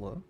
Hello?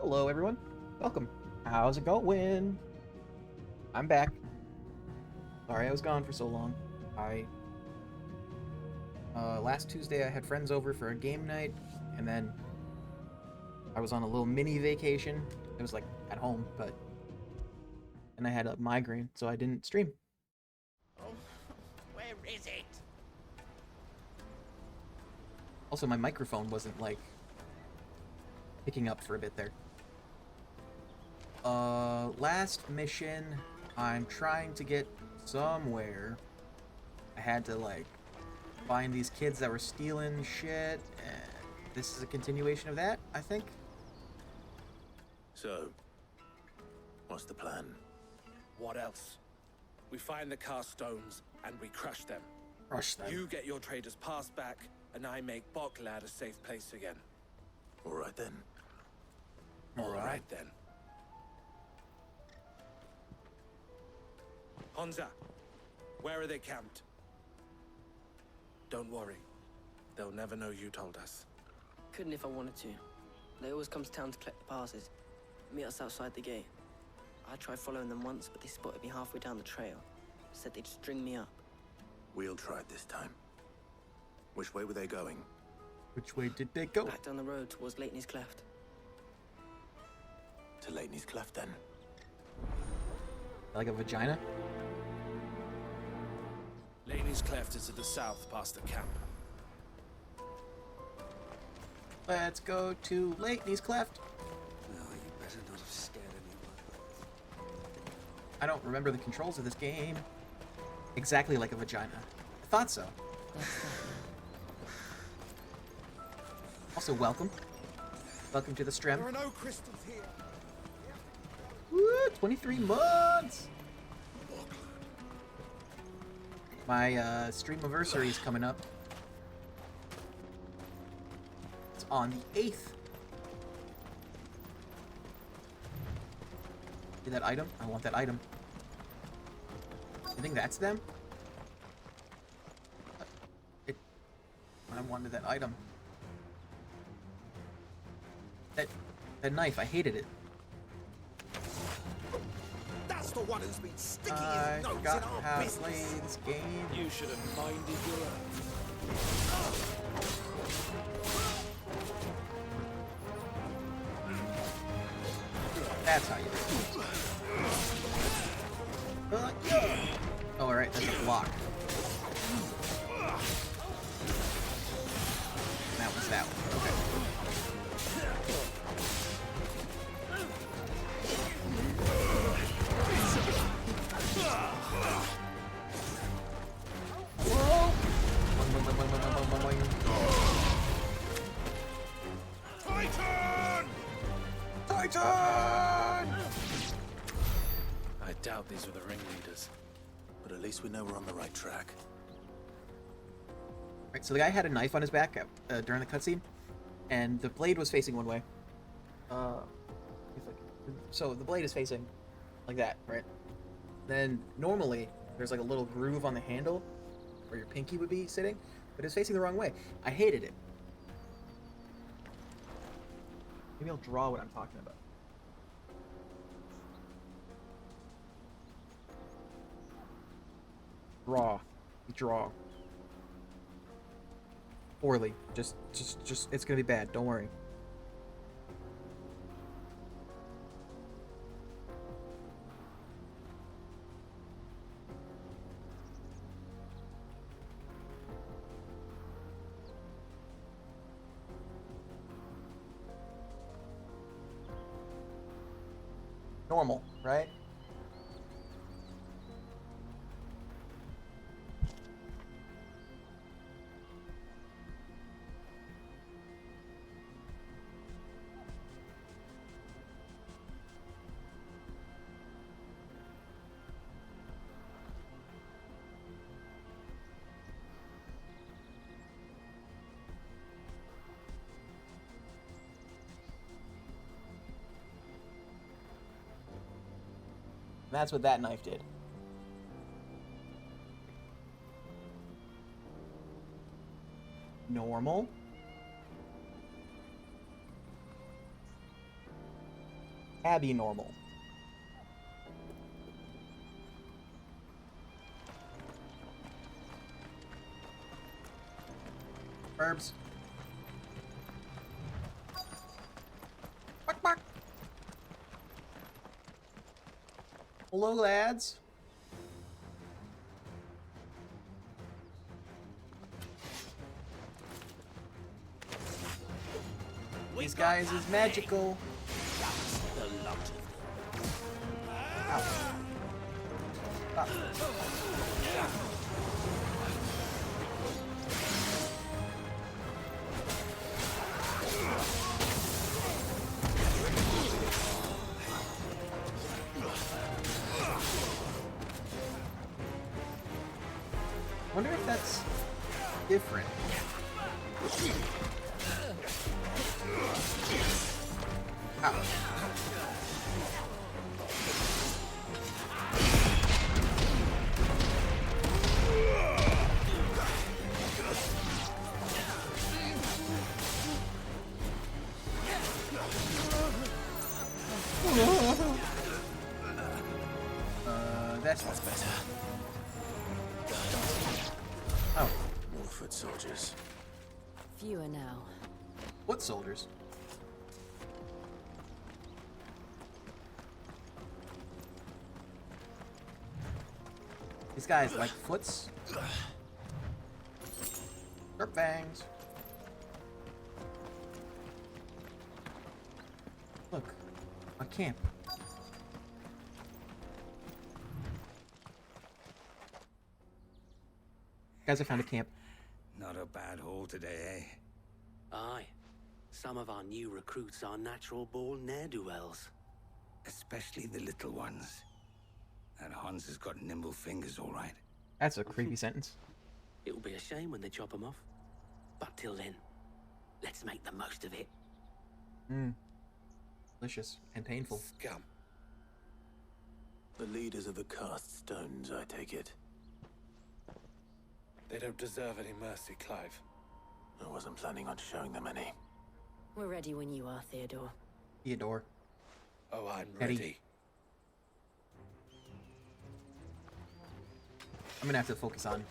Hello, everyone. Welcome. How's it going? I'm back. Sorry I was gone for so long. Last Tuesday I had friends over for a game night, and then I was on a little mini vacation. It was like at home, but and I had a migraine, so I didn't stream. Oh, where is it? Also, my microphone wasn't like picking up for a bit there. Last mission, I'm trying to get somewhere. I had to like find these kids that were stealing shit, and this is a continuation of that, I think. So, what's the plan? What else? We find the cast stones and we crush them. Rush them. You get your trader's pass back, and I make Boklad a safe place again. All right then. All right then. Honza, where are they camped? Don't worry. They'll never know you told us. Couldn't if I wanted to. They always come to town to collect the passes. Meet us outside the gate. I tried following them once, but they spotted me halfway down the trail. Said they'd string me up. We'll try it this time. Which way were they going? Which way did they go? Back down the road towards Leighton's Cleft. To Leighton's Cleft then. Like a vagina? Laney's Cleft is to the south past the camp. Let's go to Leighton's Cleft. No, you better not have scared anyone. I don't remember the controls of this game exactly like a vagina. I thought so. Also, welcome. Welcome to the stream. There are no crystals here. Woo, 23 months! My stream anniversary is coming up. It's on the 8th. See that item? I want that item. You think that's them? I wanted that item. That knife, I hated it. That's the one who's been sticking I his nose in forgot our how to business. play this game. You should have minded your own. That's how you do it. Oh, alright, that's a block. That was that one. Okay. Whoa! Titan! Titan! I doubt these were the ringleaders. But at least we know we're on the right track. Right, so the guy had a knife on his back during the cutscene, and the blade was facing one way. So the blade is facing like that, right? Then normally there's like a little groove on the handle where your pinky would be sitting, but it's facing the wrong way. I hated it. Maybe I'll draw what I'm talking about. Draw. Poorly. Just, it's gonna be bad. Don't worry. Normal, right? That's what that knife did. Normal. Abby normal. Herbs. Bark, bark. Hello, lads. These guys is magical. The lot of Ow. Stop. Wonder if that's different. Ow. That's better. Oh. More foot soldiers. Fewer now. What soldiers? These guys like foots. Derp bangs. Look, a camp. Guys, I found a camp. Not a bad haul today, eh? Aye. Some of our new recruits are natural-born ne'er-do-wells. Especially the little ones. That Hans has got nimble fingers, all right. That's a creepy sentence. It'll be a shame when they chop them off. But till then, let's make the most of it. Mmm. Delicious and painful. Scum. The leaders of the cast stones, I take it. They don't deserve any mercy, Clive. I wasn't planning on showing them any. We're ready when you are, Theodore. Theodore. Oh, I'm Eddie. ready. I'm gonna have to focus on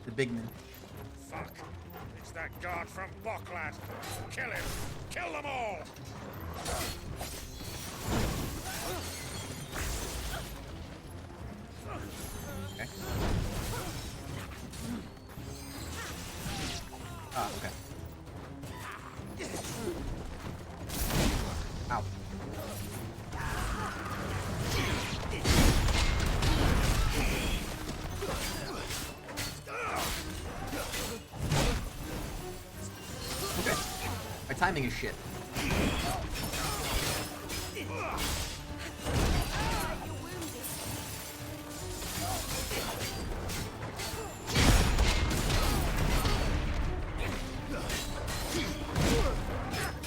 the big men. fuck. It's that guard from Boklat. Kill him. Kill them all. Okay. Ah, okay. Ow. Okay. My timing is shit.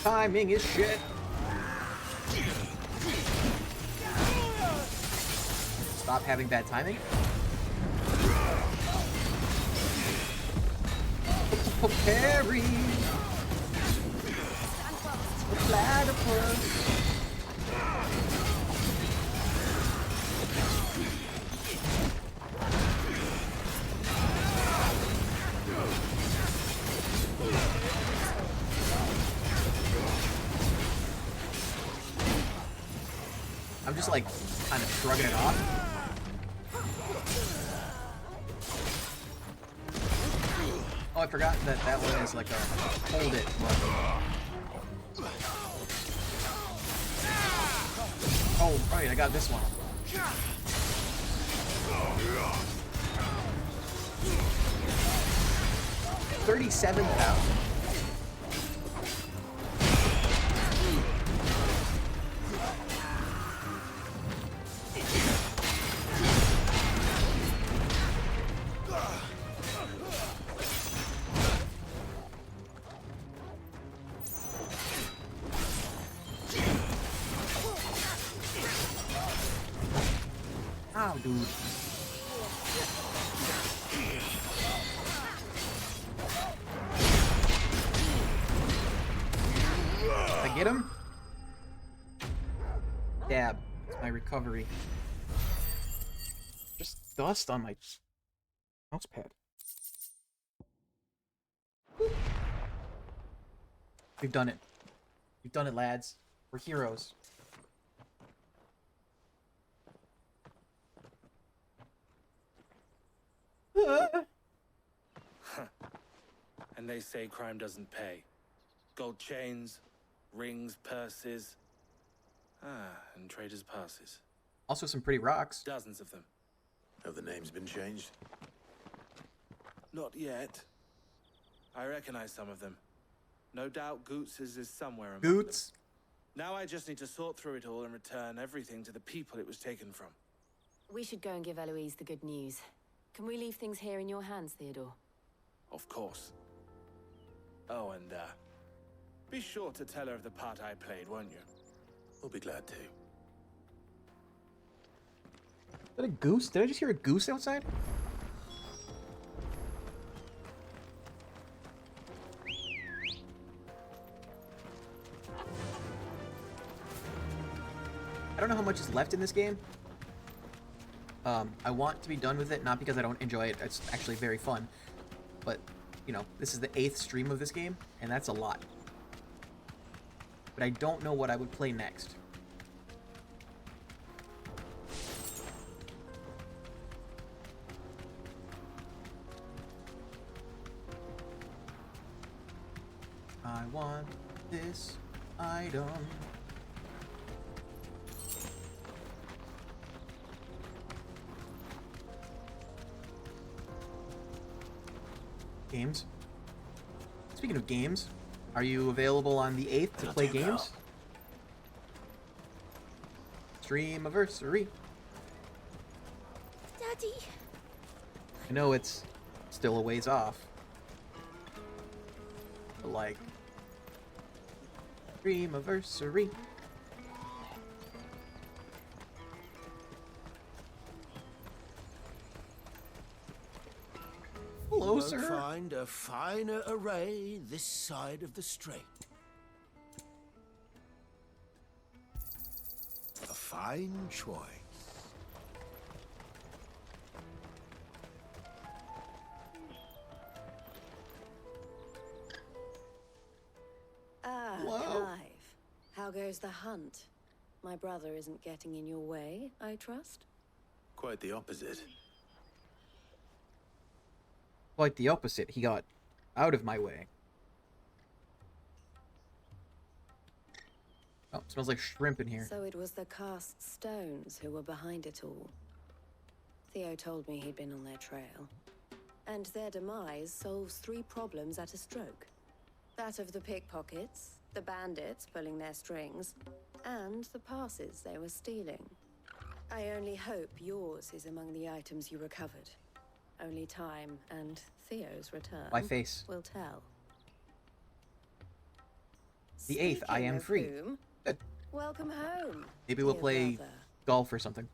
Timing is shit. Stop having bad timing. Parry. The platypus. I'm just like kind of shrugging it off. Oh, I forgot that that one is like a hold it button. Oh, right. Alright, I got this one. 37,000. Ow, dude. Did I get him? Dab. It's my recovery. Just dust on my mouse pad. We've done it. We've done it, lads. We're heroes. And they say crime doesn't pay. Gold chains, rings, purses. And traders' passes. Also some pretty rocks. Dozens of them. Have the names been changed? Not yet. I recognize some of them. No doubt Goots's is somewhere among Goots. them. Now I just need to sort through it all and return everything to the people it was taken from. We should go and give Eloise the good news. Can we leave things here in your hands, Theodore? Of course. Oh, and, be sure to tell her of the part I played, won't you? We'll be glad to. Is that a goose? Did I just hear a goose outside? I don't know how much is left in this game. I want to be done with it, not because I don't enjoy it. It's actually very fun. But, you know, this is the 8th stream of this game, and that's a lot. But I don't know what I would play next. I want this item. Games. Speaking of games, are you available on the 8th to play games? Streamiversary. Daddy! I know it's still a ways off. But like... Streamiversary. Hello, Won't sir. find a finer array this side of the strait. A fine choice. Ah, Whoa. Clive. How goes the hunt? My brother isn't getting in your way, I trust? Quite the opposite. Quite the opposite. He got out of my way. Oh, smells like shrimp in here. So it was the cast stones who were behind it all. Theo told me he'd been on their trail. And their demise solves 3 problems at a stroke. That of the pickpockets, the bandits pulling their strings, and the passes they were stealing. I only hope yours is among the items you recovered. Only time and Theo's return My face. will tell. The 8th, I am Speaking of free. whom, Good. welcome home. Maybe we'll dear play brother. golf or something.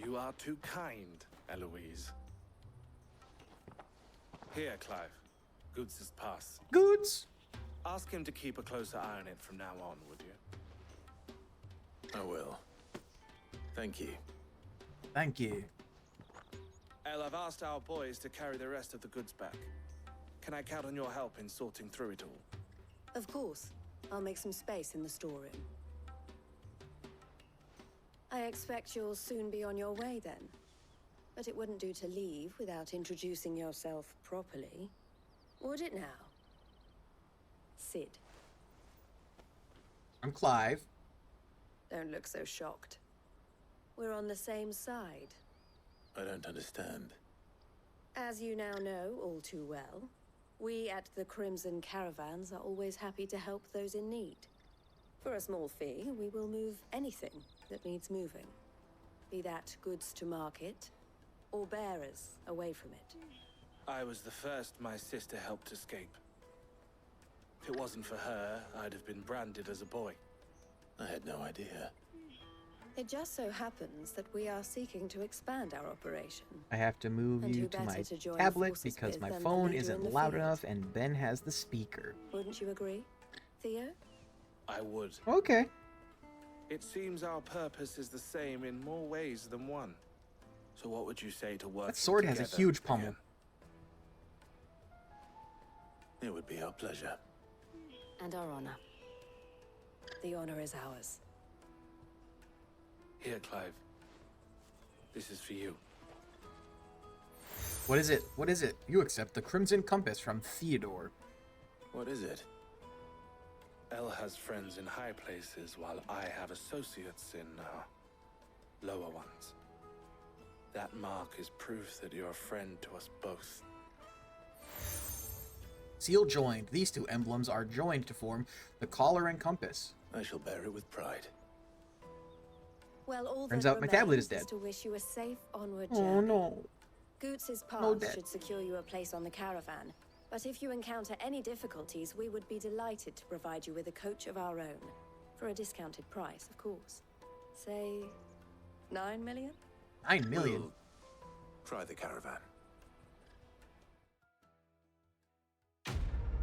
You are too kind, Eloise. Here, Clive. Goots's pass. Goods. Ask him to keep a closer eye on it from now on, would you? I will. Thank you. Thank you. El, I've asked our boys to carry the rest of the goods back. Can I count on your help in sorting through it all? Of course. I'll make some space in the storeroom. I expect you'll soon be on your way then. But it wouldn't do to leave without introducing yourself properly. Would it now? Sid. I'm Clive. Don't look so shocked. We're on the same side. I don't understand. As you now know all too well, we at the Crimson Caravans are always happy to help those in need. For a small fee, we will move anything that needs moving. Be that goods to market, or bearers away from it. I was the first my sister helped escape. If it wasn't for her, I'd have been branded as a boy. I had no idea. It just so happens that we are seeking to expand our operation. I have to move And you who to better my to join tablet forces because with my than the phone leader in isn't the loud field? enough and Ben has the speaker. Wouldn't you agree, Theo? I would. Okay. It seems our purpose is the same in more ways than one. So what would you say to work That sword has a huge pummel. again? It would be our pleasure. And our honor. The honor is ours. Here, Clive. This is for you. What is it? What is it? You accept the Crimson Compass from Theodore. What is it? Elle has friends in high places, while I have associates in, lower ones. That mark is proof that you're a friend to us both. Seal joined. These two emblems are joined to form the collar and compass. I shall bear it with pride. Well, all Turns that out my tablet is remains dead. to wish you a safe onward journey. Oh no. Goots's path No debt. should secure you a place on the caravan. But if you encounter any difficulties, we would be delighted to provide you with a coach of our own. For a discounted price, of course. Say, 9 million? 9 million. We'll try the caravan.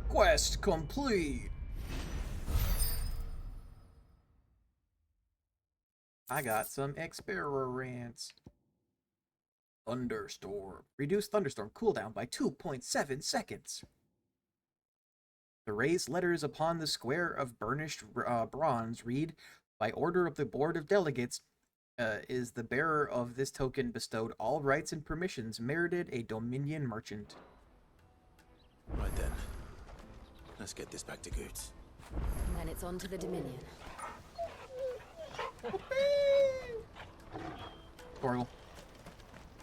Quest complete. I got some experience. Thunderstorm. Reduce thunderstorm cooldown by 2.7 seconds. The raised letters upon the square of burnished bronze read, by order of the Board of Delegates, is the bearer of this token bestowed all rights and permissions merited a Dominion merchant. Right then. Let's get this back to Goots. And then it's on to the Dominion. Torgal.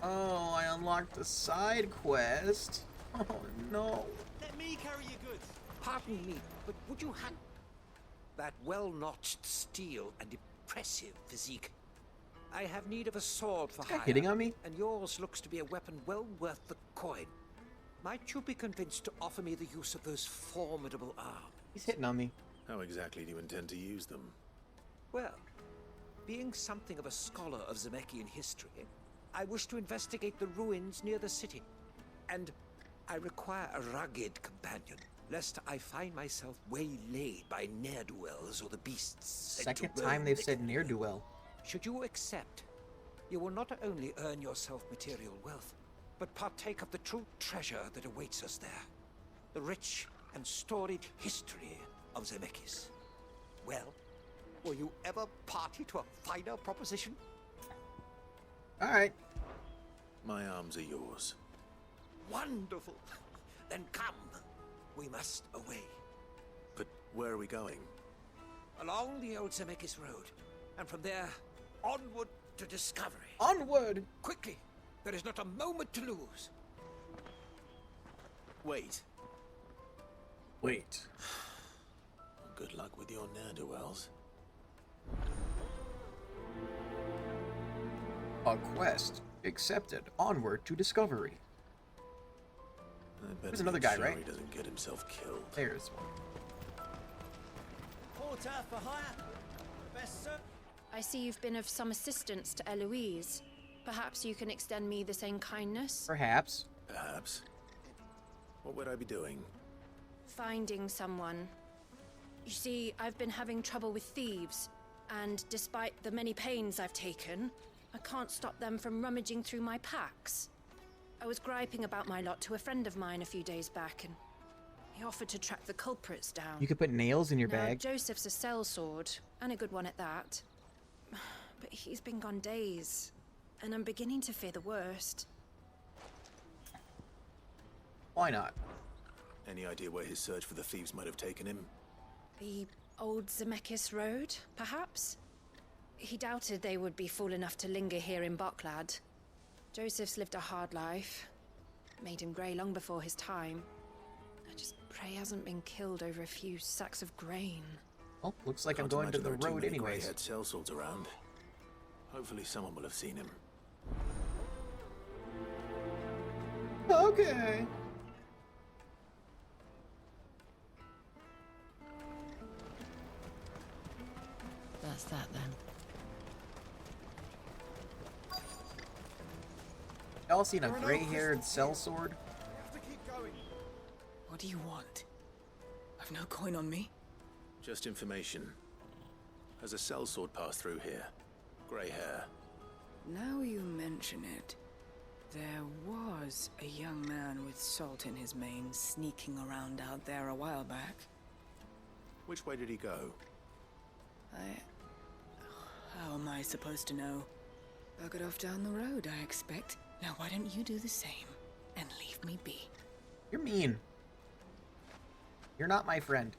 Oh, I unlocked a side quest. Oh no. Let me carry your goods. Pardon me, but would you have that well-notched steel and impressive physique? I have need of a sword for Is this guy hire, hitting on me? and yours looks to be a weapon well worth the coin. Might you be convinced to offer me the use of those formidable arms? He's hitting on me. How exactly do you intend to use them? Well, being something of a scholar of Zemeckis history, I wish to investigate the ruins near the city. And I require a rugged companion, lest I find myself waylaid by ne'er-do-wells or the beasts. sent to Second time roam they've the said area. ne'er-do-well. Should you accept, you will not only earn yourself material wealth, but partake of the true treasure that awaits us there. The rich and storied history of Zemeckis. Well, will you ever party to a finer proposition? Alright. My arms are yours. Wonderful! Then come. We must away. But where are we going? Along the old Zemeckis Road. And from there, onward to discovery. Onward! Quickly! There is not a moment to lose. Wait. Wait. Good luck with your ne'er-do-wells. A quest accepted. Onward to discovery. I better There's another make guy, sure right? he doesn't get himself killed. There's one. Porter for hire. Best sir. I see you've been of some assistance to Eloise. Perhaps you can extend me the same kindness? Perhaps. Perhaps. What would I be doing? Finding someone. You see, I've been having trouble with thieves, and despite the many pains I've taken, I can't stop them from rummaging through my packs. I was griping about my lot to a friend of mine a few days back, and he offered to track the culprits down. You could put nails in your Now, bag. Joseph's a sellsword, and a good one at that. But he's been gone days, and I'm beginning to fear the worst. Why not? Any idea where his search for the thieves might have taken him? The old Zemeckis Road, perhaps? He doubted they would be fool enough to linger here in Boklad. Joseph's lived a hard life. Made him grey long before his time. I just pray he hasn't been killed over a few sacks of grain. Well, looks like I'm going to the road anyways. Grey-haired sellswords around. Hopefully someone will have seen him. Okay. That's that then. Y'all seen a gray-haired sellsword? What do you want? I've no coin on me. Just information. Has a sellsword passed through here? Grey hair. Now you mention it, there was a young man with salt in his mane sneaking around out there a while back. Which way did he go? How am I supposed to know? Buggered off down the road, I expect. Now why don't you do the same and leave me be? You're mean. You're not my friend.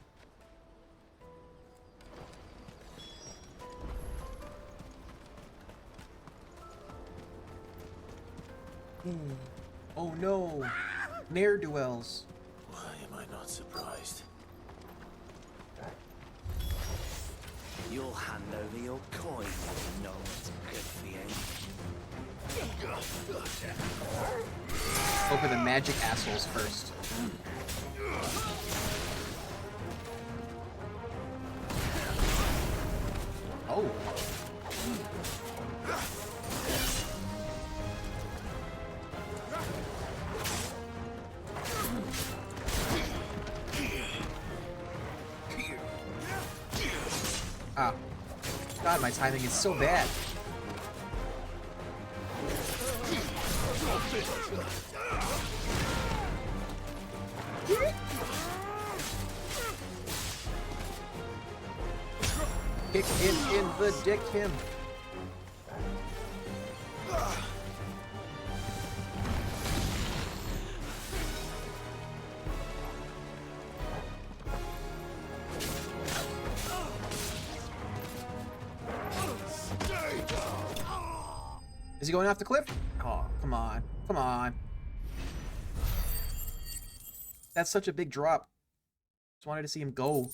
Oh no! Ne'er-do-wells. Why am I not surprised? You'll hand over your coin when you know what's good for you. Go for the magic assholes first. Oh. Ah. God, my timing is so bad. Kick him in the dick him. Is he going off the cliff? Oh, come on. Come on. That's such a big drop. Just wanted to see him go.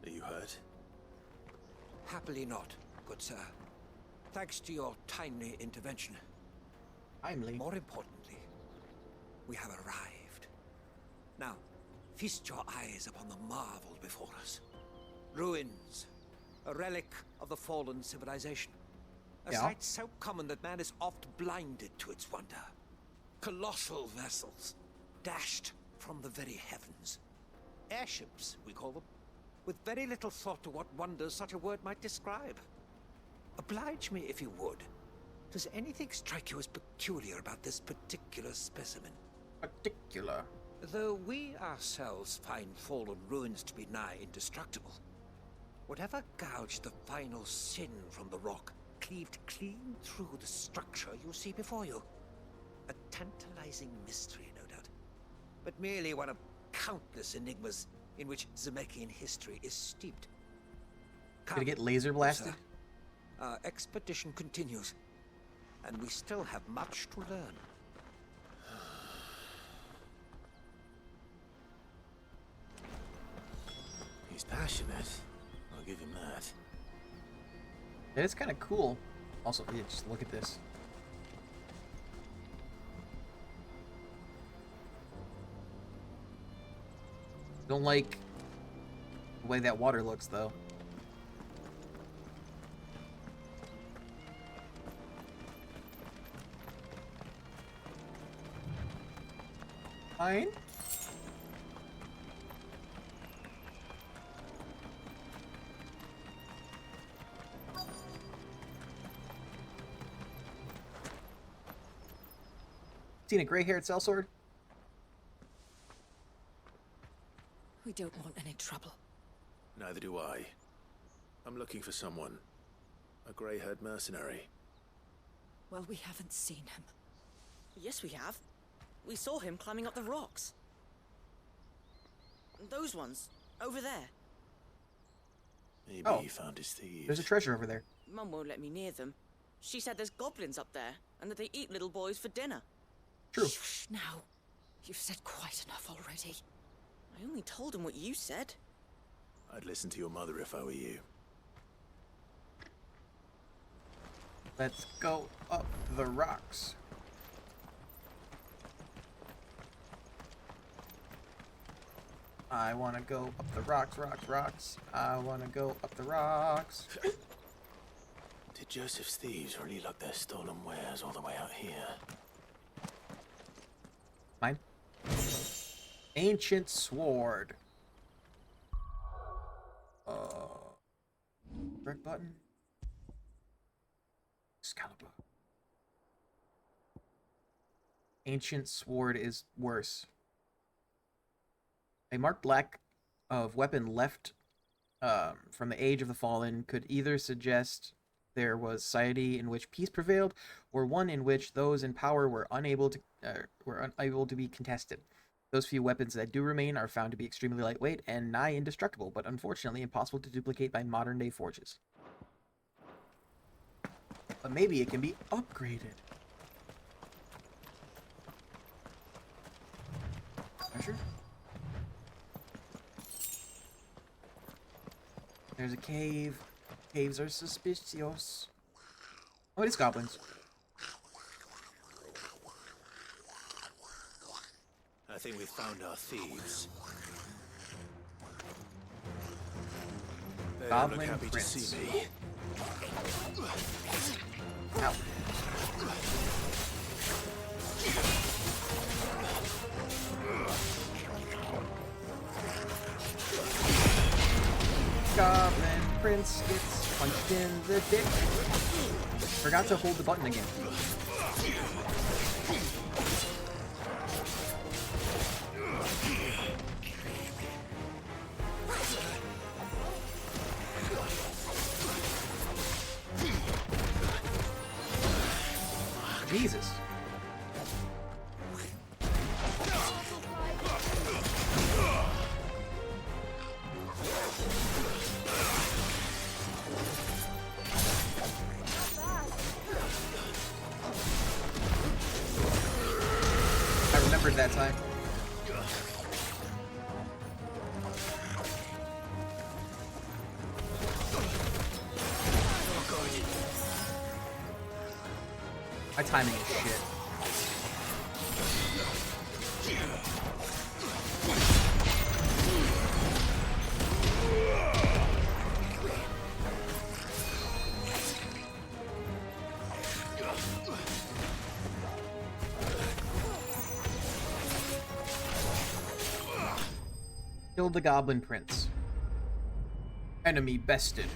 Are you hurt? Happily not, good sir. Thanks to your timely intervention. Timely. More importantly, we have arrived. Now, feast your eyes upon the marvel before us. Ruins, a relic of the fallen civilization. A sight so common that man is oft blinded to its wonder. Colossal vessels, dashed from the very heavens. Airships, we call them, with very little thought to what wonders such a word might describe. Oblige me if you would. Does anything strike you as peculiar about this particular specimen? Particular? Though we ourselves find fallen ruins to be nigh indestructible, whatever gouged the final sin from the rock cleaved clean through the structure you see before you. A tantalizing mystery, no doubt, but merely one of countless enigmas in which Zemeckis history is steeped. Gonna get laser blasted? Sir, our expedition continues, and we still have much to learn. He's passionate. I'll give him that. It is kind of cool. Also, yeah, just look at this. Don't like the way that water looks, though. Fine. Seen a gray-haired sellsword? We don't want any trouble. Neither do I. I'm looking for someone. A grey-haired mercenary. Well, we haven't seen him. Yes, we have. We saw him climbing up the rocks. Those ones. Over there. Maybe Oh. he found his thieves. There's a treasure over there. Mum won't let me near them. She said there's goblins up there, and that they eat little boys for dinner. True. Shh, now. You've said quite enough already. I only told him what you said. I'd listen to your mother if I were you. Let's go up the rocks. I want to go up the rocks, rocks, rocks. I want to go up the rocks. Did Joseph's thieves really lug their stolen wares all the way out here? Mine. Ancient sword. Red button. Excalibur. Ancient sword is worse. A marked lack of weapon left from the Age of the Fallen could either suggest there was society in which peace prevailed, or one in which those in power were unable to be contested. Those few weapons that do remain are found to be extremely lightweight and nigh indestructible, but unfortunately impossible to duplicate by modern-day forges. But maybe it can be upgraded. Treasure? There's a cave. Caves are suspicious. Oh, it is goblins. I think we've found our thieves. They don't look Goblin happy to prince. see me. Ow. Goblin Prince gets punched in the dick. Forgot to hold the button again. Jesus. I remembered that time. My timing is shit. Killed the Goblin Prince. Enemy bested.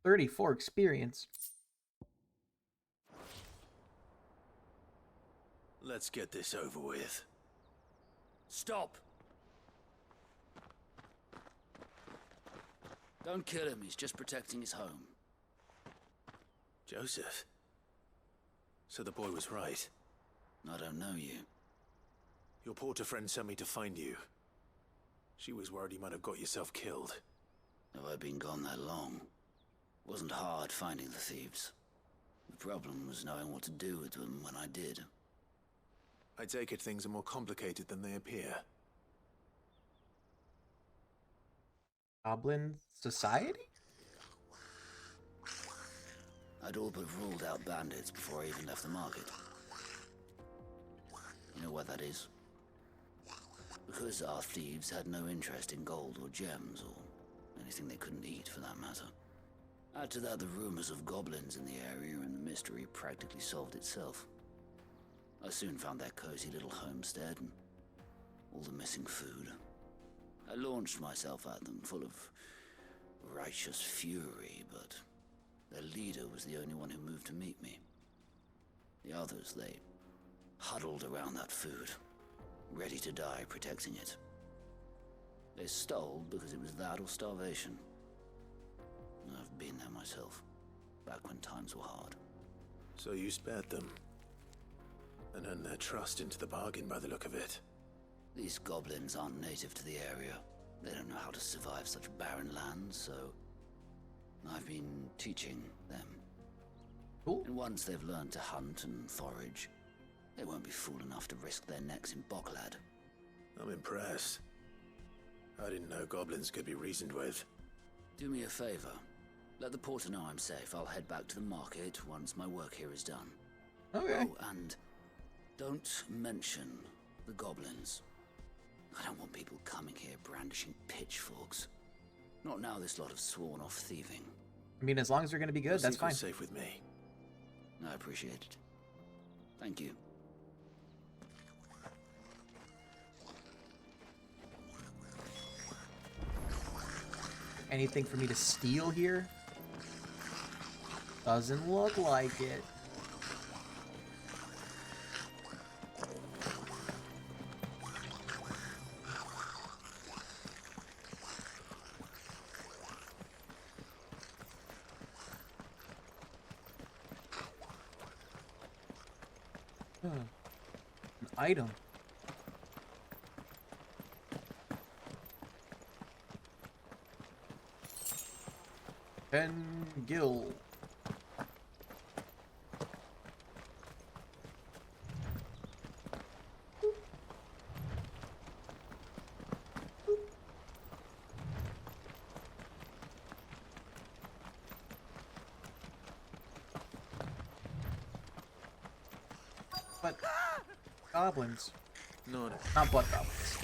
34 experience. Let's get this over with. Stop! Don't kill him, he's just protecting his home. Joseph? So the boy was right. I don't know you. Your porter friend sent me to find you. She was worried you might have got yourself killed. Have I been gone that long? Wasn't hard finding the thieves. The problem was knowing what to do with them when I did. I take it things are more complicated than they appear. Goblin Society? I'd all but ruled out bandits before I even left the market. You know what that is? Because our thieves had no interest in gold or gems, or anything they couldn't eat for that matter. Add to that the rumors of goblins in the area, and the mystery practically solved itself. I soon found their cozy little homestead and all the missing food. I launched myself at them, full of righteous fury, but their leader was the only one who moved to meet me. The others, they huddled around that food, ready to die protecting it. They stole because it was that or starvation. I've been there myself, back when times were hard. So you spared them. And earned their trust into the bargain by the look of it. These goblins aren't native to the area. They don't know how to survive such barren lands, so I've been teaching them. Cool. And once they've learned to hunt and forage, they won't be fool enough to risk their necks in Boklad. I'm impressed. I didn't know goblins could be reasoned with. Do me a favor. Let the porter know I'm safe. I'll head back to the market once my work here is done. Okay. Oh, and don't mention the goblins. I don't want people coming here brandishing pitchforks. Not now this lot have sworn off thieving. I mean, as long as they're gonna be good, that's fine. Safe with me. I appreciate it. Thank you. Anything for me to steal here? Doesn't look like it. An item. Pen Gill. But goblins. Not butt goblins.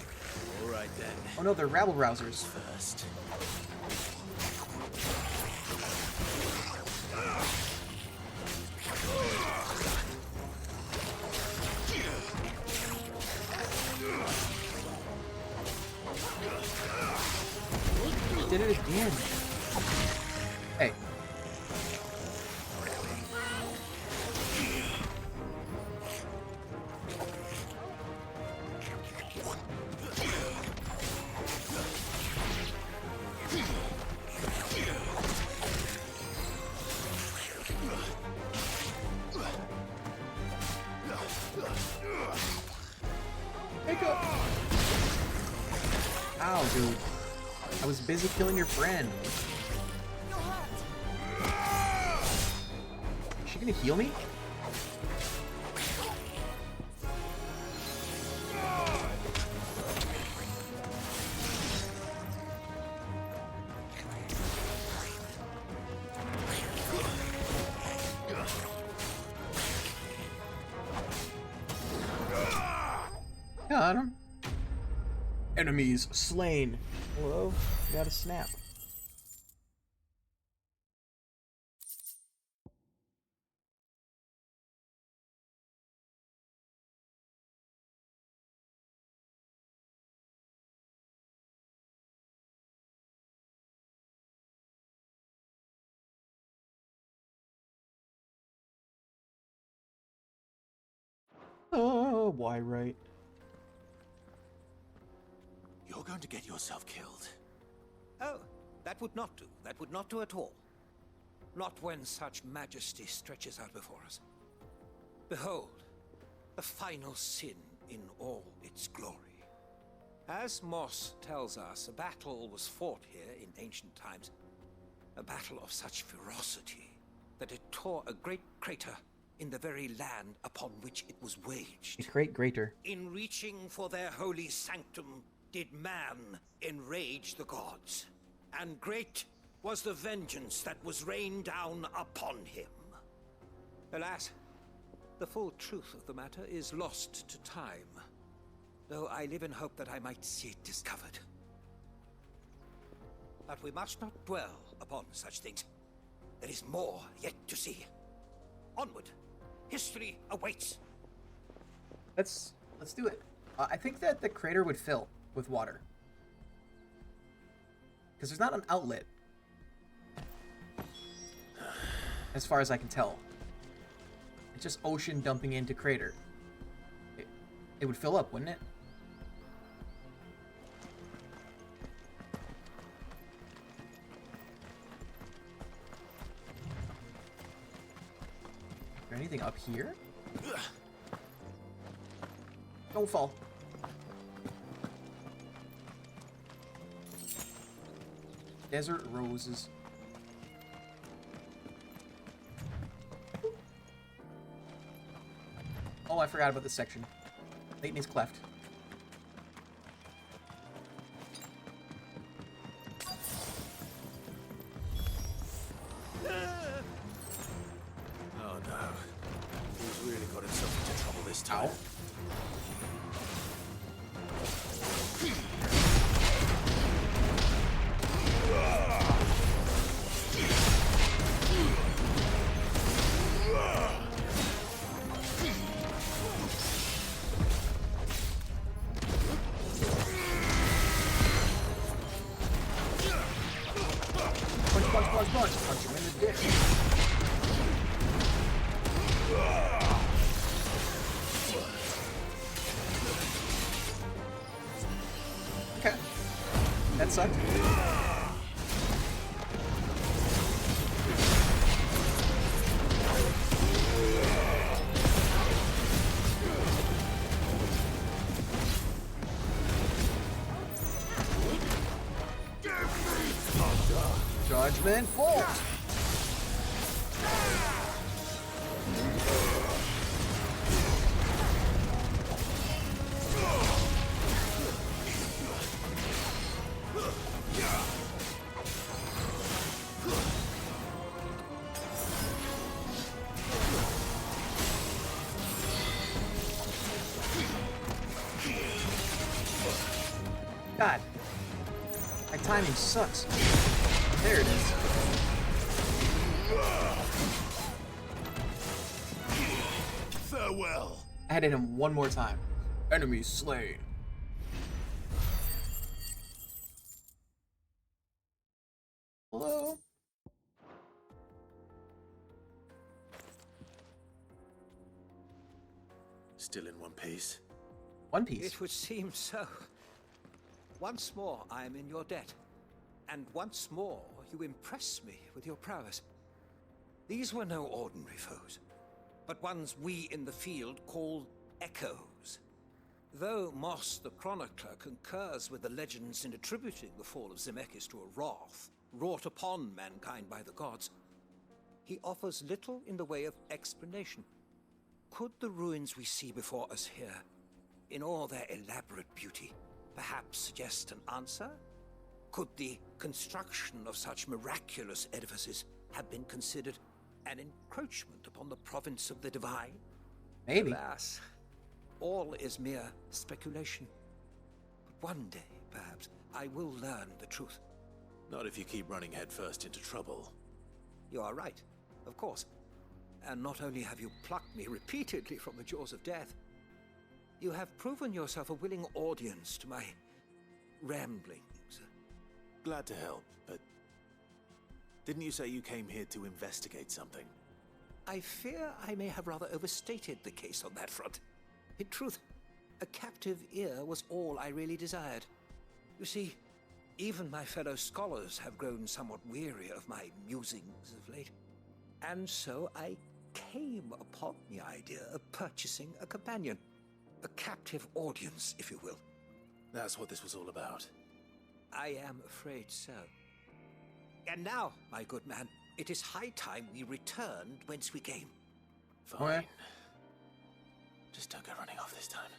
all right then. Oh no, they're rabble rousers. First. Did it again. Hey. Pick up. Ow, dude. I was busy killing your friend. Is she gonna heal me? Got him. Enemies slain. Hello? Got a snap. Oh, why right? You're going to get yourself killed. Oh, that would not do. That would not do at all. Not when such majesty stretches out before us. Behold, the final sin in all its glory. As Moss tells us, a battle was fought here in ancient times. A battle of such ferocity that it tore a great crater in the very land upon which it was waged. A great greater. In reaching for their holy sanctum, did man enrage the gods, and great was the vengeance that was rained down upon him. Alas, the full truth of the matter is lost to time, though I live in hope that I might see it discovered. But we must not dwell upon such things. There is more yet to see. Onward. History awaits. Let's do it. I think that the crater would fill with water. Because there's not an outlet. As far as I can tell. It's just ocean dumping into crater. It would fill up, wouldn't it? Is there anything up here? Don't fall. Desert roses. Oh, I forgot about this section. Leighton's cleft. Oh no. He's really got himself into trouble this time. Ow. Punch him in the dick. Okay. That sucked. Judgment Bolt! God, my timing sucks. There it is. Farewell. I had to hit him one more time. Enemy slain. Hello? Still in one piece. One Piece. It would seem so. Once more, I am in your debt. And once more, you impress me with your prowess. These were no ordinary foes, but ones we in the field call echoes. Though Moss the Chronicler concurs with the legends in attributing the fall of Zemeckis to a wrath wrought upon mankind by the gods, he offers little in the way of explanation. Could the ruins we see before us here, in all their elaborate beauty, perhaps suggest an answer? Could the construction of such miraculous edifices have been considered an encroachment upon the province of the divine? Maybe. Alas, all is mere speculation. But one day, perhaps, I will learn the truth. Not if you keep running headfirst into trouble. You are right, of course. And not only have you plucked me repeatedly from the jaws of death, you have proven yourself a willing audience to my ramblings. Glad to help, but didn't you say you came here to investigate something? I fear I may have rather overstated the case on that front. In truth, a captive ear was all I really desired. You see, even my fellow scholars have grown somewhat weary of my musings of late. And so I came upon the idea of purchasing a companion. A captive audience, if you will. That's what this was all about. I am afraid so. And now, my good man, it is high time we returned whence we came. Fine. Just don't go running off this time.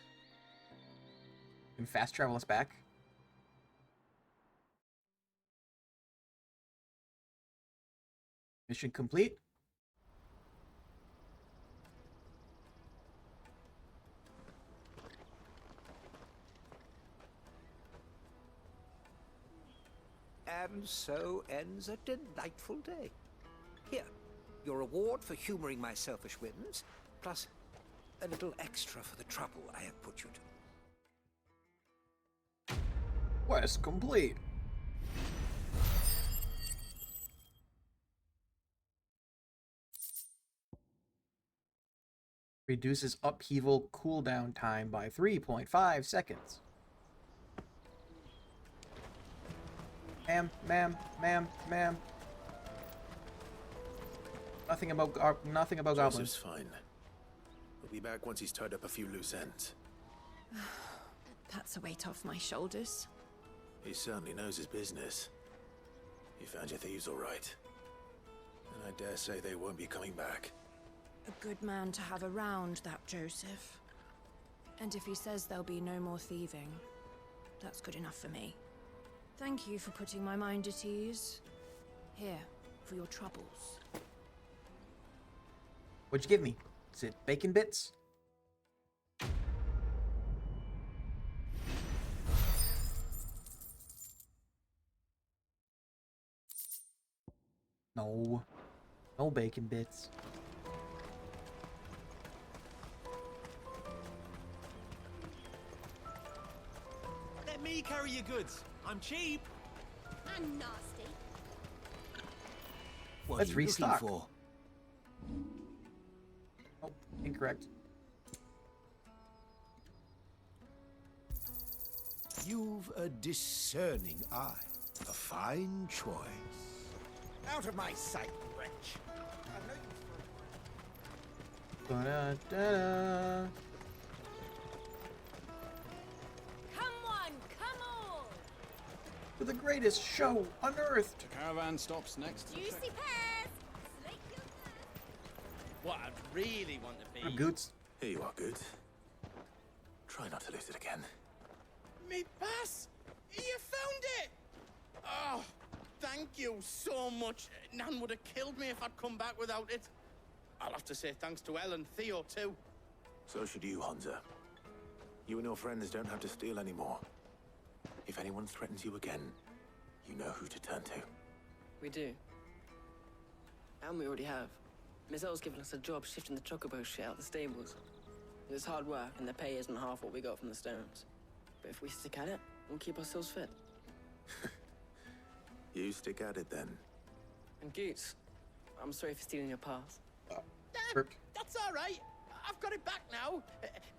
Can fast travel us back? Mission complete. And so ends a delightful day. Here, your reward for humoring my selfish whims, plus a little extra for the trouble I have put you to. Quest complete. Reduces upheaval cooldown time by 3.5 seconds. Ma'am. Nothing about goblins. Joseph's fine. We'll be back once he's tied up a few loose ends. That's a weight off my shoulders. He certainly knows his business. You found your thieves all right. And I dare say they won't be coming back. A good man to have around, that Joseph. And if he says there'll be no more thieving, that's good enough for me. Thank you for putting my mind at ease. Here, for your troubles. What'd you give me? Is it bacon bits? No. No bacon bits. Let me carry your goods. I'm cheap. I'm nasty. What Let's are you restock. looking for? Oh, incorrect. You've a discerning eye. A fine choice. Out of my sight, wretch. Ba-da-da-da. Come on, come on! For the greatest show unearthed. The caravan stops next. Juicy pears! Slake your thirst. What I'd really want to be... Goots. Here you are, Good. Try not to lose it again. Me pass! You found it! Oh, thank you so much. Nan would have killed me if I'd come back without it. I'll have to say thanks to Elle and Theo, too. So should you, Hansa. You and your friends don't have to steal anymore. If anyone threatens you again, you know who to turn to. We do. And we already have. Miss L's given us a job shifting the chocobo shit out the stables. It's hard work, and the pay isn't half what we got from the stones. But if we stick at it, we'll keep ourselves fit. You stick at it then. And Goots, I'm sorry for stealing your pass. That's all right. I've got it back now.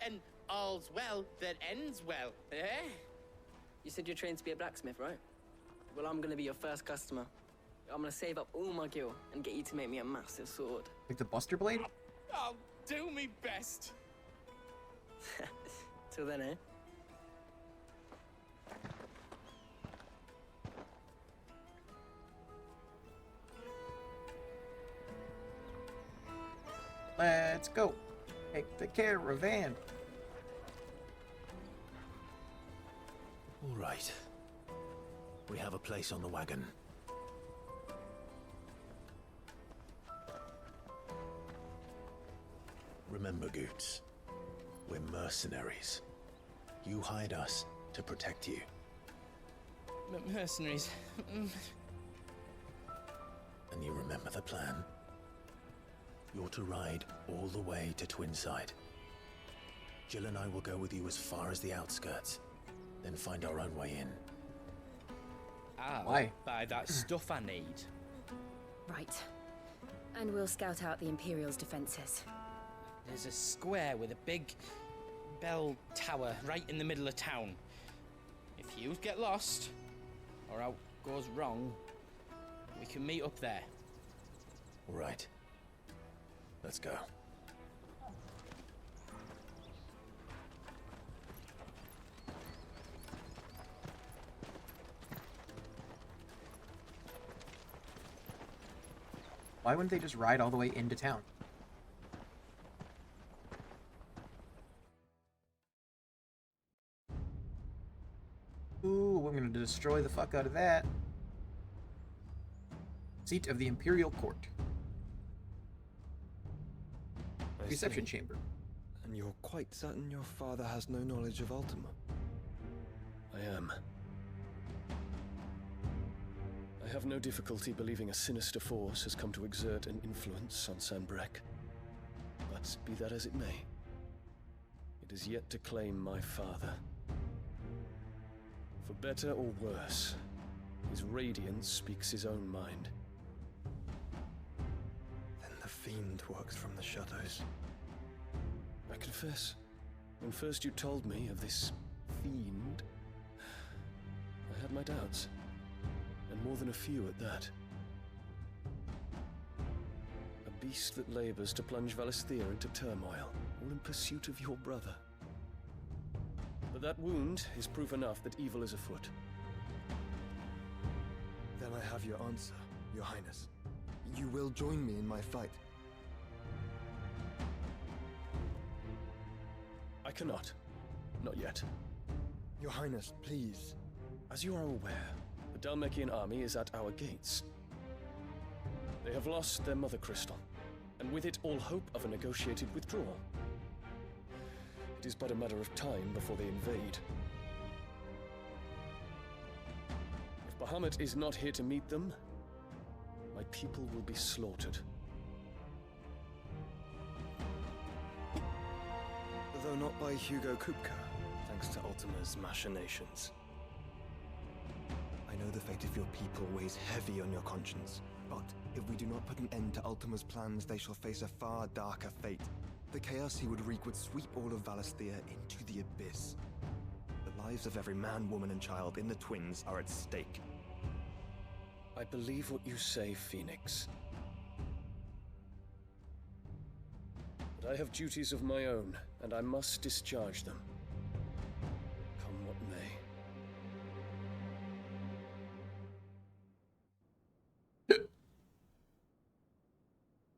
And all's well that ends well, eh? You said you're trained to be a blacksmith, right? Well, I'm gonna be your first customer. I'm gonna save up all my gil and get you to make me a massive sword. Like the Buster Blade? I'll do me best. Till then, eh? Let's go. Take the caravan. All right. We have a place on the wagon. Remember, Goots, we're mercenaries. You hired us to protect you. Mercenaries. And you remember the plan? You're to ride all the way to Twinside. Jill and I will go with you as far as the outskirts, then find our own way in. I'll buy that stuff I need. Right. And we'll scout out the Imperial's defenses. There's a square with a big bell tower right in the middle of town. If you get lost, or out goes wrong, we can meet up there. All right. Let's go. Why wouldn't they just ride all the way into town? Ooh, we're gonna destroy the fuck out of that. Seat of the Imperial Court. Reception chamber. And you're quite certain your father has no knowledge of Ultima? I am. I have no difficulty believing a sinister force has come to exert an influence on Sanbreque. But be that as it may, it is yet to claim my father. For better or worse, his radiance speaks his own mind. Then the fiend works from the shadows. I confess, when first you told me of this fiend, I had my doubts. And more than a few at that. A beast that labors to plunge Valisthea into turmoil, all in pursuit of your brother. But that wound is proof enough that evil is afoot. Then I have your answer, Your Highness. You will join me in my fight. I cannot. Not yet. Your Highness, please. As you are aware, the Dhalmekian army is at our gates. They have lost their mother crystal, and with it all hope of a negotiated withdrawal. It is but a matter of time before they invade. If Bahamut is not here to meet them, my people will be slaughtered. Though not by Hugo Kupka, thanks to Ultima's machinations. I know the fate of your people weighs heavy on your conscience, but if we do not put an end to Ultima's plans, they shall face a far darker fate. The chaos he would wreak would sweep all of Valisthea into the abyss. The lives of every man, woman, and child in the Twins are at stake. I believe what you say, Phoenix. But I have duties of my own, and I must discharge them. Come what may.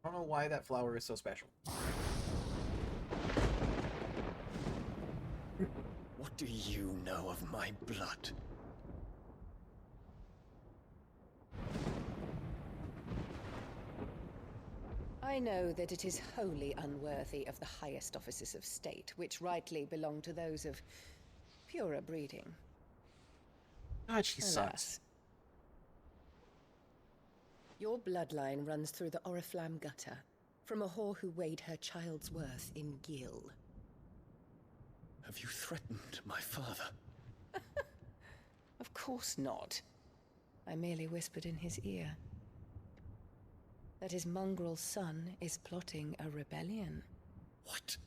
I don't know why that flower is so special. What do you know of my blood? I know that it is wholly unworthy of the highest offices of state, which rightly belong to those of purer breeding. God, she Alas. sucks. Your bloodline runs through the Oriflamme gutter, from a whore who weighed her child's worth in gil. Have you threatened my father? Of course not. I merely whispered in his ear that his mongrel son is plotting a rebellion. What?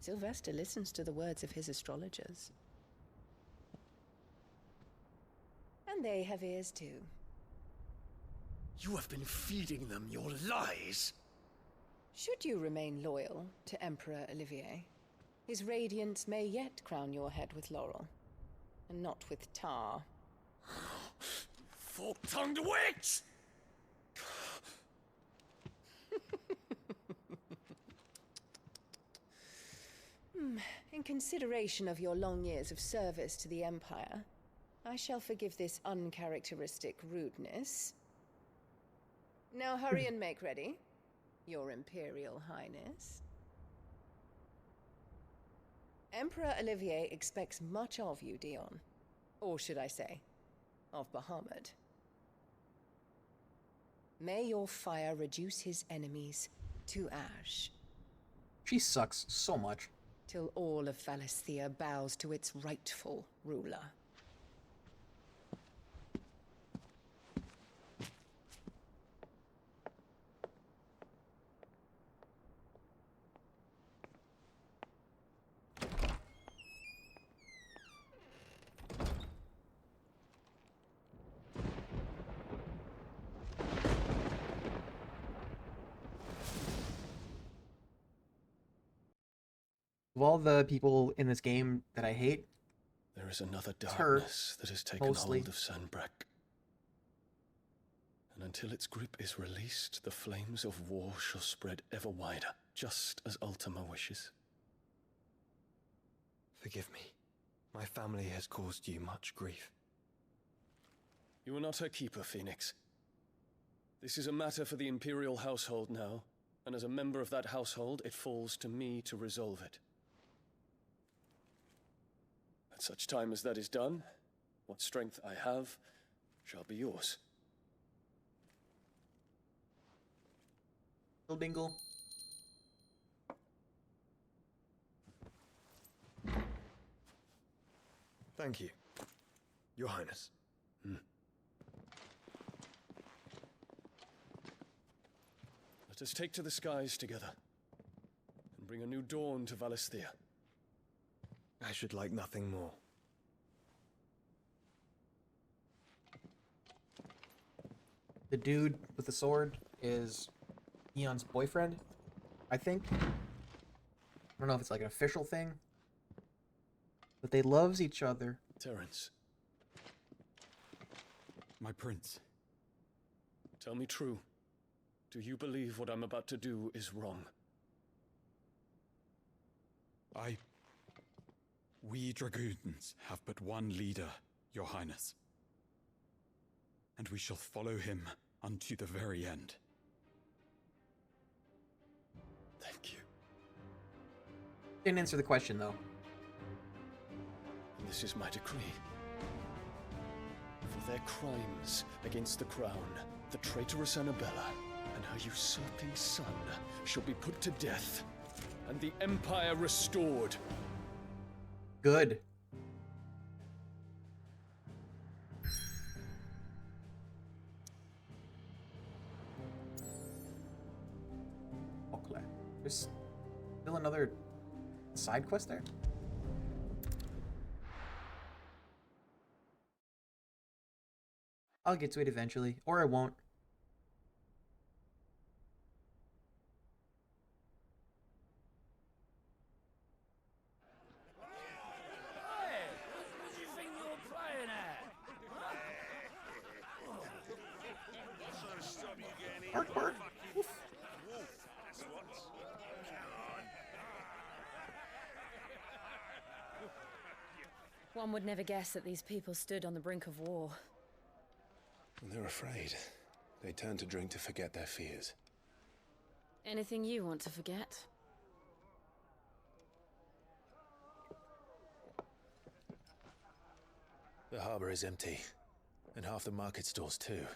Sylvester listens to the words of his astrologers. And they have ears too. You have been feeding them your lies! Should you remain loyal to Emperor Olivier, his radiance may yet crown your head with laurel, and not with tar. Fork-tongued witch! In consideration of your long years of service to the Empire, I shall forgive this uncharacteristic rudeness. Now hurry and make ready, Your Imperial Highness. Emperor Olivier expects much of you, Dion. Or should I say, of Bahamut. May your fire reduce his enemies to ash. She sucks so much. Till all of Valisthea bows to its rightful ruler. Of all the people in this game that I hate, there is another it's her, darkness that has taken mostly. hold of Sanbreque. And until its grip is released, the flames of war shall spread ever wider, just as Ultima wishes. Forgive me. My family has caused you much grief. You are not her keeper, Phoenix. This is a matter for the Imperial household now, and as a member of that household, it falls to me to resolve it. At such time as that is done, what strength I have shall be yours. Bingle. Thank you, Your Highness. Let us take to the skies together, and bring a new dawn to Valisthea. I should like nothing more. The dude with the sword is Eon's boyfriend, I think. I don't know if it's like an official thing. But they loves each other. Terence. My prince, Tell me true. Do you believe what I'm about to do is wrong? We dragoons have but one leader, Your Highness. And we shall follow him unto the very end. Thank you. Didn't answer the question, though. And this is my decree. For their crimes against the crown, the traitorous Annabella and her usurping son shall be put to death, and the Empire restored. Good. Okay. There's still another side quest there? I'll get to it eventually, or I won't. Bark, bark. Woof. One would never guess that these people stood on the brink of war. They're afraid. They turn to drink to forget their fears. Anything you want to forget? The harbor is empty, and half the market stalls too.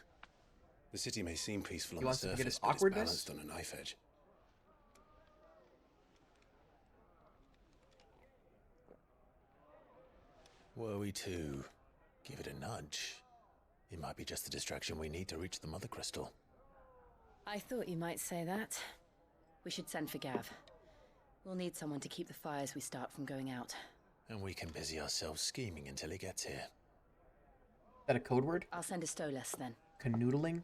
The city may seem peaceful on the surface, but it's balanced on a knife edge. Were we to give it a nudge, it might be just the distraction we need to reach the Mother Crystal. I thought you might say that. We should send for Gav. We'll need someone to keep the fires we start from going out. And we can busy ourselves scheming until he gets here. Is that a code word? I'll send a Stolas then. Canoodling?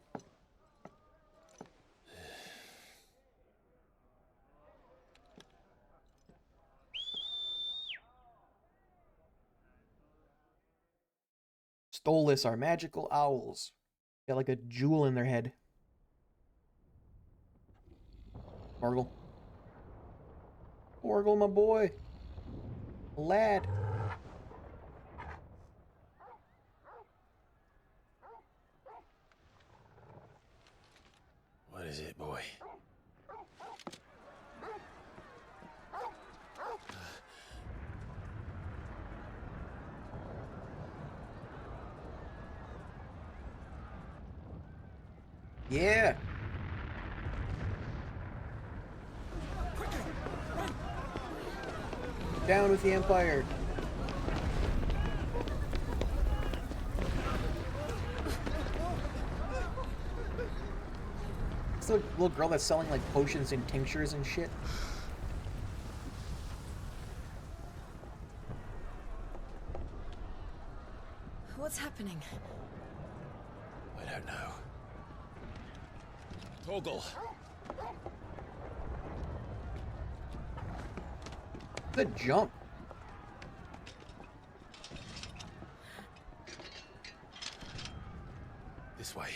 Stolas are magical owls. Got like a jewel in their head. Orgle. Orgle, my boy. Lad. What is it, boy? Yeah. Down with the Empire. It's the little girl that's selling like potions and tinctures and shit. What's happening? I don't know. Torgal. Good jump. This way.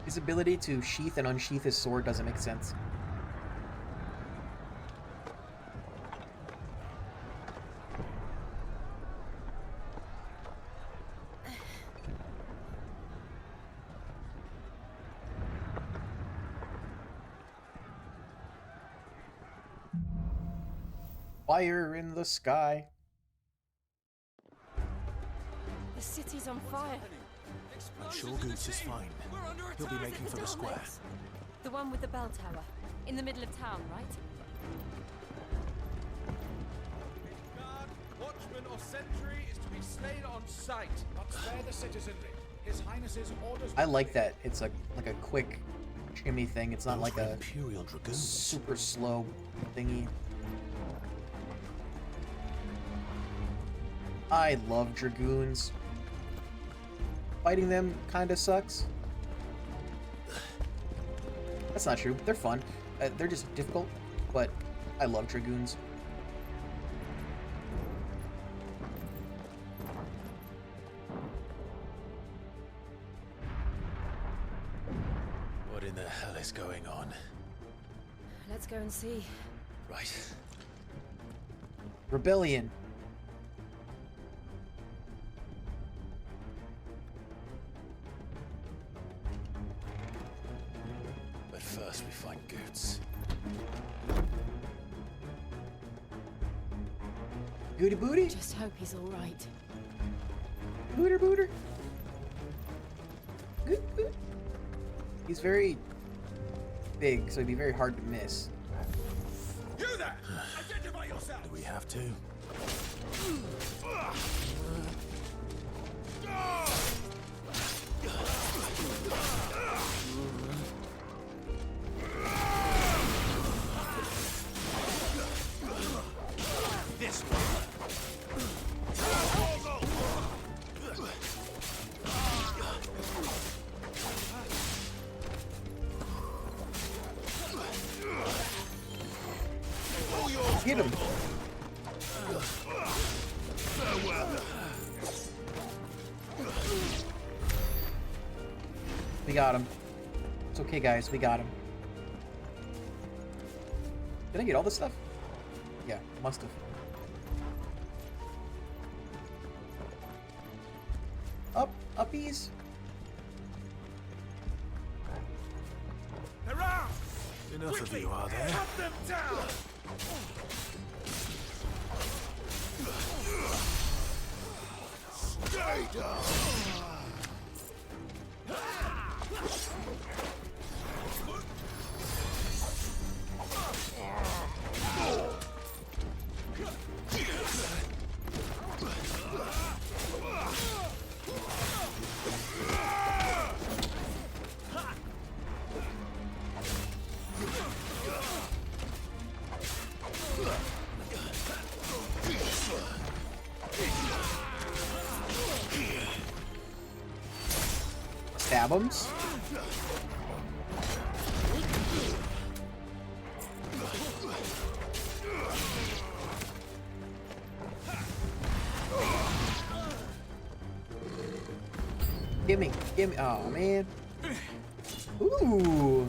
His ability to sheath and unsheath his sword doesn't make sense. Fire in the sky. The city's on fire. I'm sure Goots is fine. He'll be making for the square. The one with the bell tower. In the middle of town, right? Guard, watchman, or sentry is to be slain on sight. Not spare the citizenry. His Highness's orders. I like that. It's like a quick shimmy thing. It's not like a Imperial Dragoons. super slow thingy. I love Dragoons. Fighting them kinda sucks. That's not true. They're fun. They're just difficult, but I love Dragoons. is going on? Let's go and see. Right. Rebellion. But first we find Goots. Goody booty? Just hope he's all right. Booter booter. Good, good. He's very big, so it'd be very hard to miss. You there! Identify yourself! Do we have to? This way! Get him. We got him. It's okay, guys. We got him. Did I get all this stuff? Yeah, must have. Uppies. Hurrah! Enough of you, are there? Cut them down! Stay down! Stabums. Gimme, gimme. Oh man. Ooh.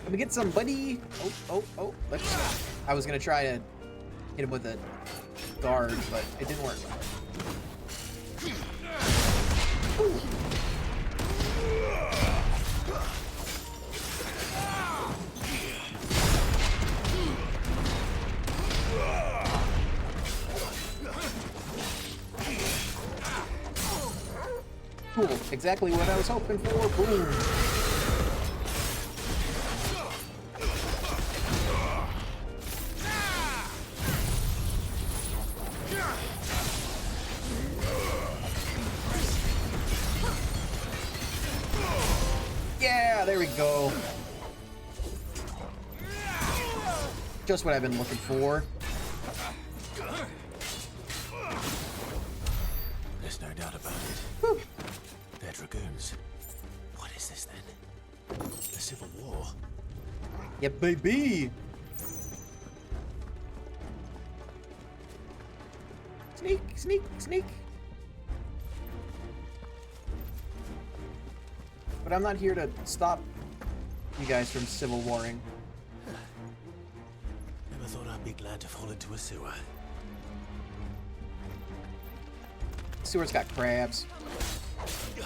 Let me get some, buddy. Oh. I was gonna try to hit him with a guard, but it didn't work. Ooh. Cool. Exactly what I was hoping for. Boom. Yeah, there we go. Just what I've been looking for. There's no doubt about it. Whew. They're dragoons. What is this then? The Civil War? Yeah, baby. Sneak, sneak, sneak. But I'm not here to stop you guys from civil warring. Never thought I'd be glad to fall into a sewer. Sewer's got crabs. Yeah.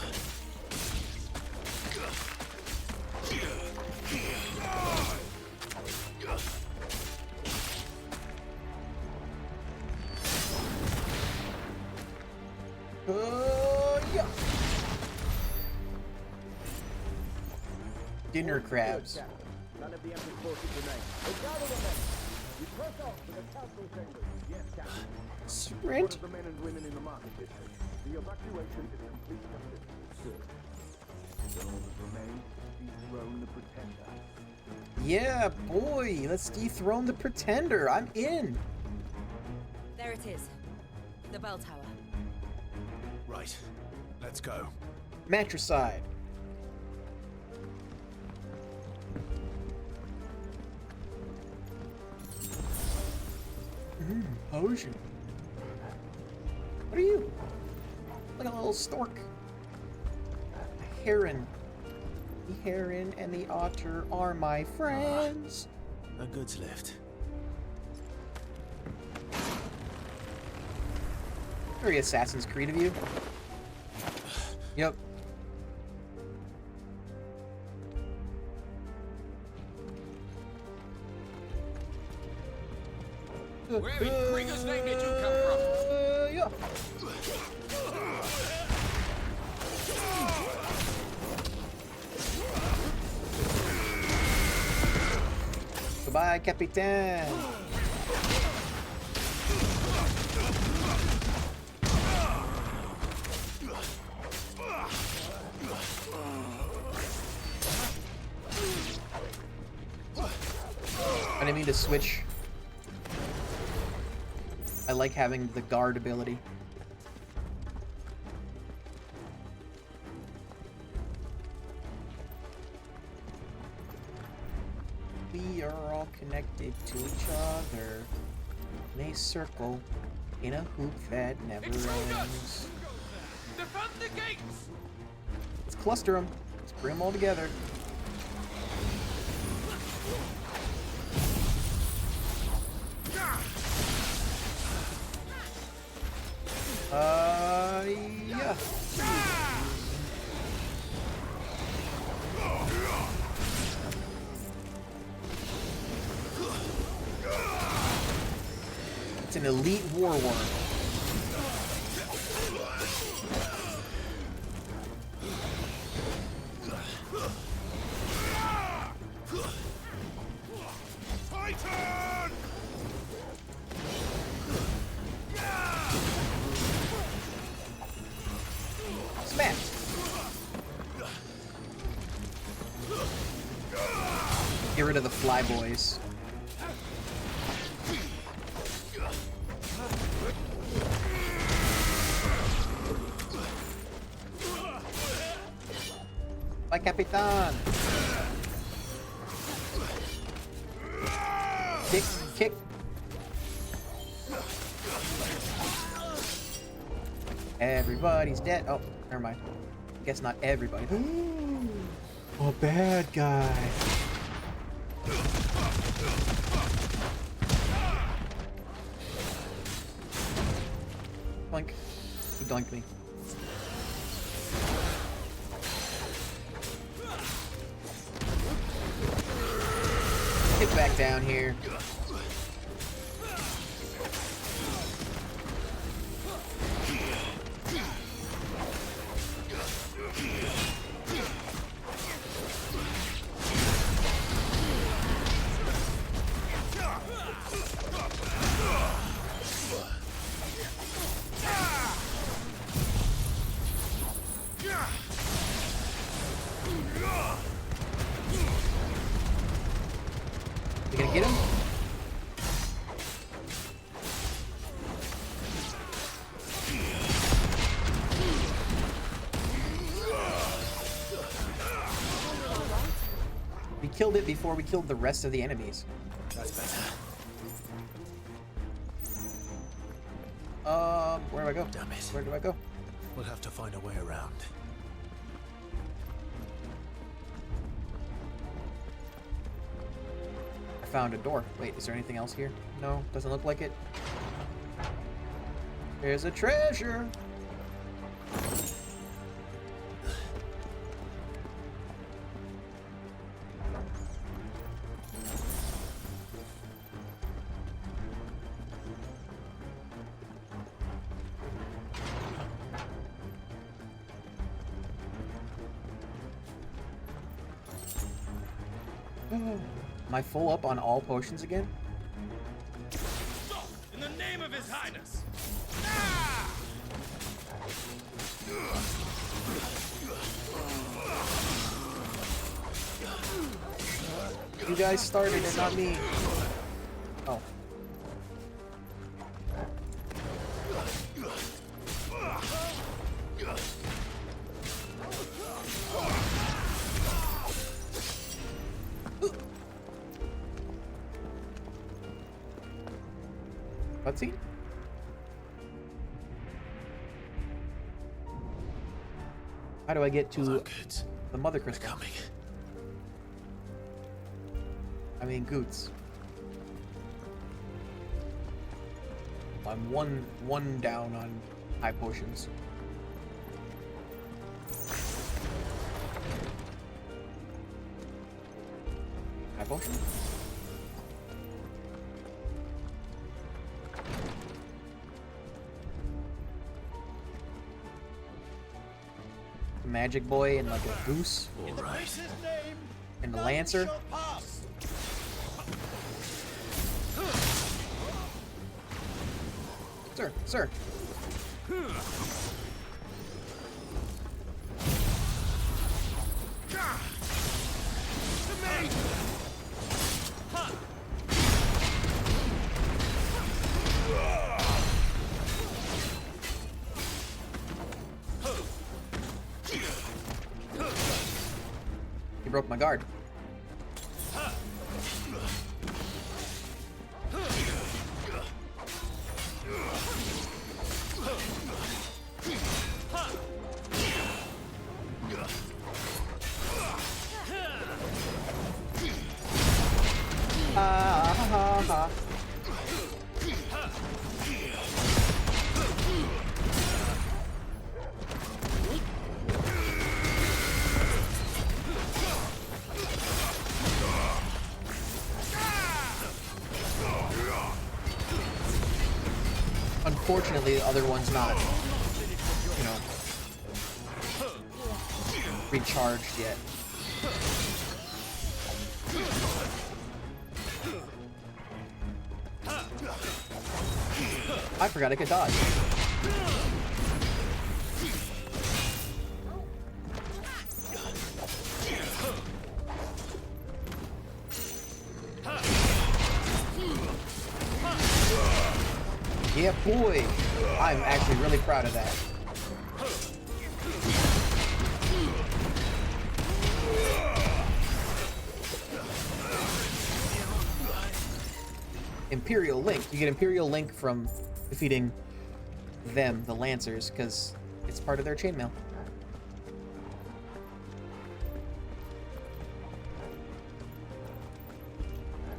Dinner crabs. None of the Emperor's forces remain. Gather the men. We press on to the council chambers. Yes, Captain. Sprint. One of the men and women in the market district. The evacuation is complete, Captain. Sir. All that remains is to dethrone the Pretender. Yeah, boy, let's dethrone the Pretender. I'm in. There it is. The bell tower. Right. Let's go. Matricide. Potion. What are you? Like a little stork. A heron. The heron and the otter are my friends. A goods lift. Very Assassin's Creed of you. Yep. Where in Krieger's name did you come from? Yeah. Goodbye, Capitan. I didn't mean to switch. I like having the guard ability. We are all connected to each other in a circle in a hoop that never ends. Defend the gates! Let's cluster them. Let's bring them all together. Yeah. It's an elite war worm. Titan! Smash! Get rid of the fly boys. Bye, Capitan! Kick, kick. Everybody's dead. Oh, never mind. Guess not everybody. A bad guy. Blink. He dunked me. Get back down here. You gonna get him? We killed it before we killed the rest of the enemies. That's better. Where do I go? Damn it. Where do I go? We'll have to find a way around. I found a door. Wait, is there anything else here? No, doesn't look like it. There's a treasure! Am I full up on all potions again? In the name of His Highness! You guys started it, not me. Oh. Cutscene? How do I get to the mother crystal? I mean, Goots. I'm one down on high potions. High potion? Magic Boy and like a goose. All right. And the Lancer. Sir, sir. He broke my guard. Unfortunately, the other one's not, you know, recharged yet. I forgot I could dodge. Yeah, boy. I'm actually really proud of that. Imperial Link. You get Imperial Link from defeating them, the Lancers, because it's part of their chainmail.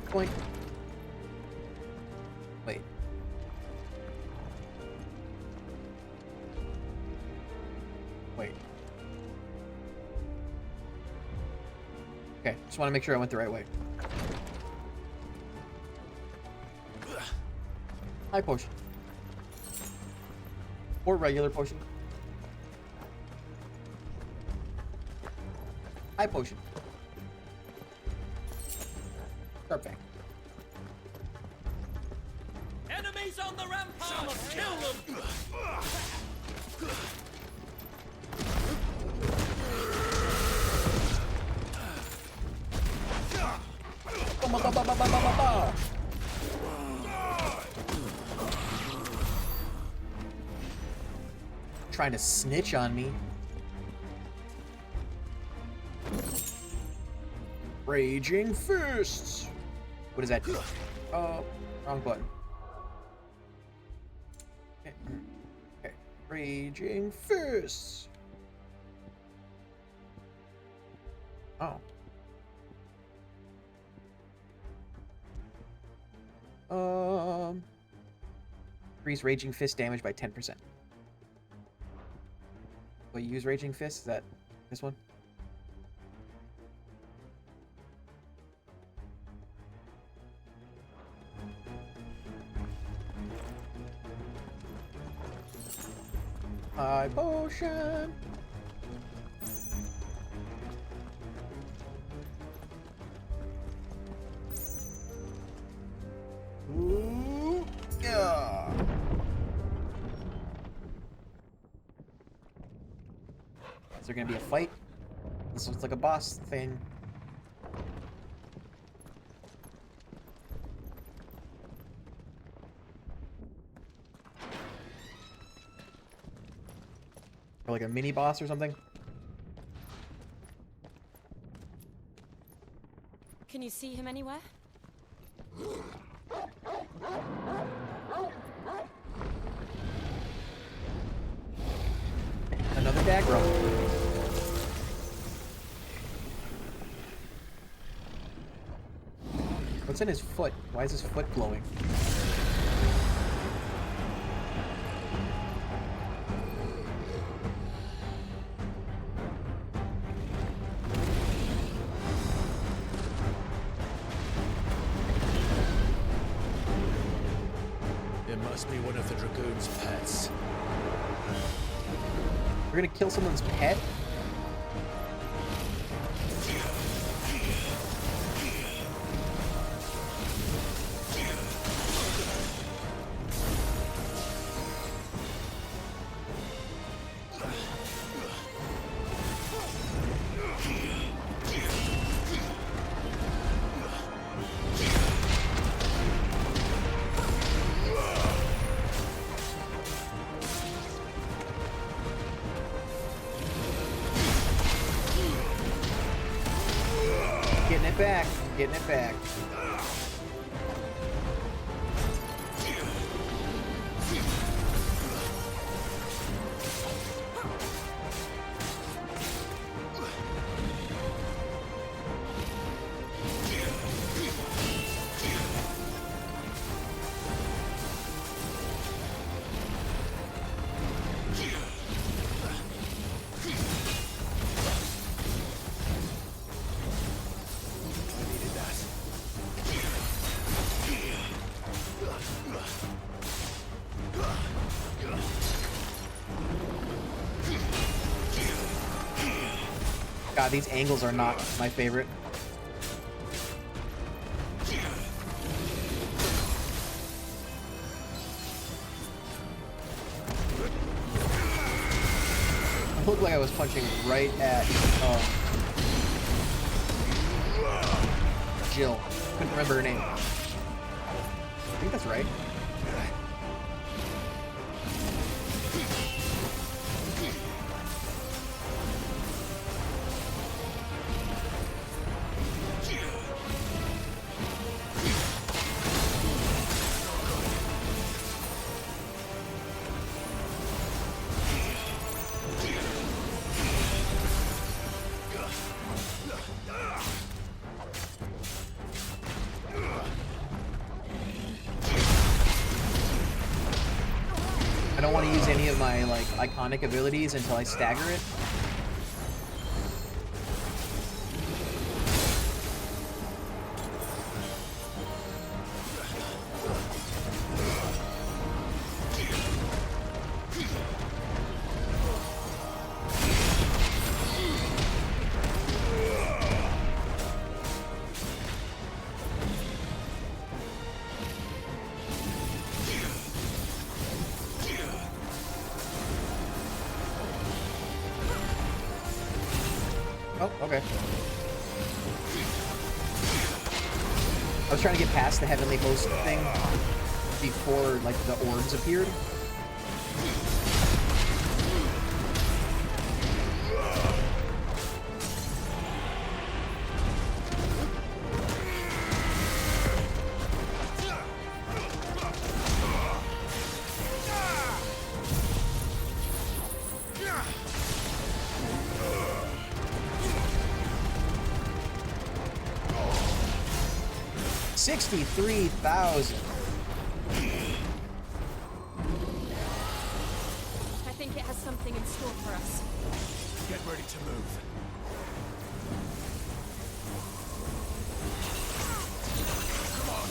Point. Wait. Wait. Okay, just want to make sure I went the right way. High potion. Or regular potion. High potion. Start back. Enemies on the rampart! Kill them! Trying to snitch on me. Raging fists. What does that do? Oh, wrong button. Okay. Okay. Raging fists. Oh. Increase Raging Fist damage by 10%. Will you use Raging Fist? Is that this one? High potion. Ooh, yeah. Is there gonna be a fight? This looks like a boss thing. Or like a mini boss or something. Can you see him anywhere? Another dagger. What's in his foot? Why is his foot glowing? It must be one of the Dragoon's pets. We're gonna kill someone's pet? Getting it back. Getting it back. God, these angles are not my favorite. I looked like I was punching right at Jill. Couldn't remember her name. I think that's right. I don't want to use any of my like iconic abilities until I stagger it. Oh, okay. I was trying to get past the Heavenly Host thing before, like, the orbs appeared. $63,000. I think it has something in store for us. Get ready to move. Come on.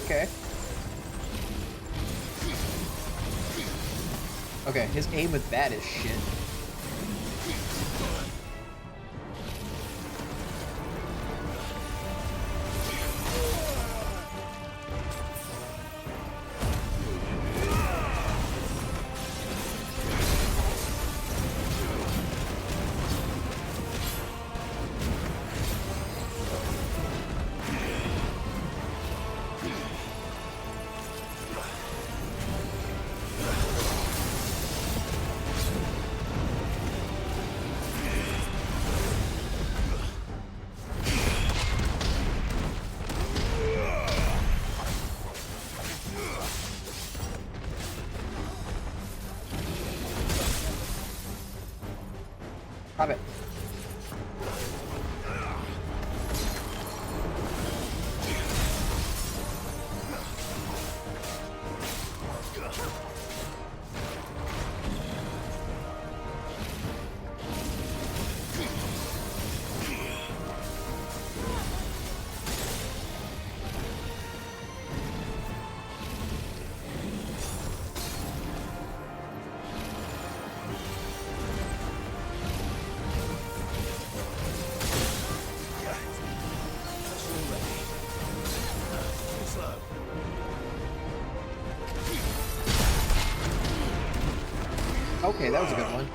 Okay. Okay, his aim with that is shit. Stop it. Okay, that was a good one.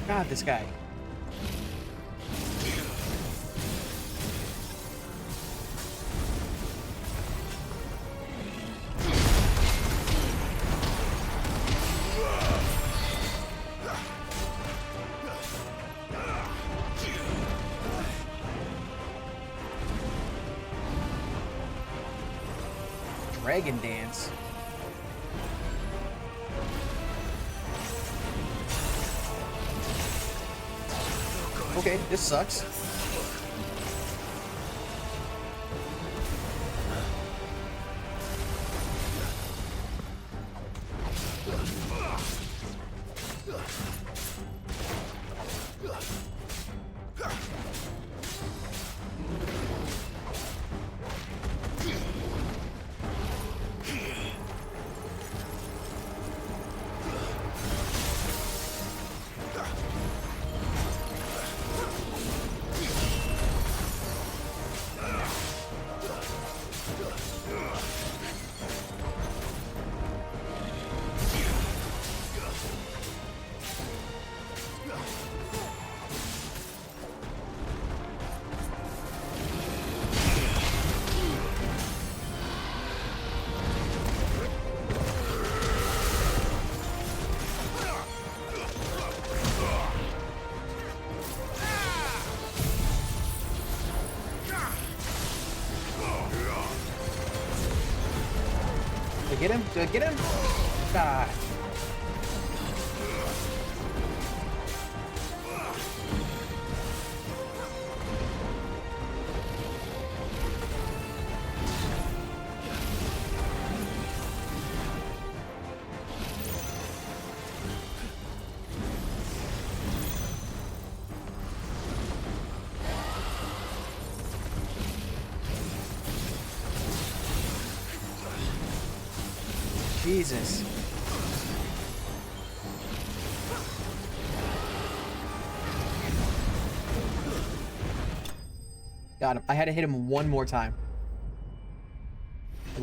God, this guy. Dragon dance. Okay, this sucks. Did I get him? Did I get him? God. Jesus. Got him. I had to hit him one more time.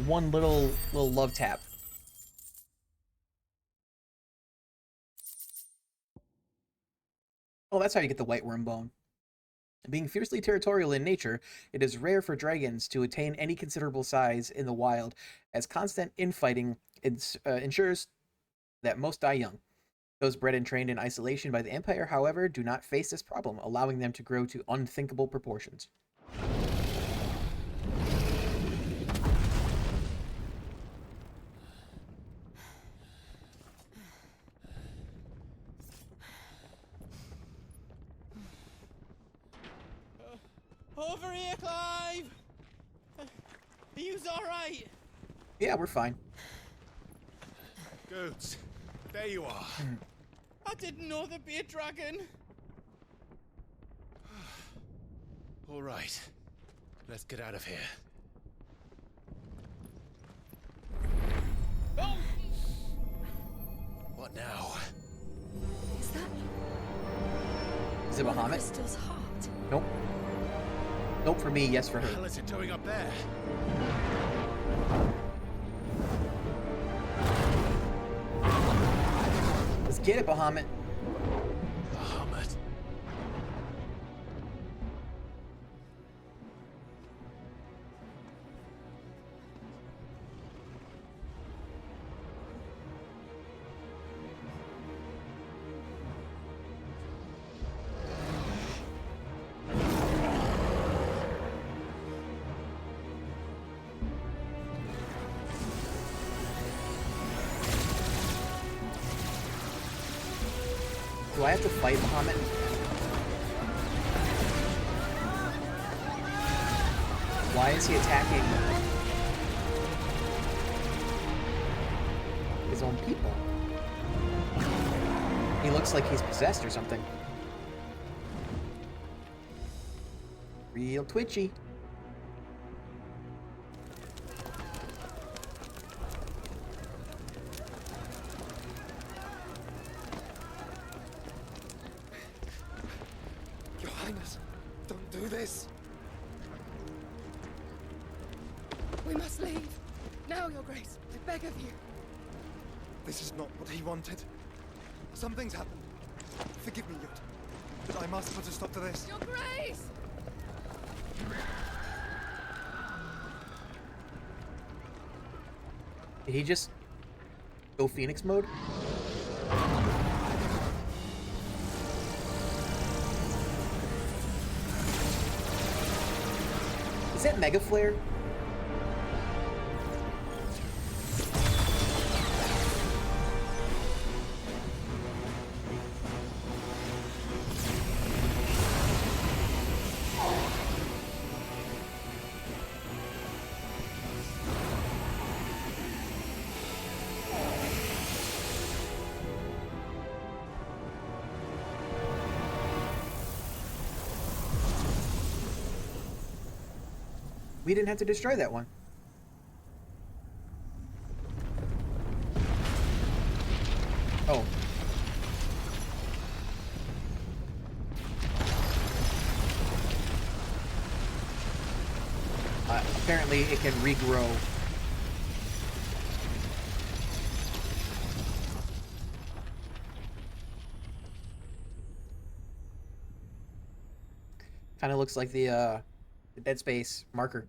One little love tap. Oh, that's how you get the white worm bone. Being fiercely territorial in nature, it is rare for dragons to attain any considerable size in the wild, as constant infighting ensures that most die young. Those bred and trained in isolation by the Empire, however, do not face this problem, allowing them to grow to unthinkable proportions. Over here, Clive! Are you alright? Yeah, we're fine. Goods, there you are. I didn't know there'd be a dragon. All right, let's get out of here. Oh! What now? Is that Is it Mother Bahamut? Crystal's heart. Nope. Nope for me, yes for What the her. hell is it doing up there? Let's get it, Bahamut. Bahamut. Do I have to fight Bahamut? Why is he attacking his own people? He looks like he's possessed or something. Real twitchy. Your Highness, don't do this. We must leave. Now, Your Grace. I beg of you. This is not what he wanted. Something's happened. Forgive me, Yut. But I must put a stop to this. Your Grace! Did he just go Phoenix mode? Is that Mega Flare? We didn't have to destroy that one. Oh. Apparently it can regrow. Kind of looks like the Dead Space marker.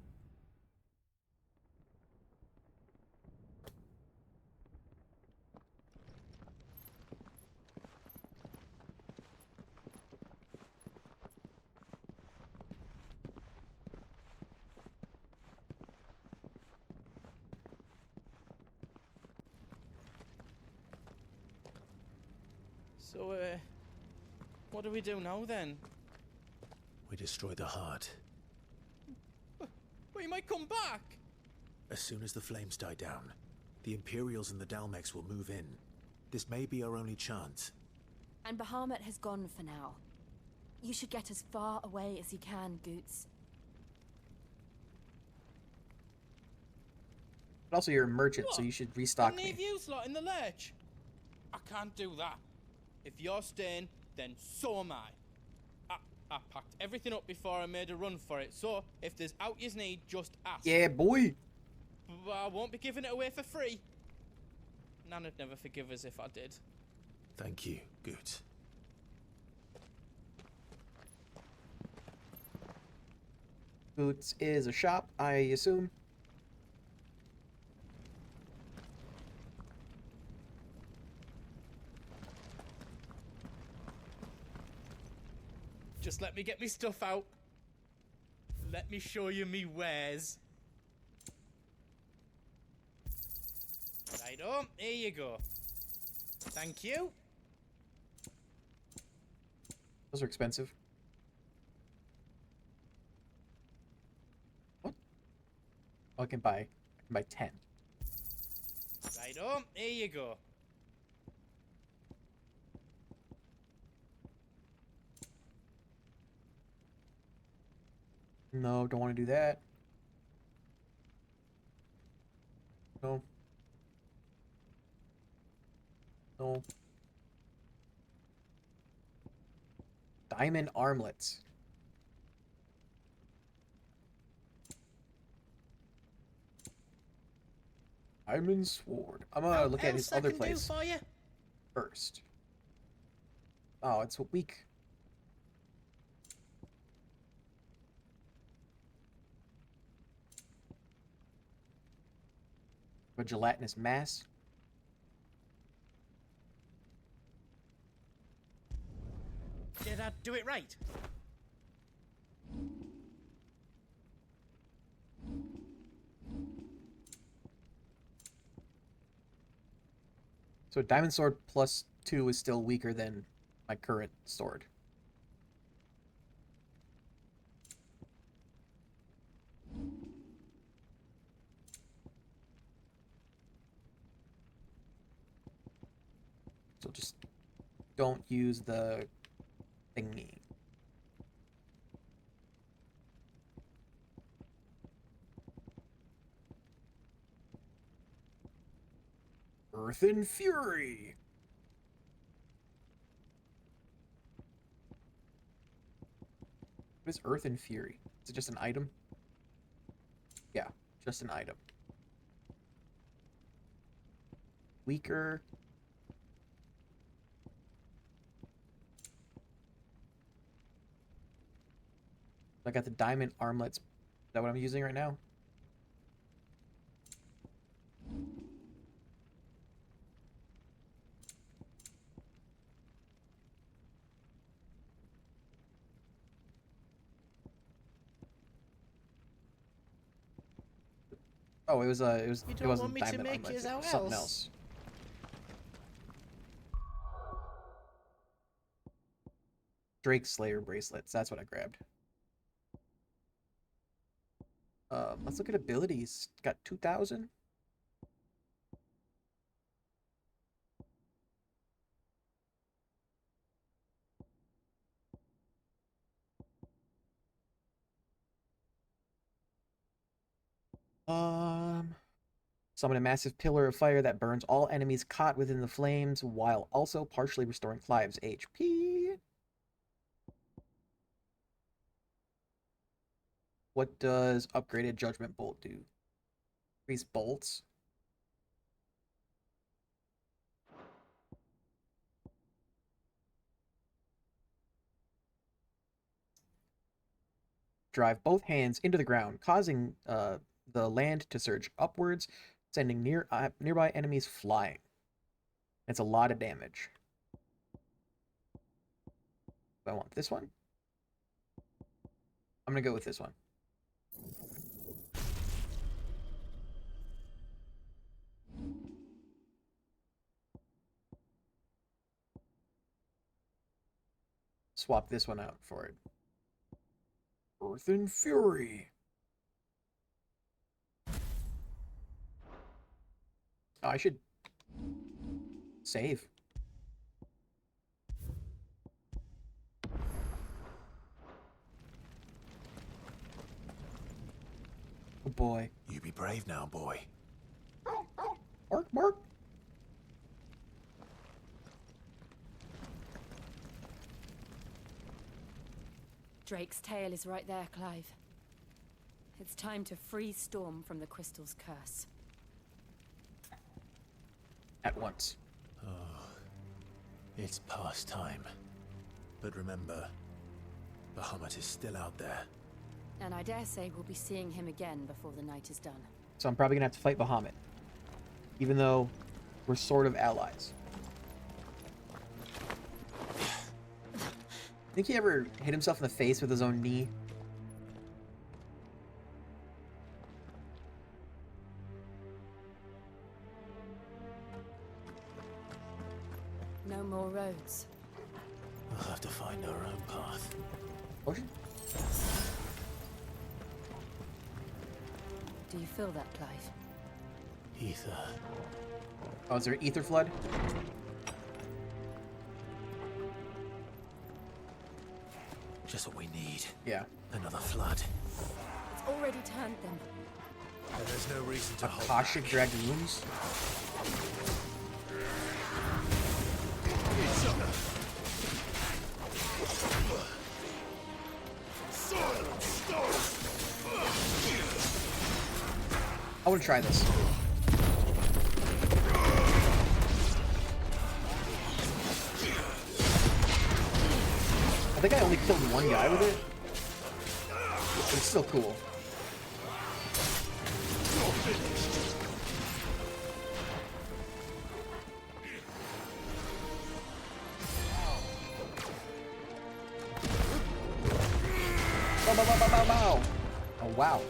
So, what do we do now then? We destroy the heart. We might come back! As soon as the flames die down, the Imperials and the Dalmex will move in. This may be our only chance. And Bahamut has gone for now. You should get as far away as you can, Goots. But also you're a merchant, so What? you should restock Leave me. you lot in the lurch. I can't do that. If you're staying, then so am I. I packed everything up before I made a run for it, so if there's out yous need, just ask. Yeah, boy. But I won't be giving it away for free. Nan'd never forgive us if I did. Thank you, good. Boots is a shop, I assume. Just let me get me stuff out. Let me show you me wares. Righto, here you go. Thank you. Those are expensive. What? Oh, I can buy 10. Righto, here you go. No, don't want to do that. No. No. Die. Diamond armlets. Diamond sword. I'm gonna look at his other place for you? first. Oh, it's weak. A gelatinous mass. Did I do it right? So diamond sword +2 is still weaker than my current sword. So just don't use the thingy. Earth and Fury. What is Earth and Fury? Is it just an item? Yeah, just an item. Weaker. I got the diamond armlets. Is that what I'm using right now? Oh, it wasn't diamond armlets. It was something else. Drake Slayer bracelets. That's what I grabbed. Let's look at abilities. Got 2,000. Summon a massive pillar of fire that burns all enemies caught within the flames while also partially restoring Clive's HP. What does upgraded Judgment Bolt do? Increase bolts. Drive both hands into the ground, causing the land to surge upwards, sending nearby enemies flying. It's a lot of damage. Do I want this one? I'm gonna go with this one. Swap this one out for it. Earth and Fury. Oh, I should save. Oh boy. You be brave now, boy. Mark, Mark. Drake's tail is right there, Clive. It's time to free Storm from the crystal's curse. At once. Oh, it's past time. But remember, Bahamut is still out there. And I dare say we'll be seeing him again before the night is done. So I'm probably gonna have to fight Bahamut. Even though we're sort of allies. Think he ever hit himself in the face with his own knee? No more roads. We'll have to find our own path. Potion? Do you feel that, Clive? Ether. Oh, is there an ether flood? Just what we need. Yeah. Another flood. It's already turned them. And there's no reason to hold Akashic Dragoons? It's want to try this. I think I only killed one guy with it. But it's still cool. Bow, bow, bow, bow, bow, bow. Oh, wow.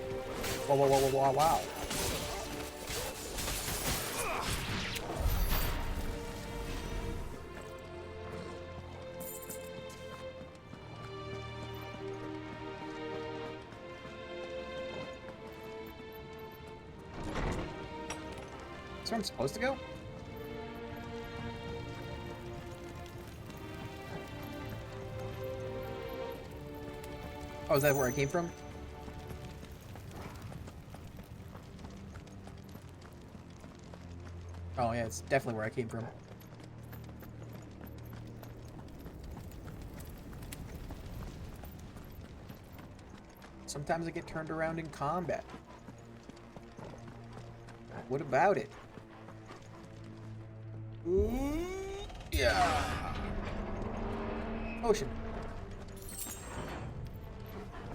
Wow, wow, wow, wow, wow. Is where I'm supposed to go? Oh, is that where I came from? Oh yeah, it's definitely where I came from. Sometimes I get turned around in combat. What about it? Ooh, yeah. Potion.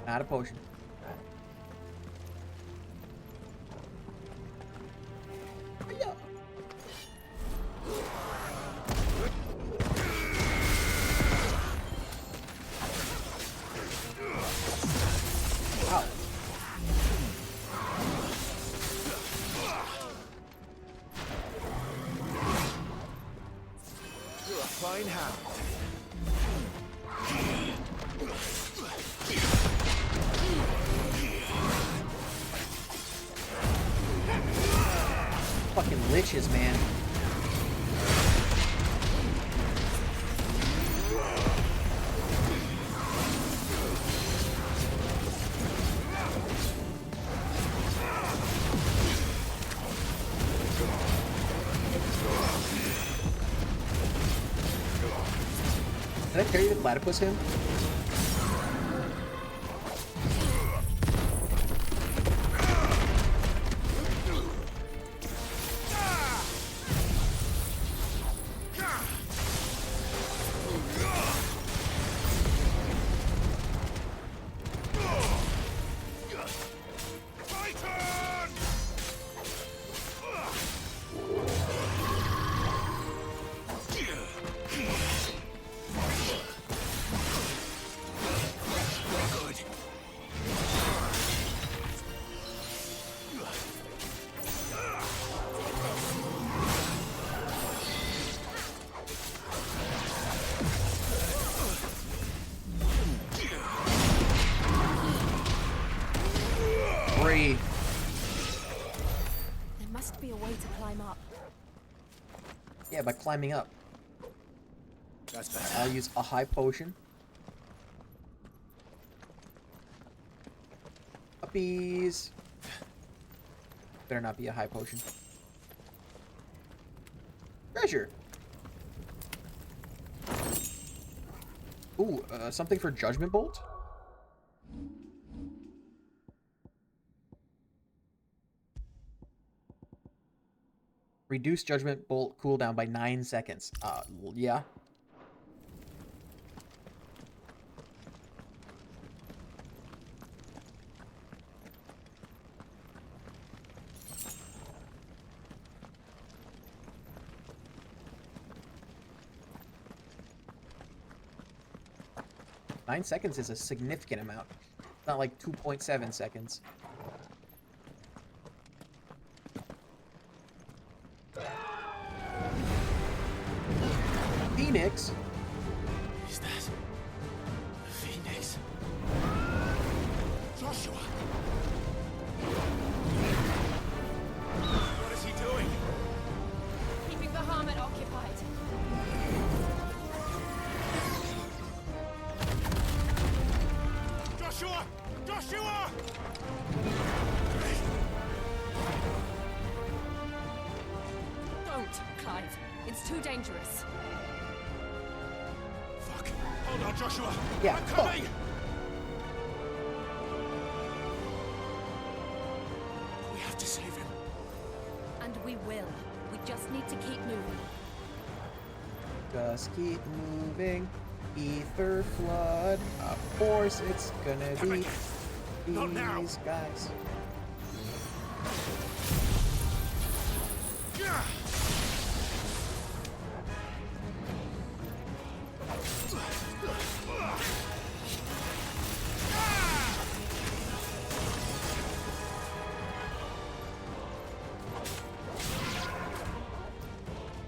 Not a potion. Yeah. Wow. You're a fine hound. Fucking liches, man. Did I carry the platypus him? There must be a way to climb up. Yeah, by climbing up. That's better. I'll use a high potion. Uppies. Better not be a high potion. Treasure. Ooh, something for Judgment Bolt? Reduce Judgment Bolt cooldown by 9 seconds. Yeah. Nine seconds is a significant amount. It's not like 2.7 seconds. Phoenix? Is that a phoenix? Joshua! What is he doing? Keeping the Bahamut occupied. Joshua! Joshua! Don't, Clive. It's too dangerous. Fuck. Hold on, Joshua. Yeah, I'm fuck. coming. We have to save him. just need to keep moving. Just keep moving. Ether flood. Of course it's gonna be these guys.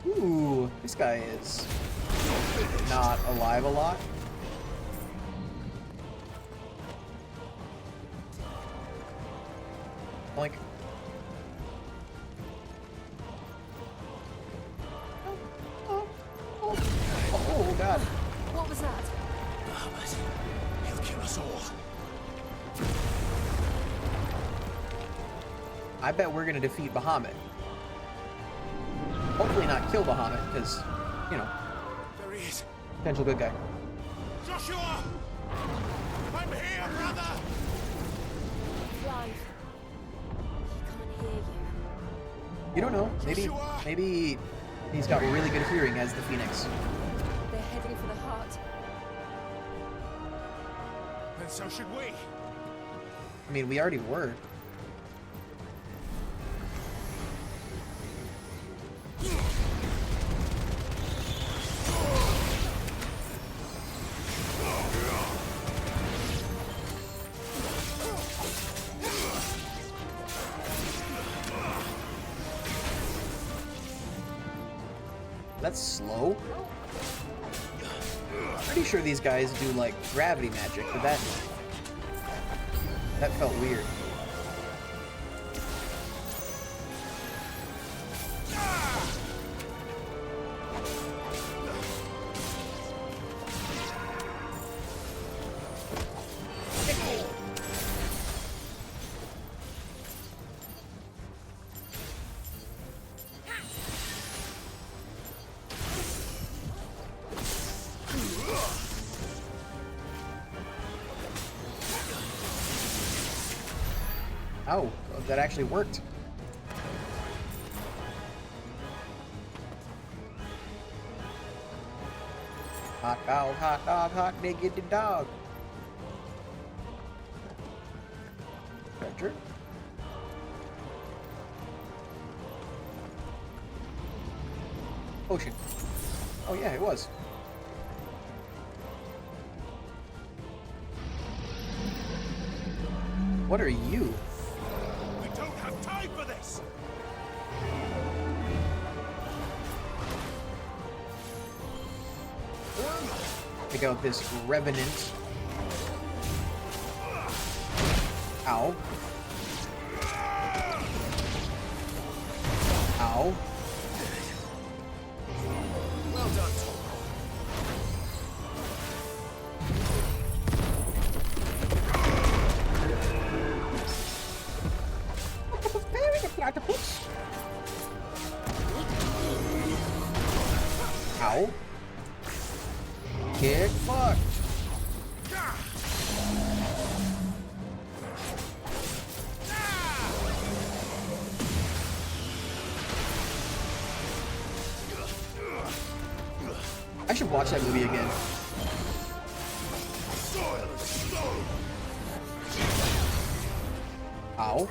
Ooh, this guy is not alive a lot. Blink. Oh god. What was that? He'll kill us all. I bet we're gonna defeat Bahamut. Hopefully not kill Bahamut, because, you know, There he is. potential good guy. Joshua! I'm here, brother! Clive. He can't hear you. You don't know. Maybe he's got really good hearing as the Phoenix. They're heading for the heart. And so should we. I mean, we already were. That's slow. Pretty sure these guys do like gravity magic, but that felt weird. Oh, that actually worked. Hot dog, hot diggity dog. Treasure. Potion. Oh yeah, it was. What are you? We don't have time for this! Take out this revenant. Ow. Ow. Well done, Ow. Get fucked. I should watch that movie again. Ow.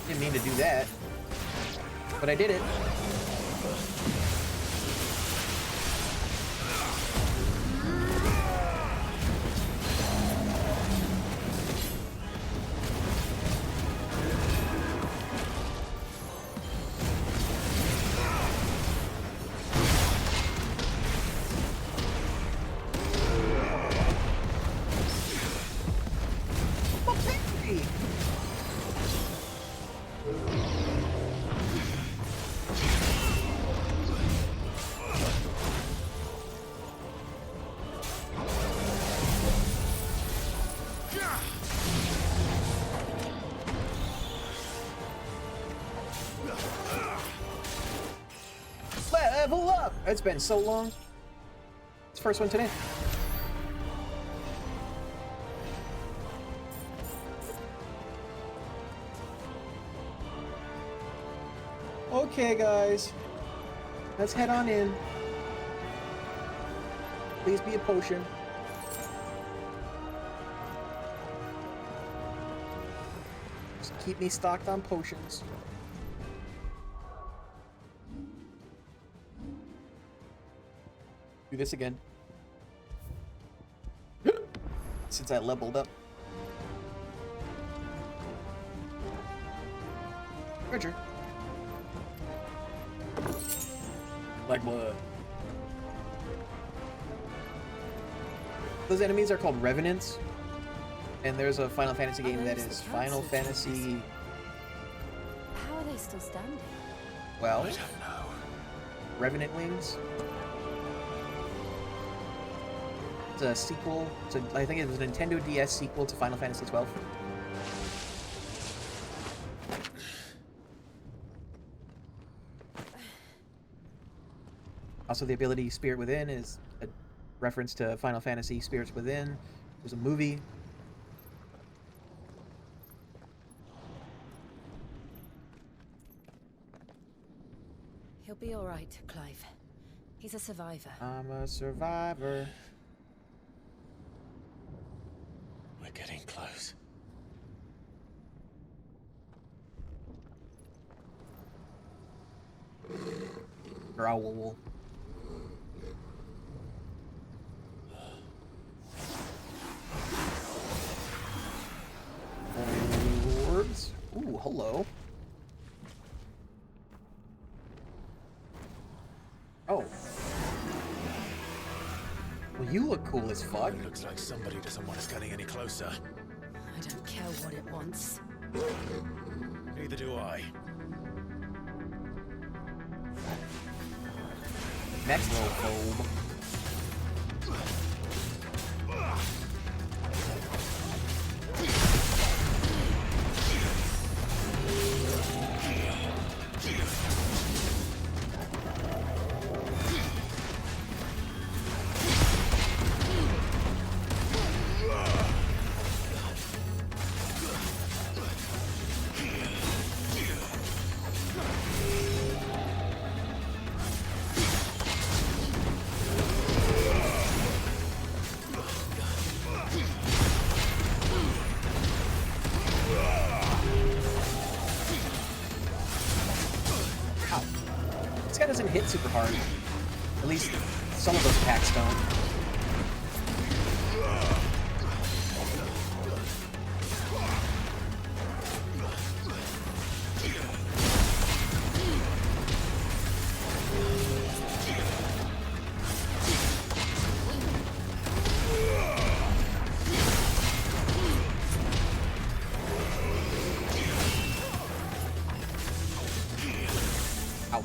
Didn't mean to do that, but I did it. It's been so long. It's the first one today. Okay, guys. Let's head on in. Please be a potion. Just keep me stocked on potions. Do this again. Since I leveled up. Roger. Like what? Those enemies are called Revenants. And there's a Final Fantasy game that is Final Fantasy... How are they still standing? Well, Revenant Wings. It's a sequel to, I think it was a Nintendo DS sequel to Final Fantasy XII. Also, the ability Spirit Within is a reference to Final Fantasy Spirits Within. There's a movie. He'll be all right, Clive. He's a survivor. I'm a survivor. We're getting close. Growl. Orbs. Ooh, hello. Oh. Well, you look cool as fuck. It looks like somebody doesn't want us getting any closer. I don't care what it wants. Neither do I. Necrophobe. This guy doesn't hit super hard. At least some of those attacks don't. Ow.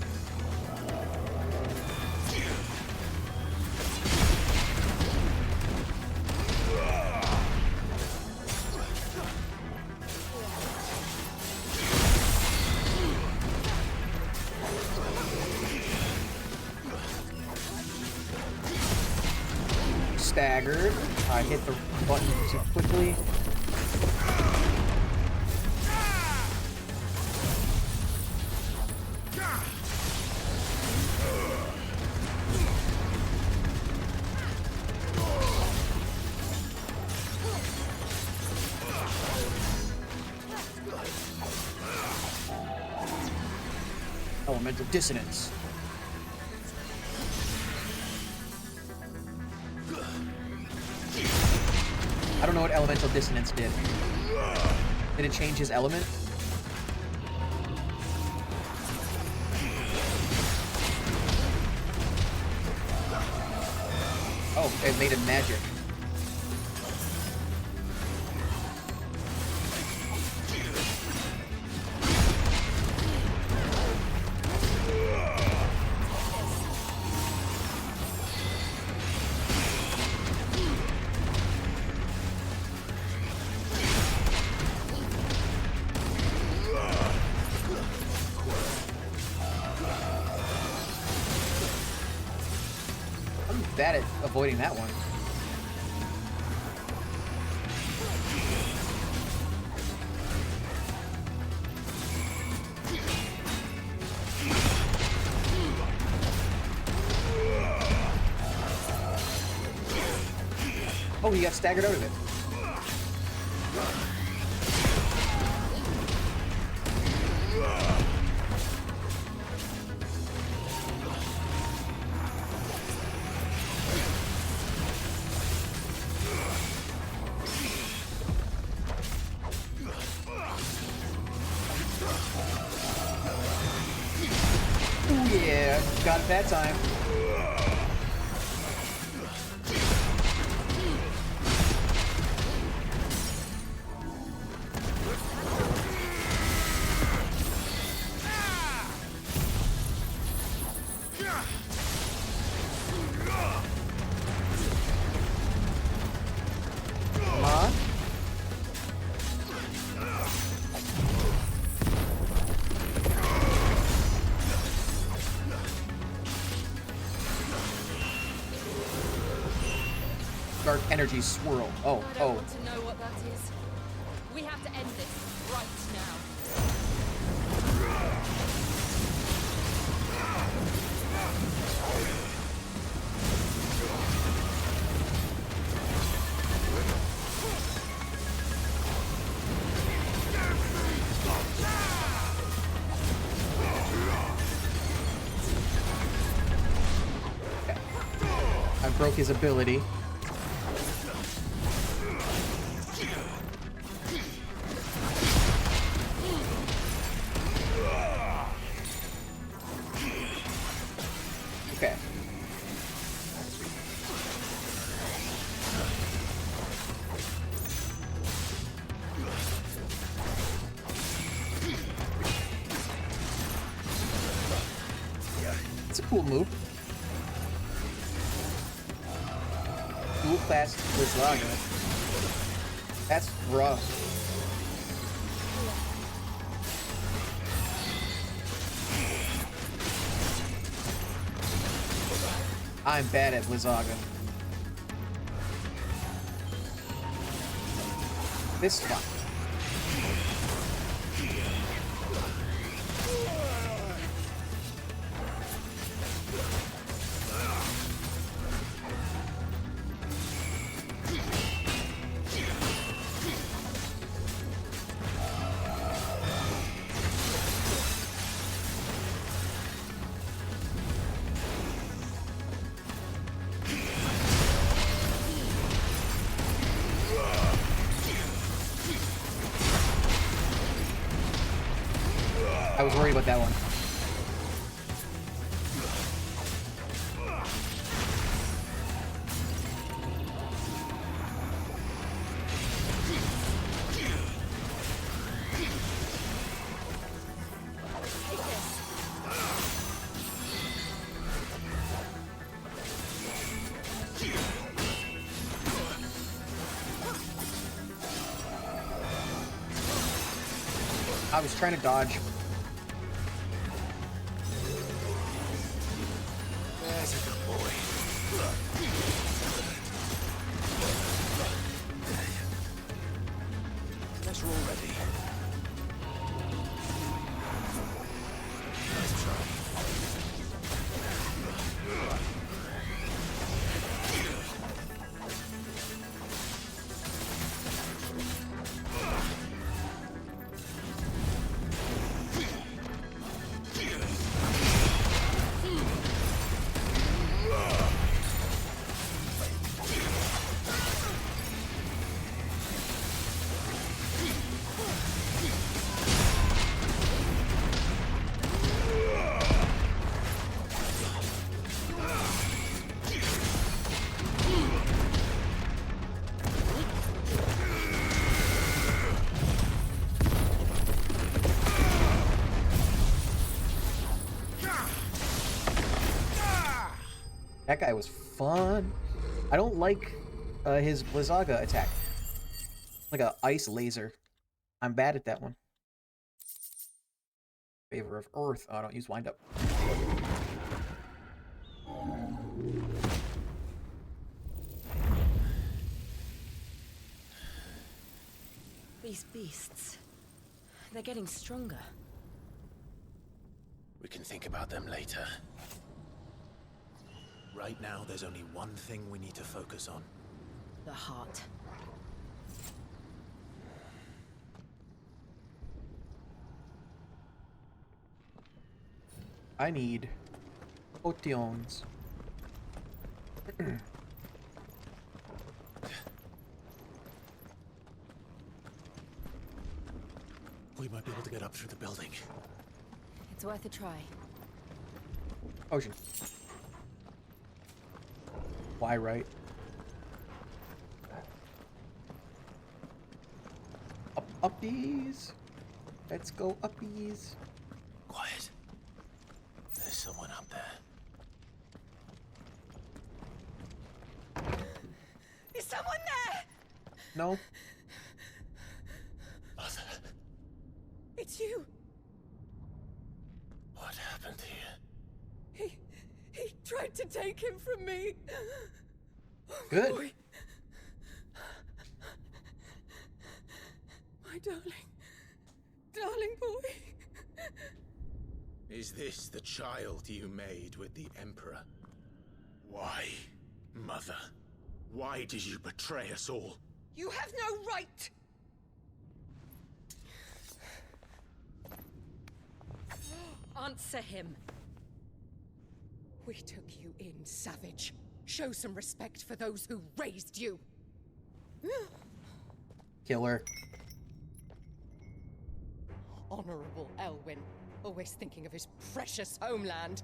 Staggered. I hit the button too quickly. Elemental dissonance. I don't know what elemental dissonance did. Did it change his element? Oh, it made him magic. bad at avoiding that one. Oh, he got staggered out of it. Ooh, yeah, got it that time. Come on. Dark energy swirl. Oh, I don't want to know what that is. We have to end this right now. I broke his ability. Okay. It's a cool move. Dual class Blizzaga. That's rough. I'm bad at Blizzaga. This is fun. I was worried about that one. I was trying to dodge. There's a good boy. Unless we're all ready. Nice try. That guy was fun. I don't like his Blizzaga attack. Like a ice laser. I'm bad at that one. Favor of Earth. Oh, I don't use wind up. These beasts. They're getting stronger. We can think about them later. Right now, there's only one thing we need to focus on. The heart. I need potions. We might be able to get up through the building. It's worth a try. Potion. Why, right? Uppies. Let's go uppies. Quiet. There's someone up there. Is someone there? No. Mother. It's you. What happened here? He tried to take him from me. Good. Boy. My darling boy. Is this the child you made with the Emperor? Why, Mother? Why did you betray us all? You have no right. Answer him. We took you in, savage. Show some respect for those who raised you. Killer. Honorable Elwyn, always thinking of his precious homeland.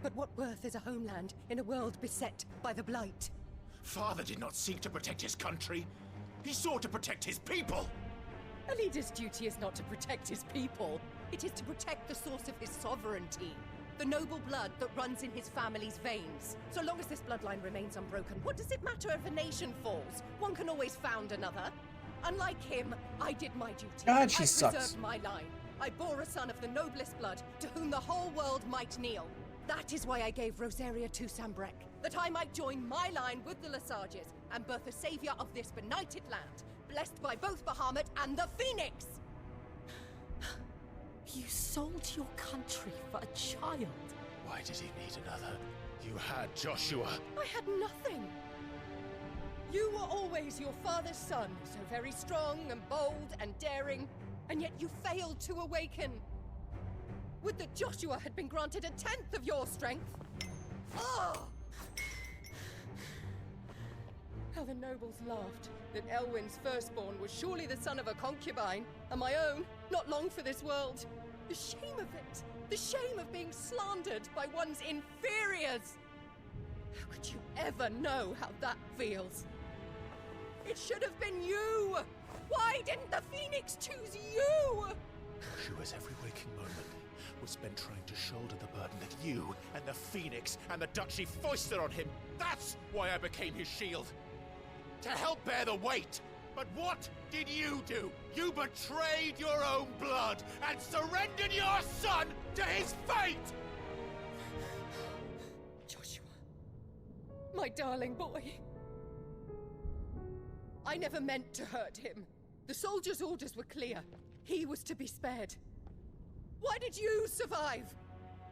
But what worth is a homeland in a world beset by the Blight? Father did not seek to protect his country. He sought to protect his people. A leader's duty is not to protect his people. It is to protect the source of his sovereignty. The noble blood that runs in his family's veins. So long as this bloodline remains unbroken, what does it matter if a nation falls? One can always found another. Unlike him, I did my duty. God, she I sucks. preserved my line. I bore a son of the noblest blood, to whom the whole world might kneel. That is why I gave Rosaria to Sambrek, that I might join my line with the Lesages and birth a savior of this benighted land, blessed by both Bahamut and the Phoenix! You sold your country for a child. Why did he need another? You had Joshua. I had nothing. You were always your father's son, so very strong and bold and daring, and yet you failed to awaken. Would that Joshua had been granted a tenth of your strength? Oh! How the nobles laughed that Elwyn's firstborn was surely the son of a concubine, and my own, not long for this world. The shame of it! The shame of being slandered by one's inferiors! How could you ever know how that feels? It should have been you! Why didn't the Phoenix choose you? Joshua's every waking moment was spent trying to shoulder the burden that you and the Phoenix and the Duchy foisted on him. That's why I became his shield. To help bear the weight. But what did you do? You betrayed your own blood and surrendered your son to his fate! Joshua. My darling boy. I never meant to hurt him. The soldiers' orders were clear. He was to be spared. Why did you survive?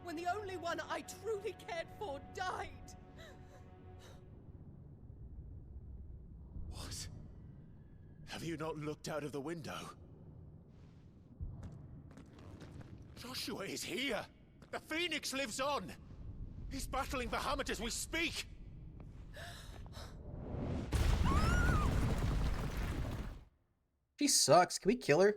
When the only one I truly cared for died? What? Have you not looked out of the window? Joshua is here! The Phoenix lives on! He's battling Bahamut as we speak! She sucks. Can we kill her?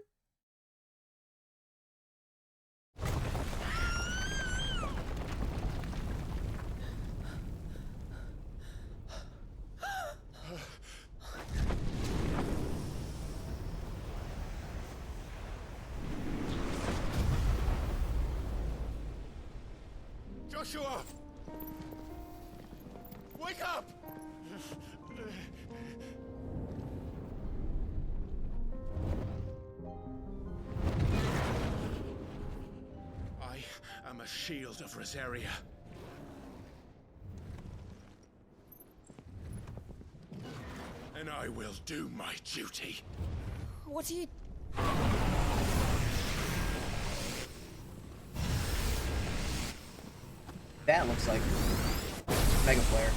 Joshua! Wake up! I am a shield of Rosaria. And I will do my duty. What are you that looks like Mega Flare.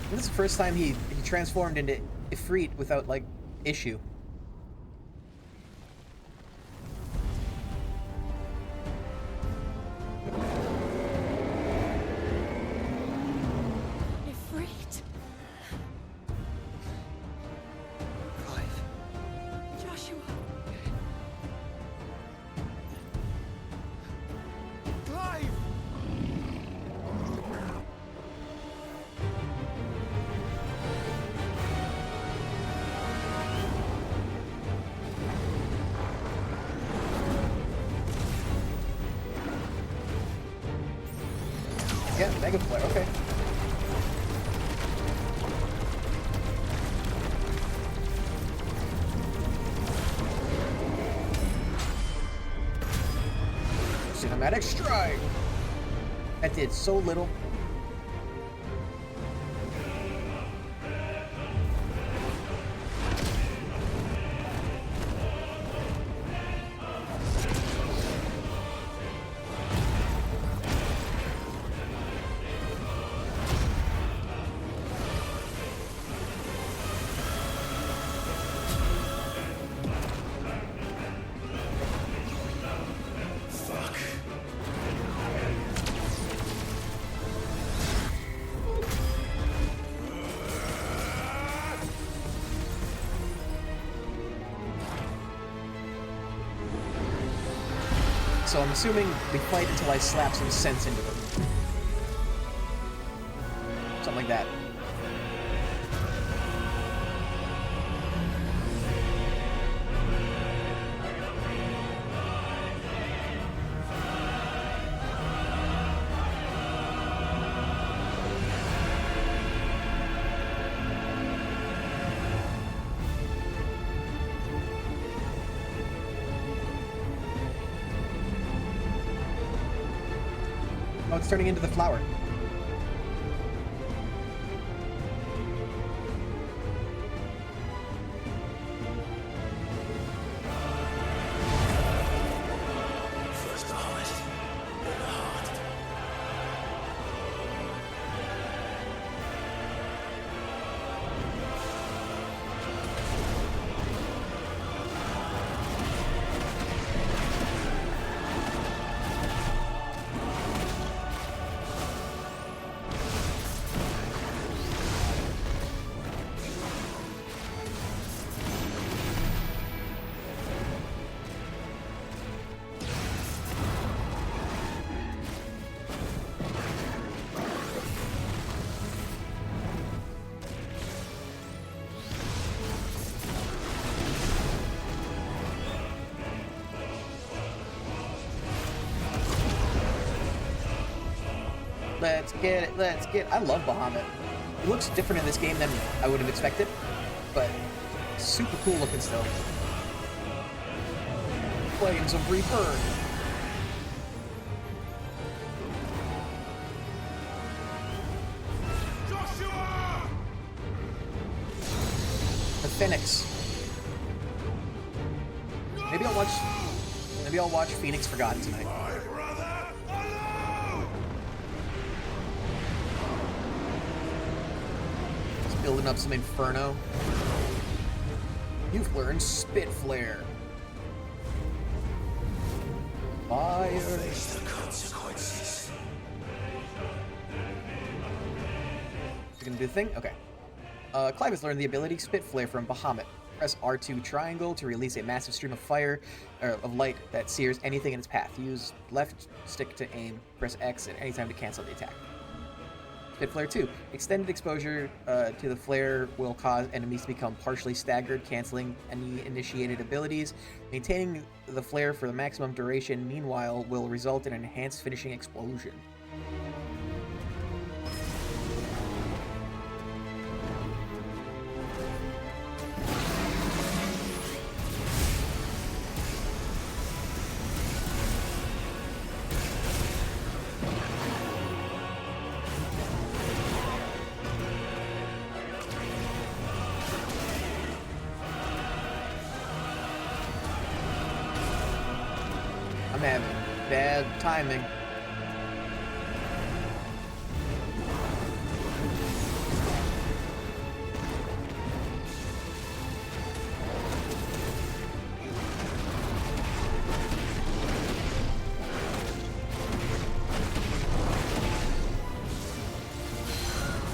This is the first time he transformed into Ifrit without, like, issue. Ifrit. Clive. Joshua. Clive! Yeah, Mega Flare, okay. Cinematic Strike! That did so little. So I'm assuming we fight until I slap some sense into them. Something like that. Oh, it's turning into the flower. First the heart, then the heart. Let's get it, let's get it. I love Bahamut. It looks different in this game than I would have expected, but super cool looking still. Flames of Rebirth. The Phoenix. Maybe I'll watch Phoenix Forgotten tonight. Just building up some Inferno. You've learned Spit Flare. Fire. Face the consequences. Is it gonna do the thing? Okay. Clive has learned the ability Spit Flare from Bahamut. Press R2 triangle to release a massive stream of fire, of light that sears anything in its path. Use left stick to aim. Press X at any time to cancel the attack. Spit Flare 2. Extended exposure to the flare will cause enemies to become partially staggered, canceling any initiated abilities. Maintaining the flare for the maximum duration, meanwhile, will result in an enhanced finishing explosion. I'm having bad timing.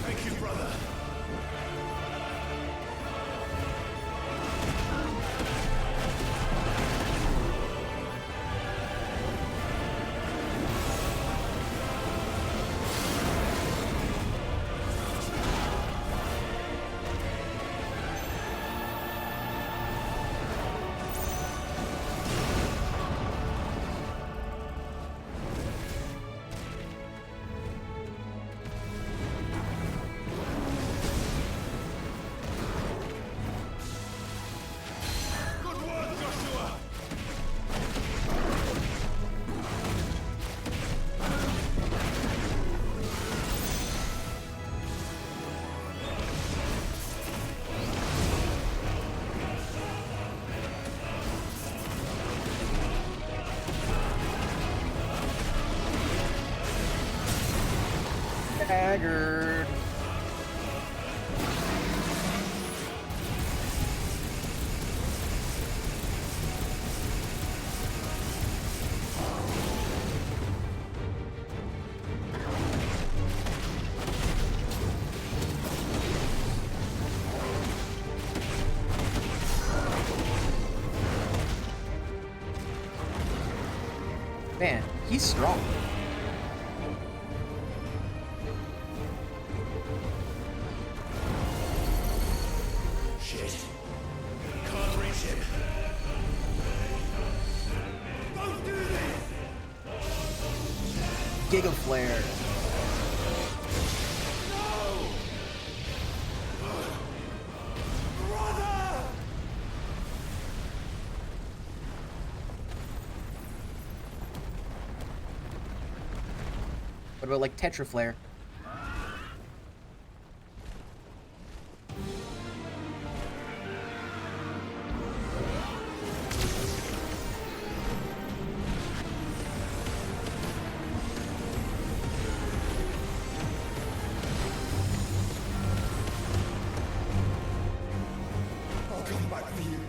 Thank you, brother. Good work, Joshua. Staggered. Man, he's strong. Shit. Can't reach him. Don't do this! Giga Flare. Brother! What about like Tetra Flare? I'll come back for you.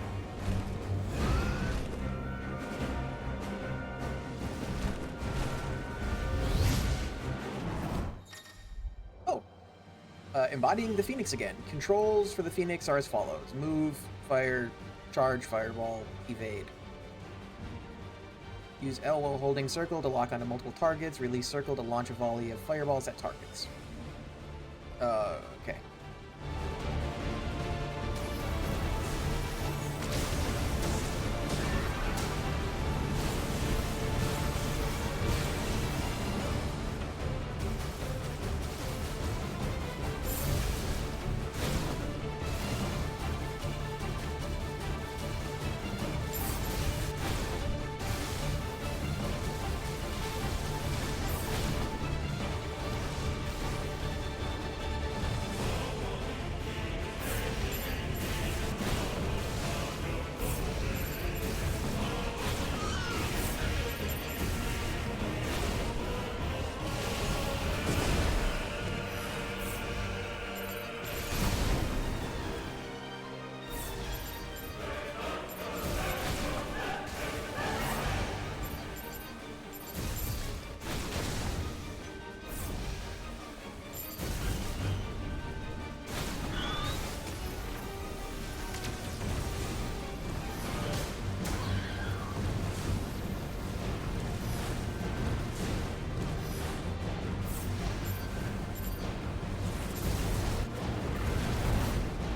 Oh. Embodying the Phoenix again. Controls for the Phoenix are as follows. Move, fire, charge, fireball, evade. Use L while holding circle to lock onto multiple targets. Release circle to launch a volley of fireballs at targets. Okay.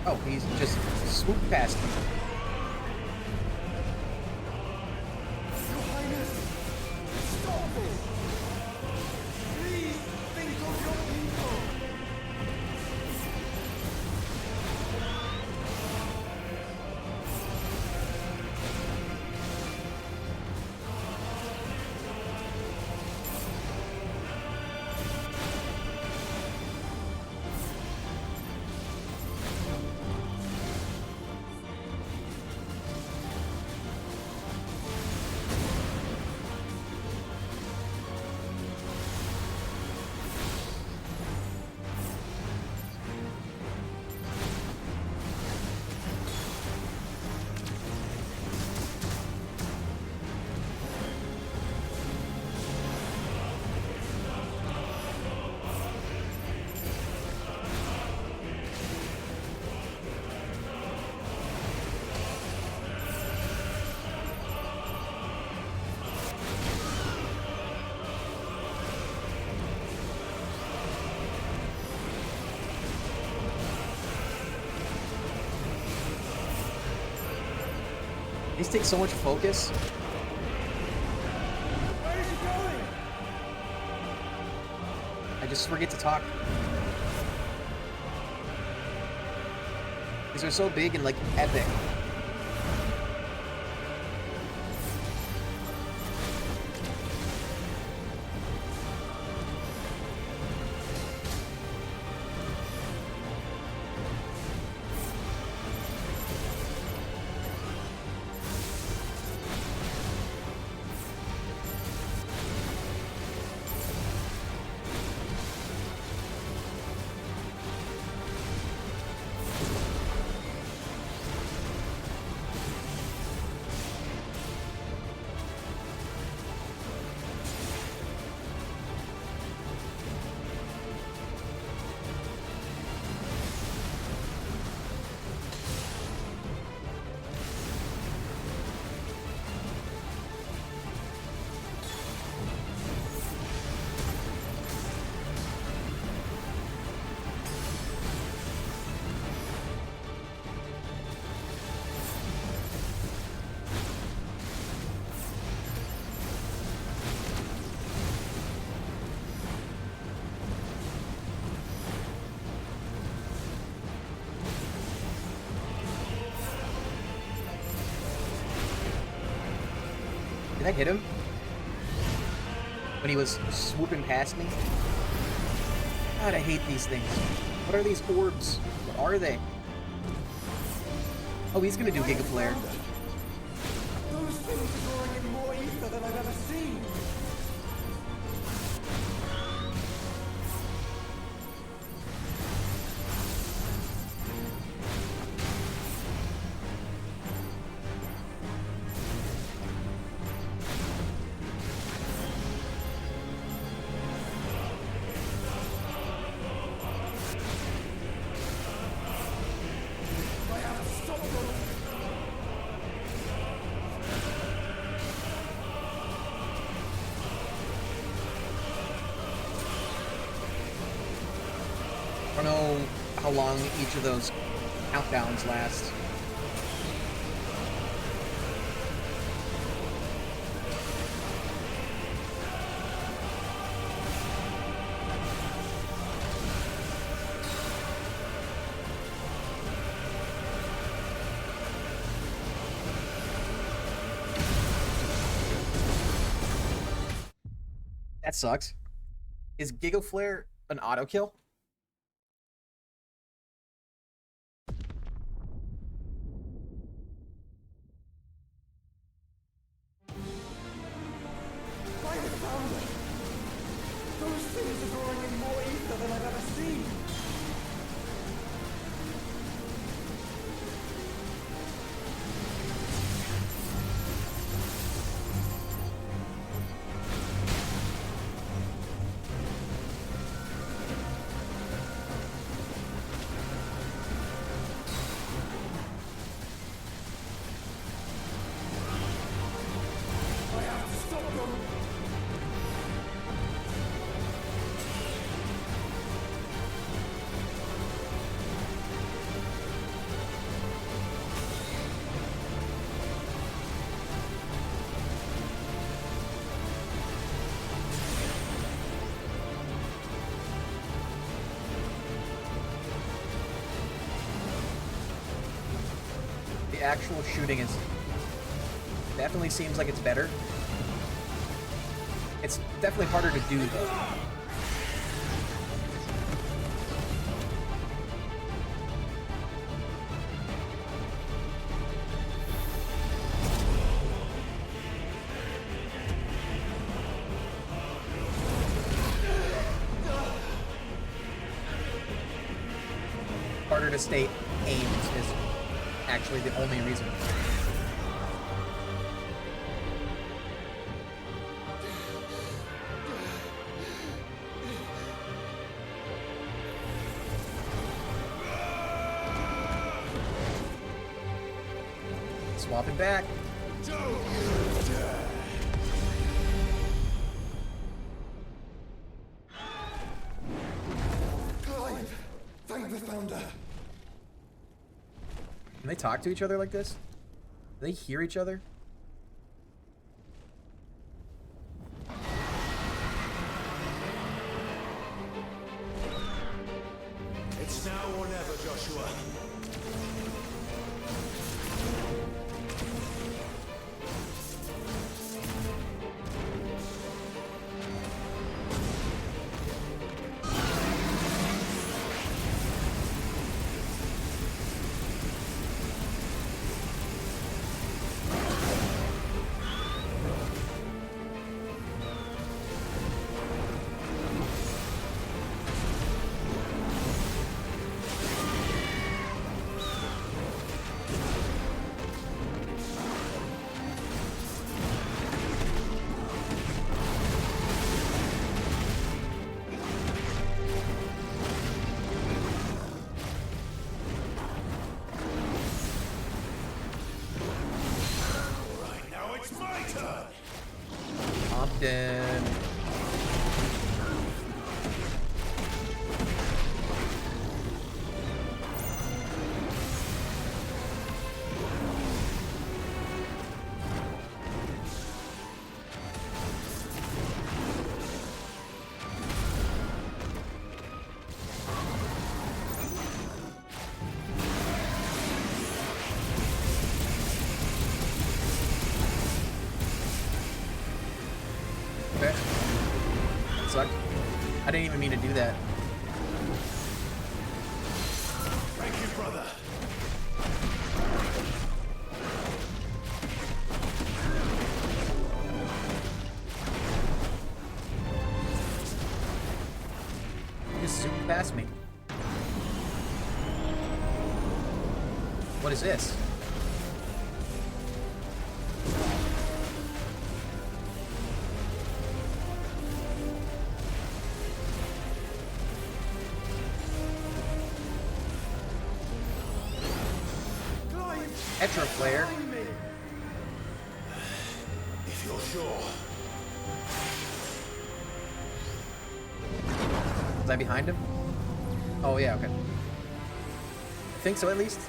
Oh, he's just swooped past me. Your Highness, stop it! Please think of your people! These take so much focus. Where is he going? I just forget to talk. These are so big and like epic. Did I hit him? When he was swooping past me? God, I hate these things. What are these orbs? What are they? Oh, he's gonna do Giga Flare. Those things are drawing in more ether than I've ever seen. I don't know how long each of those countdowns last. That sucks. Is Giga Flare an auto kill? Those things are drawing in more ether than I've ever seen. I have to stop them. The actual shooting is definitely seems like it's better. It's definitely harder to do though. Harder to stay aimed is actually the only reason. Swapping back. Clive, thank the Founder. Can they talk to each other like this? Do they hear each other? It's now or never, Joshua. Compton. Okay. That sucked. I didn't even mean to do that. Thank you, brother. You just zoomed past me. What is this? Petra flare. If you're sure. Was I behind him? Oh yeah, okay. I think so at least.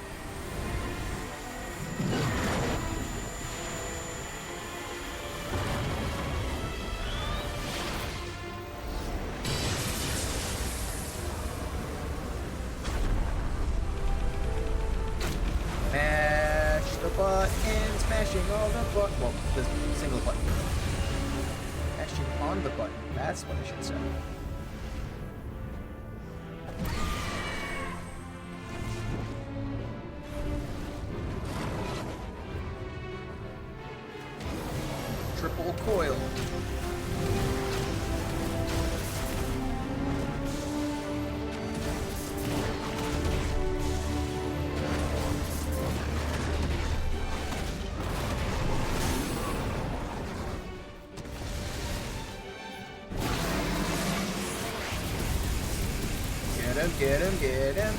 Mash the button, smashing all the buttons. Well, the single button. Mashing on the button. That's what I should say. Triple coil. Get him, get him, get him.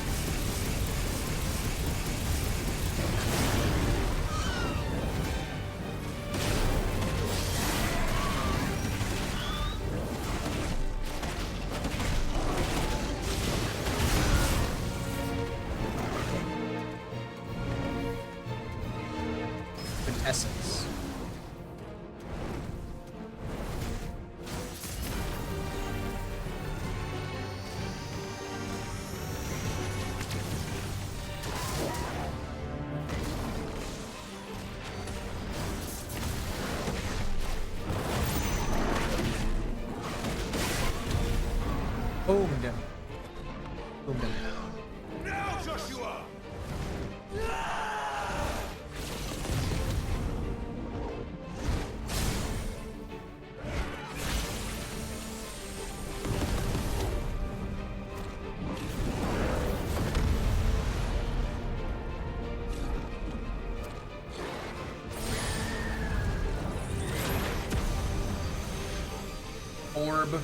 Essence. Boomed him. Boomed him. Now, Joshua! Orb.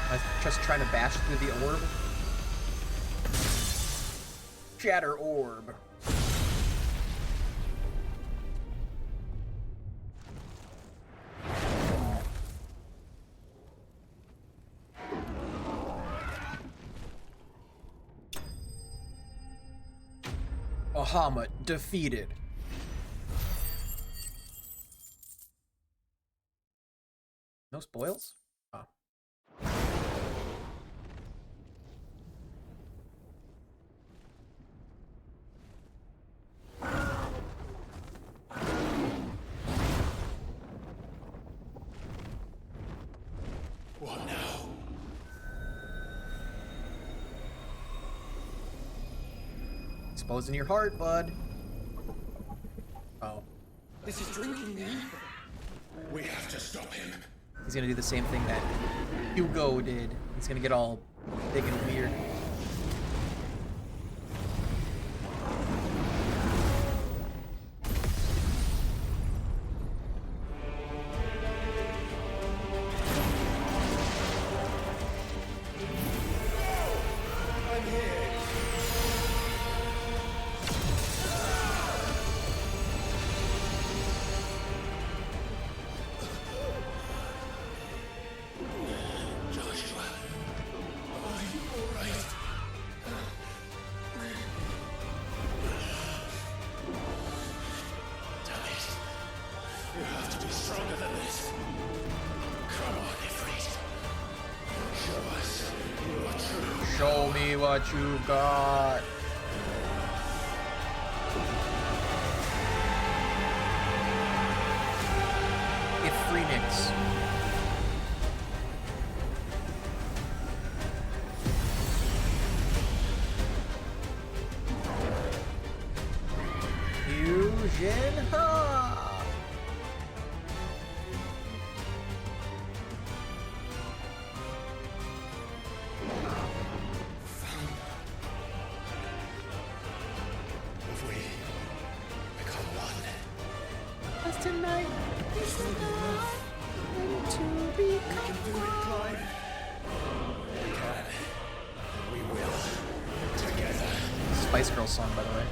I was just trying to bash through the orb. Shatter orb. Bahamut defeated. No spoils? Oh. What now? Exposing your heart, bud. Oh. This is drinking the ether. We have to stop him. He's gonna do the same thing that Hugo did. He's gonna get all big and weird. Show me what you got. If Phoenix. Fusion. Ha! Tonight is the night to become one. We will. Together. Spice Girls song, by the way.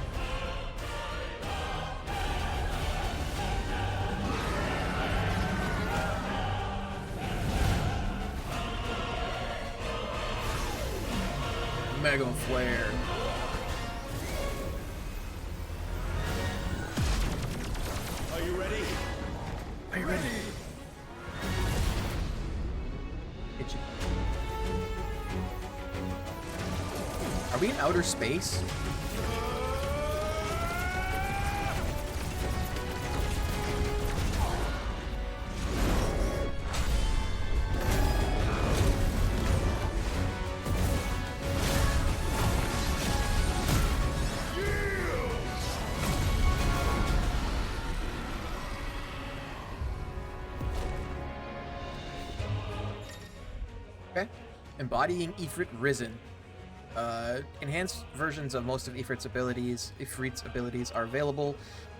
Mega Flare. Are you ready? Are you ready? Get you. Are we in outer space? Okay. Embodying Ifrit Risen. Enhanced versions of most of Ifrit's abilities are available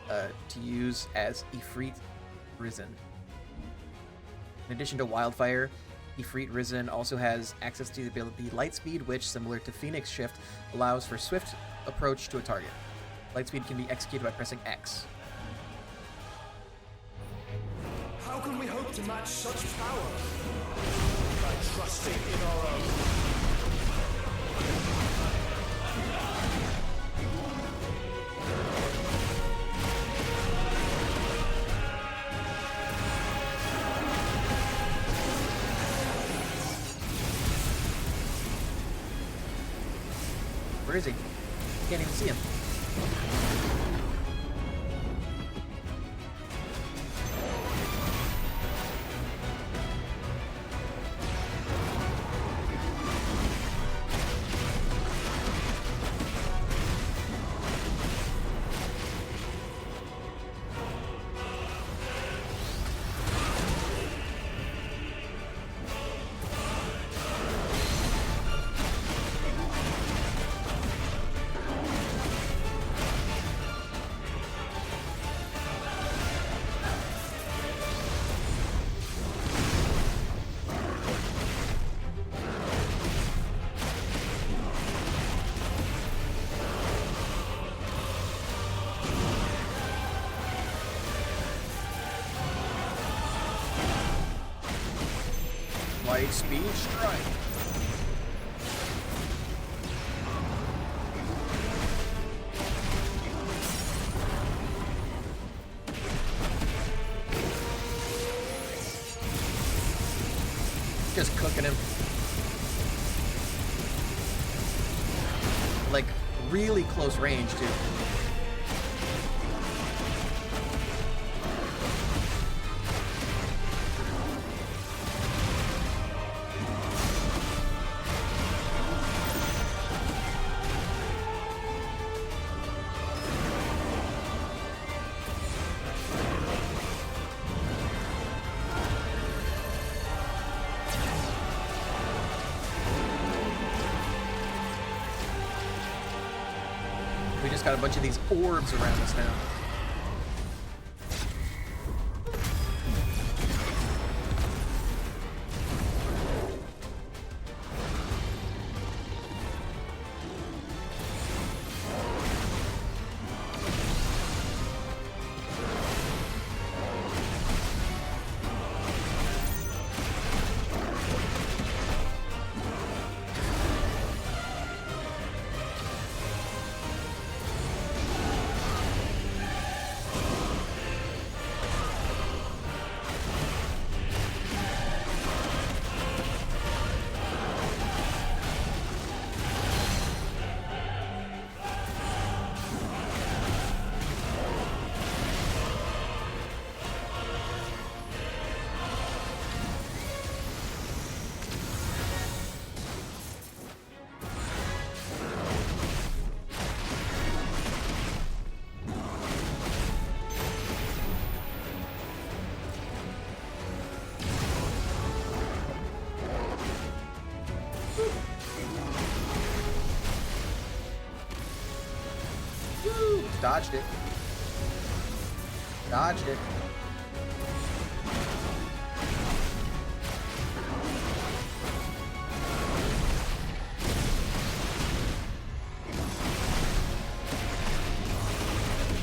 to use as Ifrit Risen. In addition to Wildfire, Ifrit Risen also has access to the ability Lightspeed, which, similar to Phoenix Shift, allows for swift approach to a target. Lightspeed can be executed by pressing X. How can we hope to match such power? By trusting in our own. Where is he? Can't even see him. Speed strike. at him. Like, really close range, too. We just got a bunch of these orbs around us now. Dodged it. Dodged it.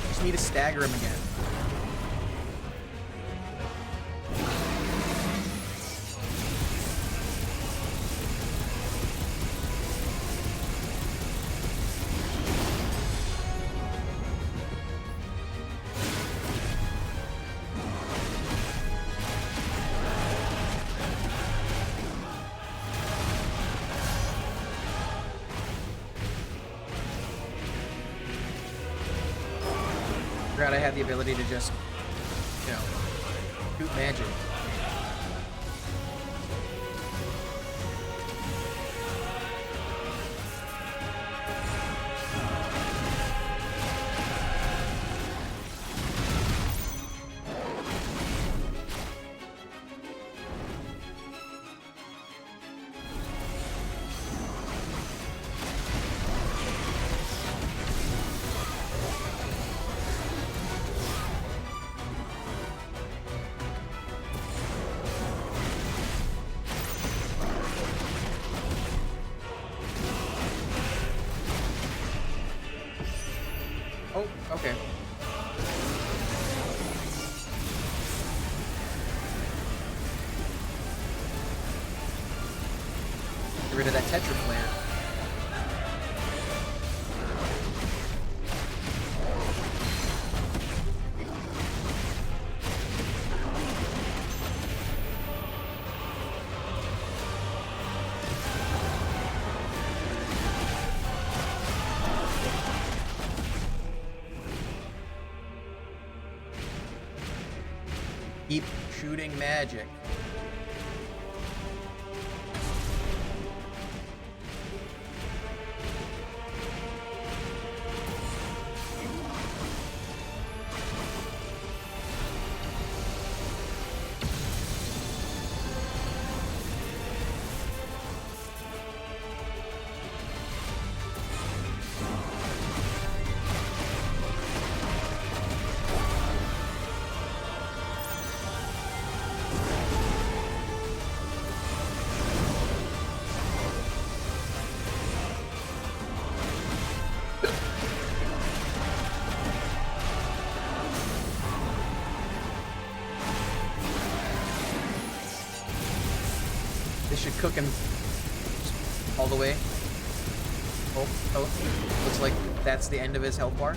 Just need to stagger him again. Forgot I had the ability to just, you know, shoot magic. Oh, okay. Get rid of that Tetra flare. Keep shooting magic. This should cook him all the way. Oh, looks like that's the end of his health bar.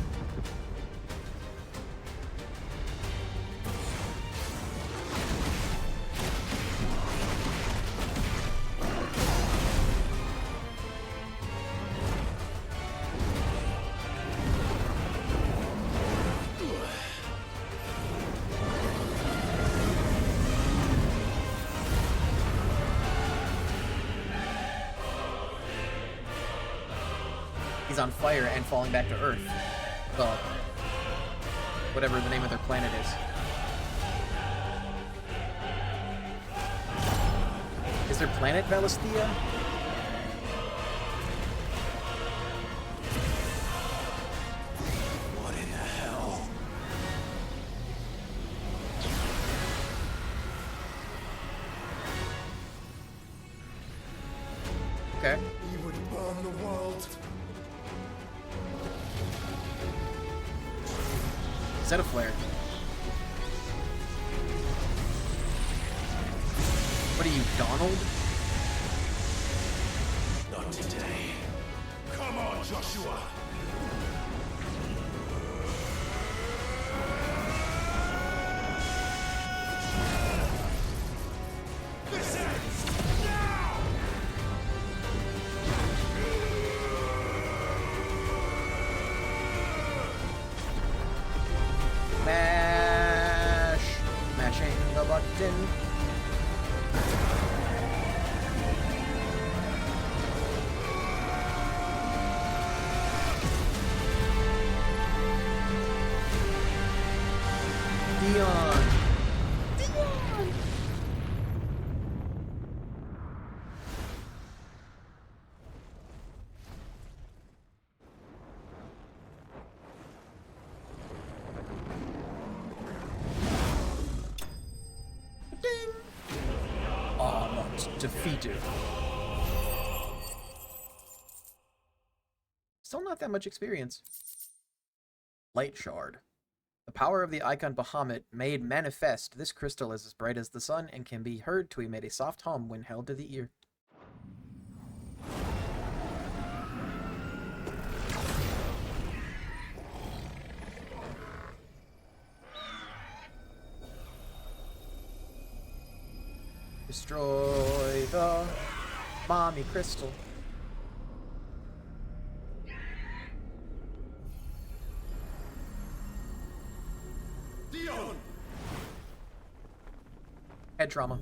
he's on fire and falling back to Earth. Well, whatever the name of their planet is. Is their planet Valisthea? What in the hell? Okay. He would burn the world. Set a flare. What are you, Donald? Not today. Come on, Joshua. This ends now. Mashing the button. Dion. Almost defeated. Still not that much experience. Light Shard. The power of the icon Bahamut made manifest. This crystal is as bright as the sun and can be heard to emit a soft hum when held to the ear. Destroy the mommy crystal. Dion! Head trauma.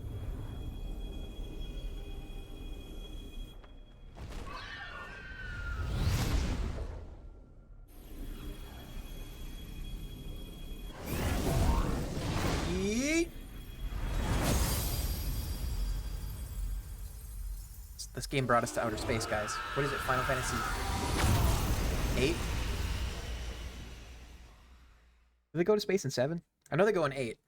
Yeet. This game brought us to outer space, guys. What is it, Final Fantasy VIII? Do they go to space in 7? I know they go in 8.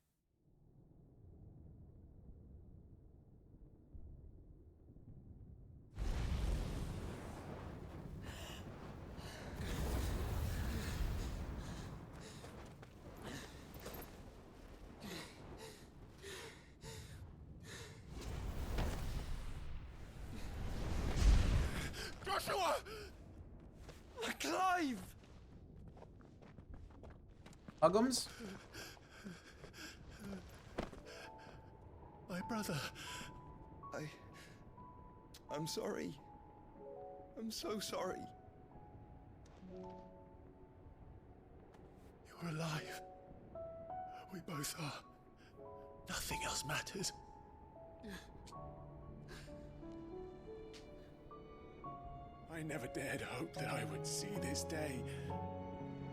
Joshua! Clive! Uggums? My brother. I'm sorry. I'm so sorry. You're alive. We both are. Nothing else matters. I never dared hope that I would see this day.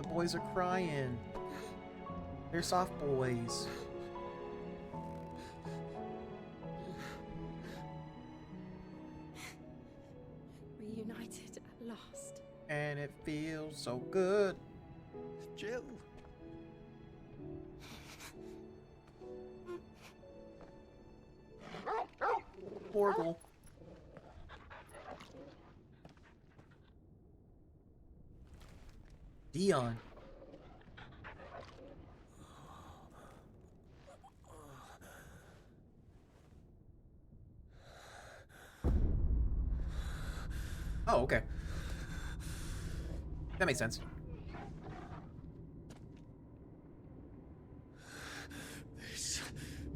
The boys are crying. They're soft boys. Reunited at last. And it feels so good. Jill. Portal. Dion. Oh, okay. That makes sense. This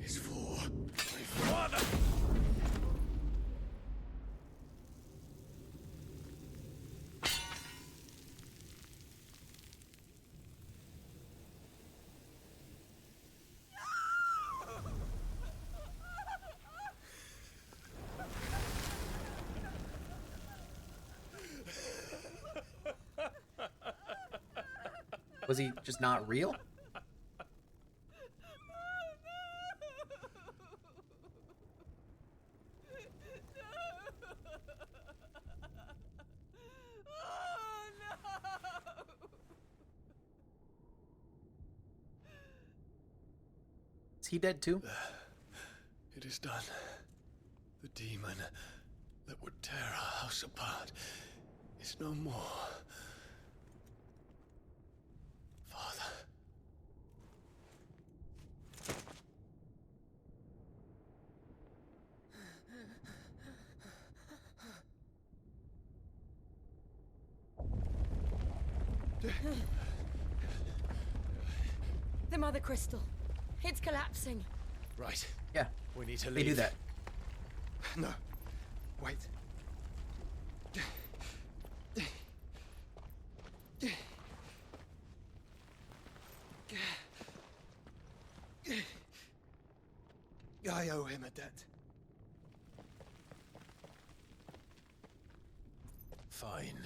is for my father. Was he just not real? Is he dead too? It is done. The demon that would tear our house apart is no more. Father. The Mother Crystal. It's collapsing. Right. Yeah. We need to leave. They do that. No. Wait. I owe him a debt. Fine.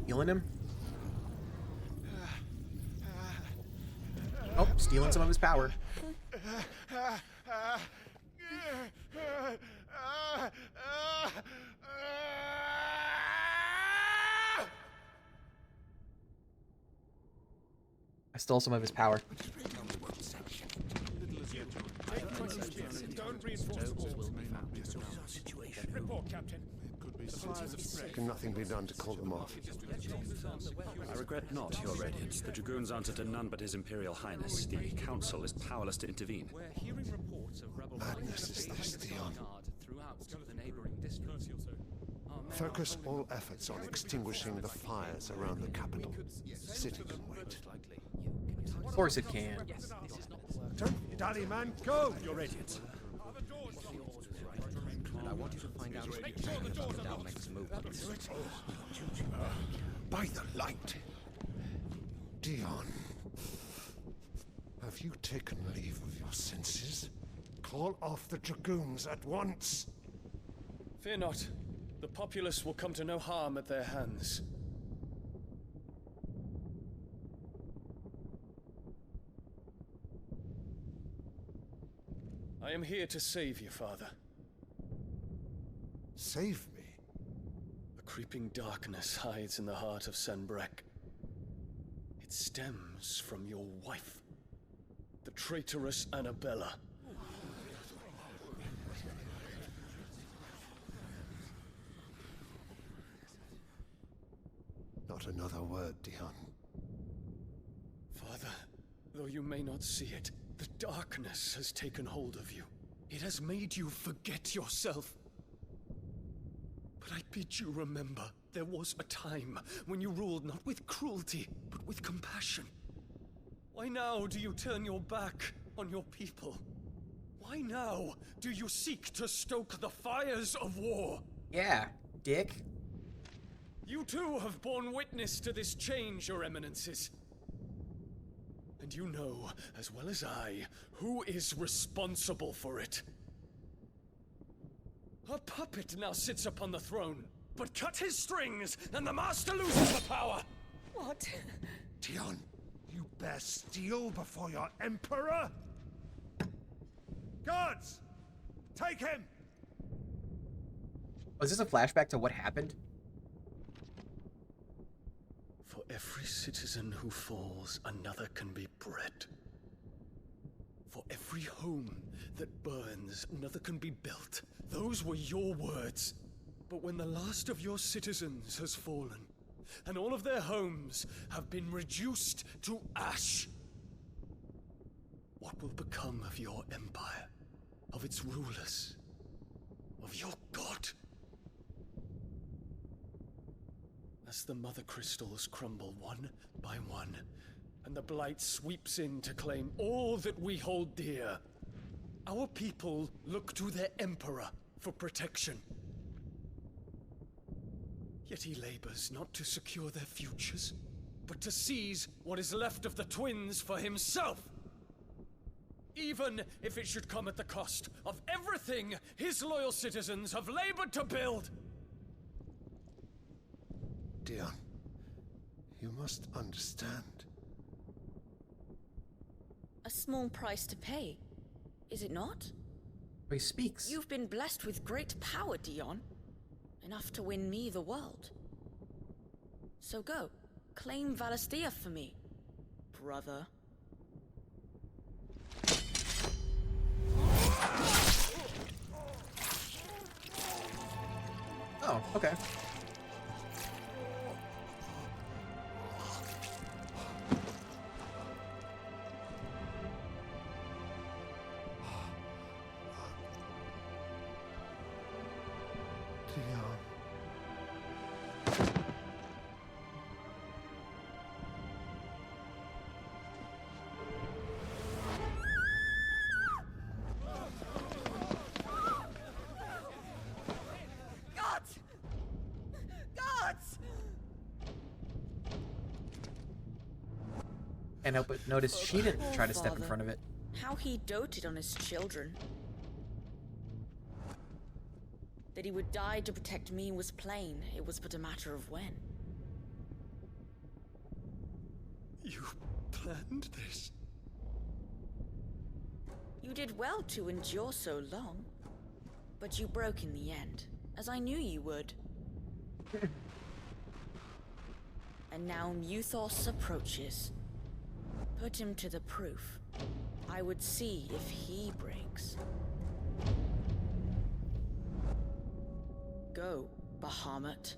Healing him? Oh, stealing some of his power. I stole some of his power. Don't reinforce the walls. Report, Captain. Can nothing be done to call them off? I regret not, Your Radiance. The Dragoons answer to none but His Imperial Highness. The Council is powerless to intervene. We're hearing reports of rebel Madness is this, Theon. throughout the neighboring districts. Focus all efforts on extinguishing the fires around the capital. City can wait. Of course it can. Don't dally, man. Go! Your Radiance. And I want you to find out if Down makes a move. By the light. Dion. Have you taken leave of your senses? Call off the Dragoons at once. Fear not. The populace will come to no harm at their hands. I am here to save you, Father. Save me? A creeping darkness hides in the heart of Sanbrek. It stems from your wife, the traitorous Annabella. Not another word, Dion. Father, though you may not see it, the darkness has taken hold of you. It has made you forget yourself. But I bid you remember, there was a time when you ruled not with cruelty, but with compassion. Why now do you turn your back on your people? Why now do you seek to stoke the fires of war? Yeah, dick. You too have borne witness to this change, Your Eminences. And you know, as well as I, who is responsible for it. A puppet now sits upon the throne, but cut his strings, and the Master loses the power! What? Dion, you bear steel before your Emperor? Guards! Take him! Was this a flashback to what happened? For every citizen who falls, another can be bred. For every home that burns, another can be built. Those were your words. But when the last of your citizens has fallen, and all of their homes have been reduced to ash, what will become of your empire, of its rulers, of your god? As the Mother Crystals crumble one by one, and the Blight sweeps in to claim all that we hold dear, our people look to their Emperor for protection. Yet he labors not to secure their futures, but to seize what is left of the twins for himself. Even if it should come at the cost of everything his loyal citizens have labored to build. Dion, you must understand. A small price to pay, is it not? He speaks. You've been blessed with great power, Dion. Enough to win me the world. So go, claim Valisthea for me, brother. Oh, okay. Dion. Gods! Gods! Can't help but notice she didn't try to step in Father. front of it. How he doted on his children. That he would die to protect me was plain. It was but a matter of when. You planned this? You did well to endure so long. But you broke in the end, as I knew you would. And now Muthos approaches. Put him to the proof. I would see if he breaks. Go, Bahamut.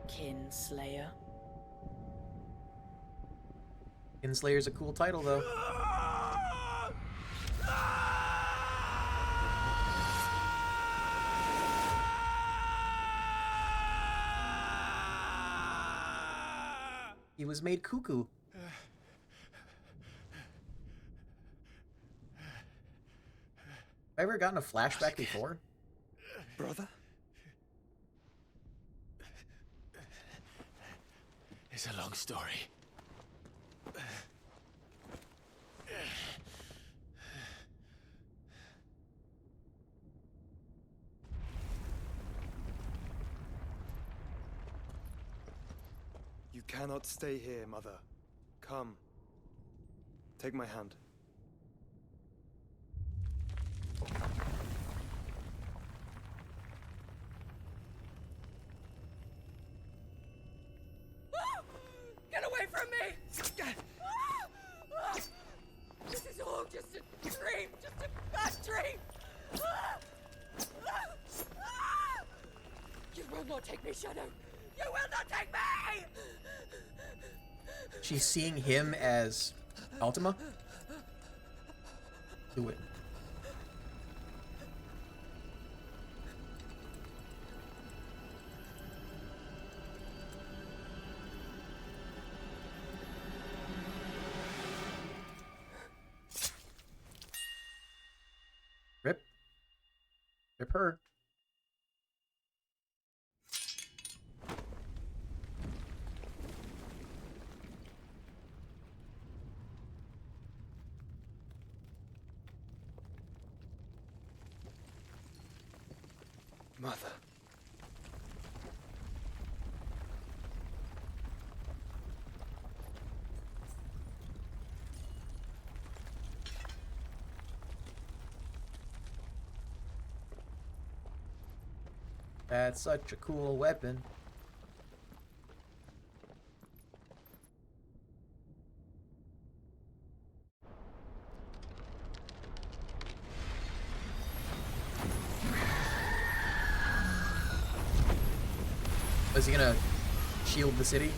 Kinslayer. Kinslayer's a cool title, though. He was made cuckoo. Have I ever gotten a flashback before? Brother? It's a long story. You cannot stay here, Mother. Come. Take my hand. Get away from me! This is all just a dream, just a bad dream! You will not take me, Shadow! You will not take me! She's seeing him as Ultima? Do it. Rip. Rip her. Mother. That's such a cool weapon. Is he gonna shield the city?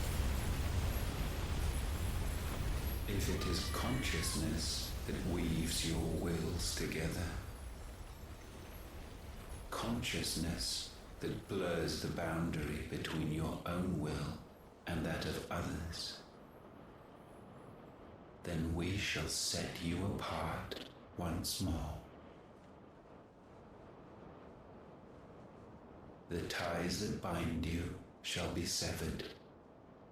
If it is consciousness that weaves your wills together, consciousness that blurs the boundary between your own will and that of others, then we shall set you apart once more. The ties that bind you shall be severed,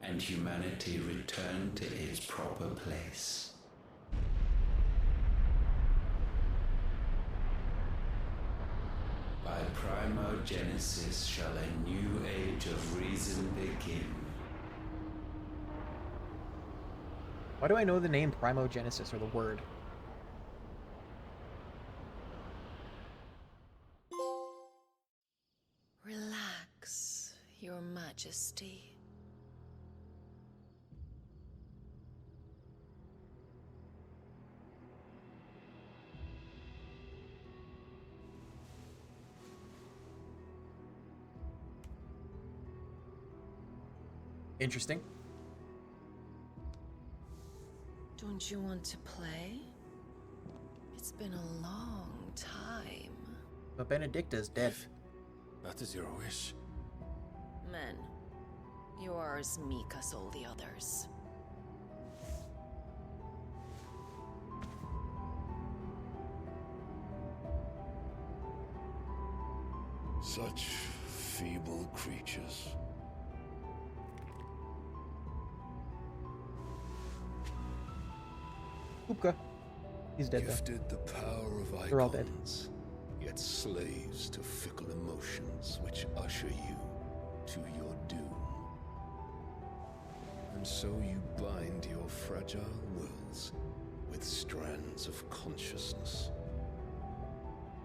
and humanity return to its proper place. Primogenesis shall a new age of reason begin. Why do I know the name Primogenesis, or the word? Relax, Your Majesty. Interesting. Don't you want to play? It's been a long time. But Benedicta's dead. That is your wish. Men, you are as meek as all the others. Such feeble creatures. Kupka. He's dead Gifted the power of icons, They're all dead. Yet slaves to fickle emotions which usher you to your doom. And so you bind your fragile wills with strands of consciousness.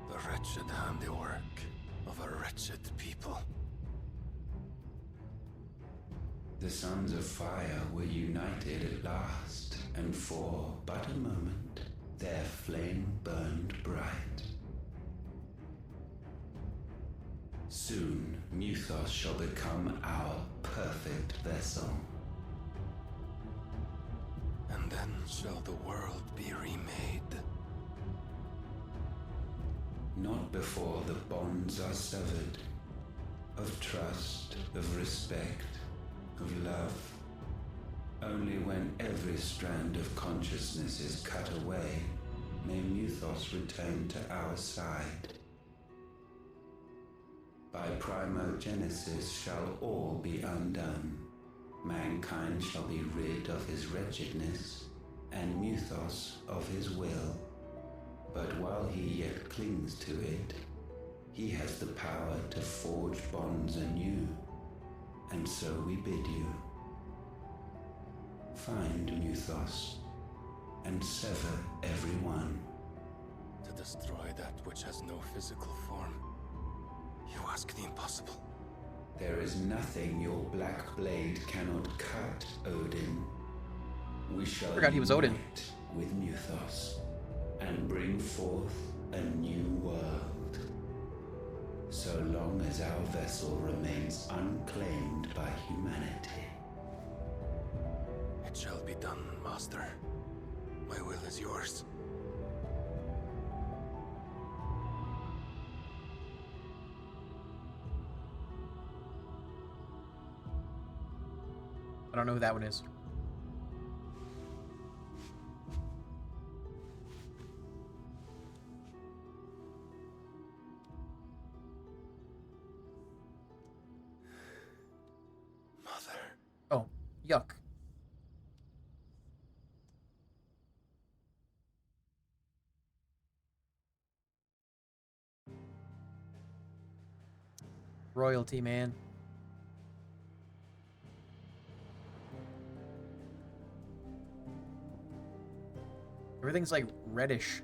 The wretched handiwork of a wretched people. The sons of fire were united at last, and for but a moment their flame burned bright. Soon Muthos shall become our perfect vessel. And then shall the world be remade. Not before the bonds are severed, of trust, of respect, of love. Only when every strand of consciousness is cut away, may Muthos return to our side. By Primogenesis shall all be undone. Mankind shall be rid of his wretchedness, and Muthos of his will. But while he yet clings to it, he has the power to forge bonds anew. And so we bid you, find Muthos, and sever every one. To destroy that which has no physical form. You ask the impossible. There is nothing your black blade cannot cut, Odin. We shall Forgot he was Odin. unite with Muthos and bring forth a new world. So long as our vessel remains unclaimed by humanity. It shall be done, Master. My will is yours. I don't know who that one is. Mother. Oh, yuck. Royalty, man. Everything's like reddish.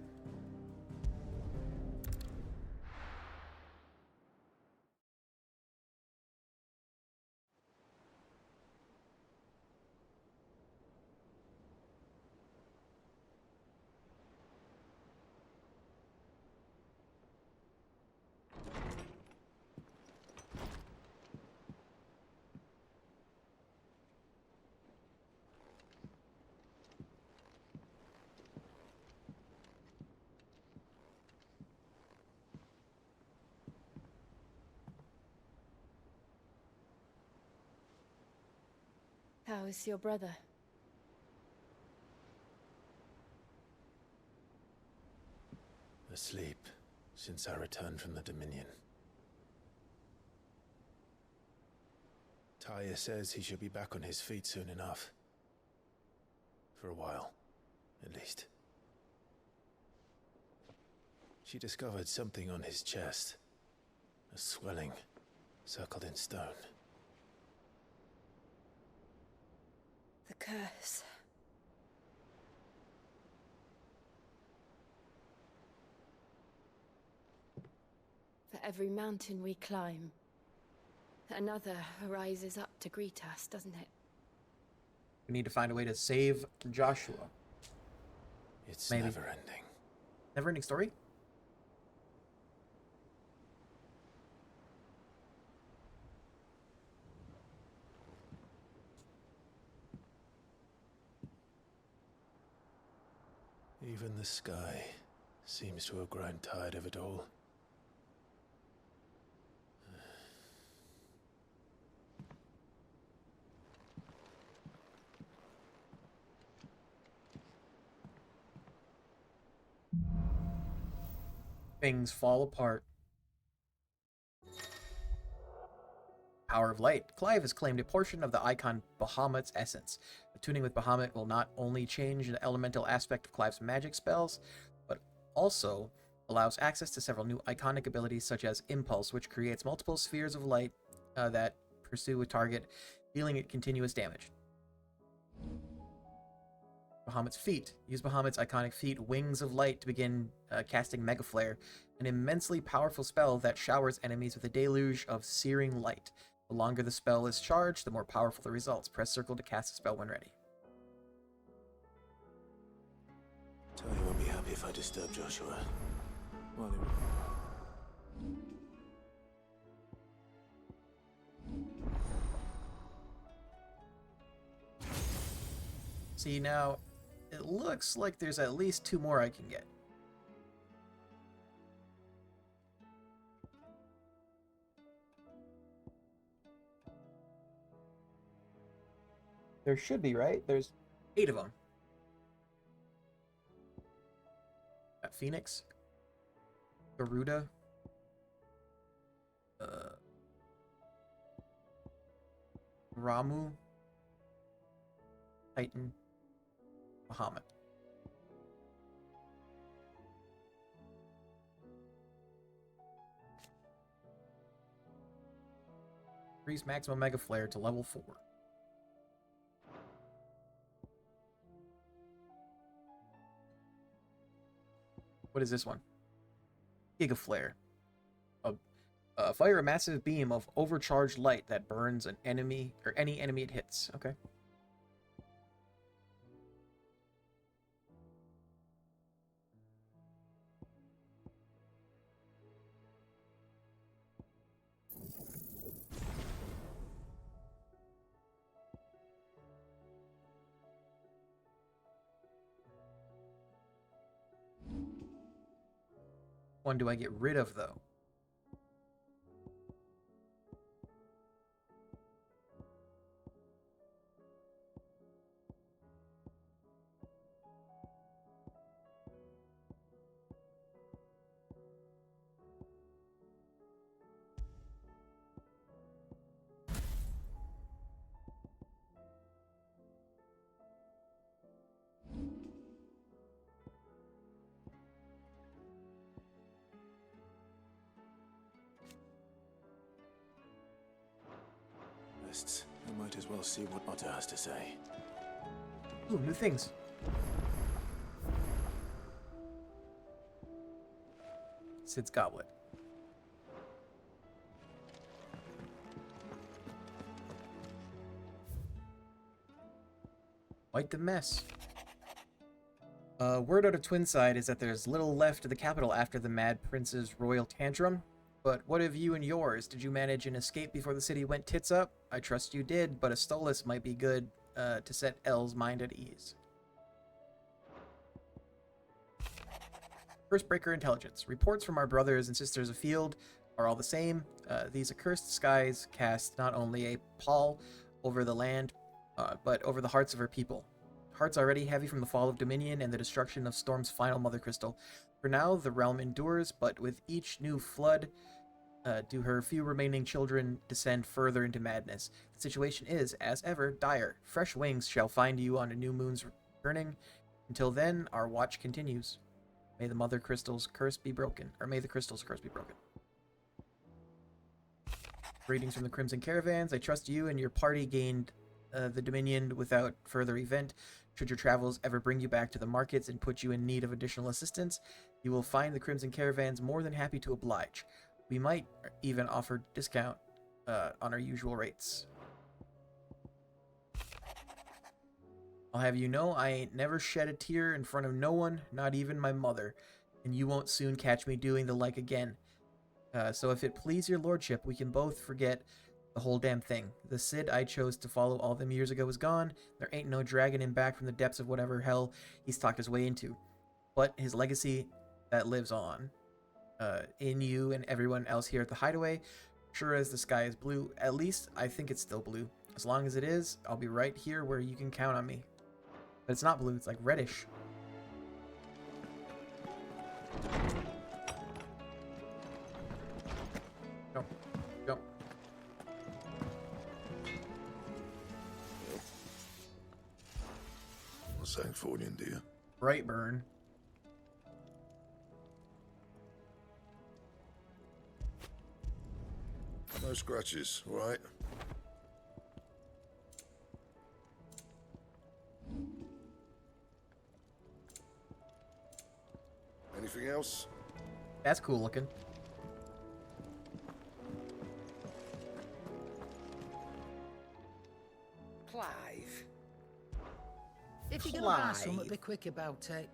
How is your brother? Asleep since I returned from the Dominion. Taya says he should be back on his feet soon enough. For a while, at least. She discovered something on his chest. A swelling, circled in stone. The curse. For every mountain we climb, another rises up to greet us, doesn't it? We need to find a way to save Joshua. It's Maybe. never ending. Never ending story? Even the sky seems to have grown tired of it all. Things fall apart. Power of Light. Clive has claimed a portion of the icon Bahamut's essence. Attuning with Bahamut will not only change the elemental aspect of Clive's magic spells, but also allows access to several new iconic abilities such as Impulse, which creates multiple spheres of light that pursue a target, dealing it continuous damage. Bahamut's feat. Use Bahamut's iconic feat, Wings of Light, to begin casting Mega Flare, an immensely powerful spell that showers enemies with a deluge of searing light. The longer the spell is charged, the more powerful the results. Press circle to cast the spell when ready. Tony won't be happy if I disturb Joshua. While See, now, it looks like there's at least 2 more I can get. There should be, right? There's 8 of them. Got Phoenix, Garuda, Ramu, Titan, Bahamut. Increase maximum Mega Flare to level 4. What is this one? Giga Flare. Fire a massive beam of overcharged light that burns an enemy or any enemy it hits. Okay. One do I get rid of, though? I might as well see what Otter has to say. Ooh, new things. Sid's Goblet. Quite the mess. Word out of Twinside is that there's little left of the capital after the Mad Prince's royal tantrum. But what of you and yours? Did you manage an escape before the city went tits up? I trust you did, but a Stolas might be good to set Elle's mind at ease. First Breaker Intelligence. Reports from our brothers and sisters afield are all the same. These accursed skies cast not only a pall over the land, but over the hearts of her people. Hearts already heavy from the fall of Dominion and the destruction of Storm's final Mother Crystal. For now, the realm endures, but with each new flood, do her few remaining children descend further into madness. The situation is, as ever, dire. Fresh wings shall find you on a new moon's returning. Until then, our watch continues. May the Mother Crystal's curse be broken. Or may the Crystal's curse be broken. Greetings from the Crimson Caravans. I trust you and your party gained the Dominion without further event. Should your travels ever bring you back to the markets and put you in need of additional assistance, you will find the Crimson Caravans more than happy to oblige. We might even offer discount on our usual rates. I'll have you know I ain't never shed a tear in front of no one, not even my mother, and you won't soon catch me doing the like again. So if it please your lordship, we can both forget the whole damn thing. The Cid I chose to follow all them years ago is gone. There ain't no dragging him back from the depths of whatever hell he's talked his way into. But his legacy, that lives on. In you and everyone else here at the Hideaway. Sure as the sky is blue, at least I think it's still blue. As long as it is, I'll be right here where you can count on me. But it's not blue, it's like reddish. Go. Go. What's that for you, dear? Brightburn. No scratches, all right? Anything else? That's cool looking. Clive. If you're gonna buy something, be quick about it.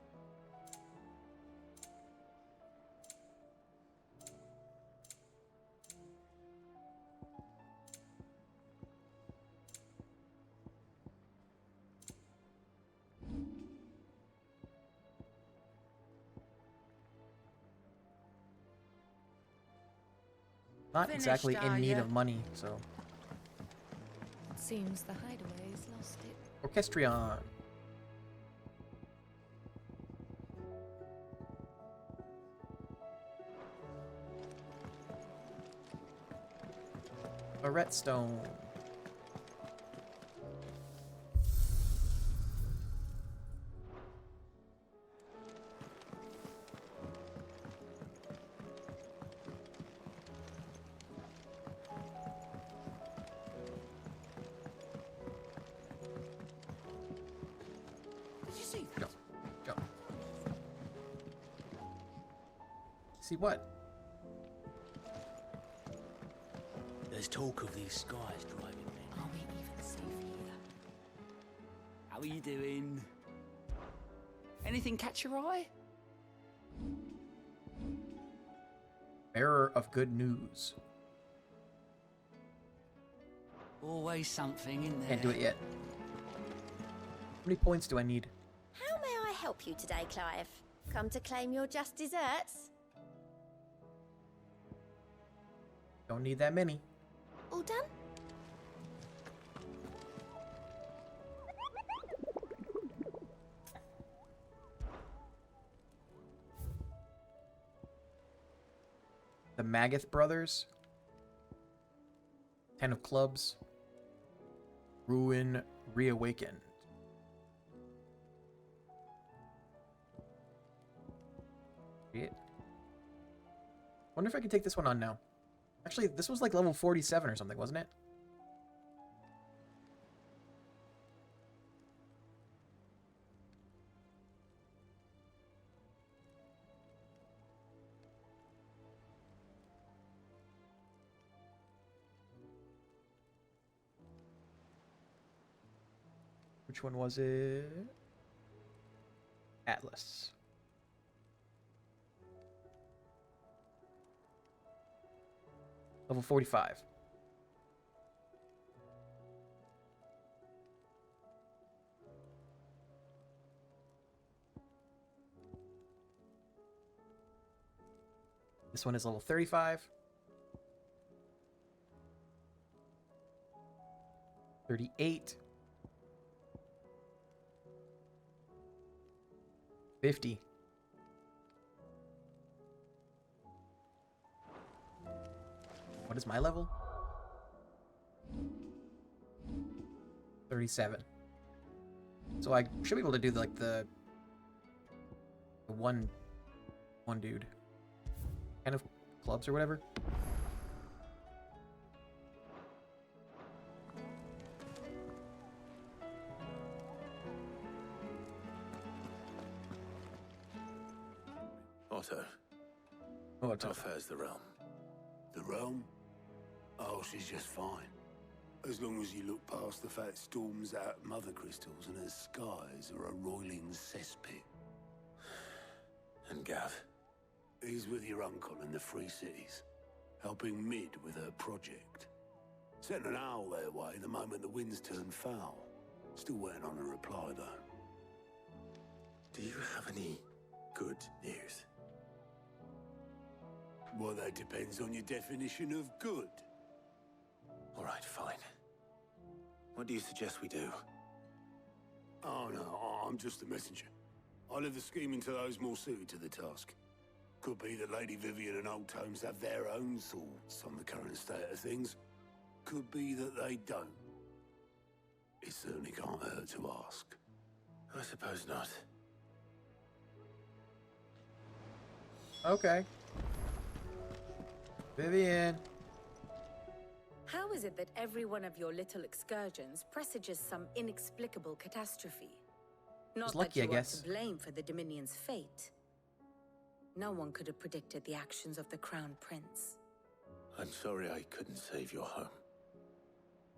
Not Finished, exactly in are need ya? of money, so. Seems the Hideaway's lost it. Orchestrion. A redstone. Did you see Go. Go. See what? There's talk of these skies driving men. Are we even safe here? How are you doing? Anything catch your eye? Bearer of good news. Always something in there. Can't do it yet. How many points do I need? How may I help you today, Clive? Come to claim your just desserts? Don't need that many. All done? The Magath brothers. 10 of clubs. Ruin reawakened. Shit. Wonder if I can take this one on now. Actually, this was like level 47 or something, wasn't it? Which one was it? Atlas. Level 45. This one is level 35. 38. 50. What is my level? 37. So I should be able to do like the one dude. Kind of clubs or whatever. Otto, Otto. how fares the realm? The realm? Oh, she's just fine. As long as you look past the fact storms out mother crystals and her skies are a roiling cesspit. And Gav? He's with your uncle in the Free Cities, helping Mid with her project. Sent an owl their way the moment the winds turned foul. Still waiting on a reply, though. Do you have any good news? Well, that depends on your definition of good. All right, fine. What do you suggest we do? Oh, no, I'm just a messenger. I leave the scheming to those more suited to the task. Could be that Lady Vivian and Old Tomes have their own thoughts on the current state of things. Could be that they don't. It certainly can't hurt to ask. I suppose not. Okay. Vivian. How is it that every one of your little excursions presages some inexplicable catastrophe? Not Just lucky, that you I guess. are to blame for the Dominion's fate. No one could have predicted the actions of the Crown Prince. I'm sorry I couldn't save your home.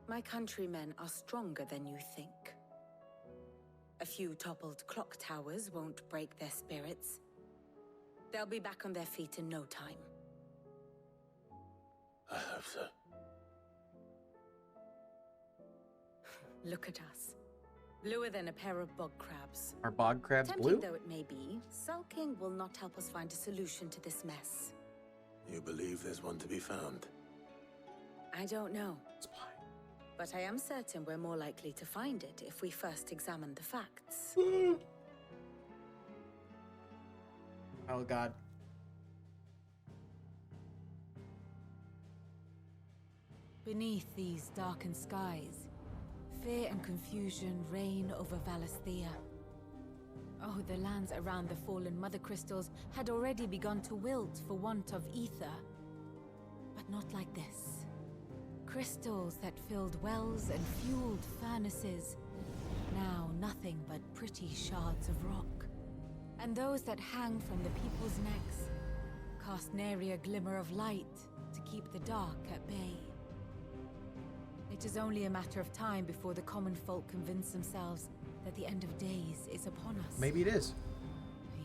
My countrymen are stronger than you think. A few toppled clock towers won't break their spirits. They'll be back on their feet in no time. I hope so. Look at us. Bluer than a pair of bog crabs. Are bog crabs Tempting blue? though it may be, sulking will not help us find a solution to this mess. You believe there's one to be found? I don't know. But I am certain we're more likely to find it if we first examine the facts. Oh, God. Beneath these darkened skies, fear and confusion reign over Valisthea. Oh, the lands around the fallen mother crystals had already begun to wilt for want of ether. But not like this. Crystals that filled wells and fueled furnaces. Now nothing but pretty shards of rock. And those that hang from the people's necks cast nary a glimmer of light to keep the dark at bay. It is only a matter of time before the common folk convince themselves that the end of days is upon us. Maybe it is.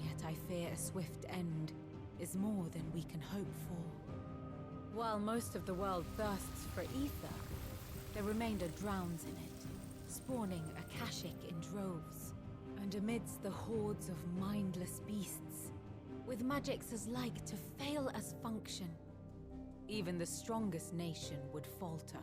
Yet I fear a swift end is more than we can hope for. While most of the world thirsts for ether, the remainder drowns in it, spawning Akashic in droves. And amidst the hordes of mindless beasts, with magics as like to fail as function, even the strongest nation would falter.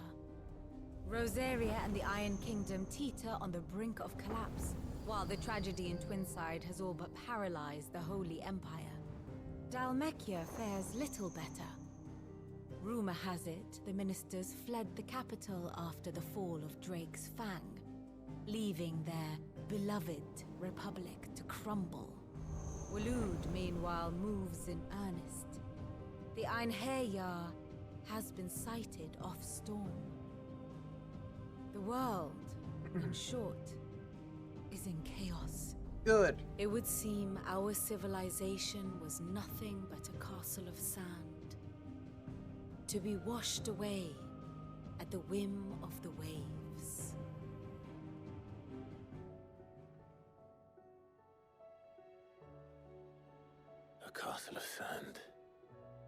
Rosaria and the Iron Kingdom teeter on the brink of collapse, while the tragedy in Twinside has all but paralyzed the Holy Empire. Dalmekia fares little better. Rumor has it the ministers fled the capital after the fall of Drake's Fang, leaving their beloved republic to crumble. Waloed, meanwhile, moves in earnest. The Einherjar has been sighted off storm. The world, in short, is in chaos. Good. It would seem our civilization was nothing but a castle of sand, to be washed away at the whim of the waves. A castle of sand.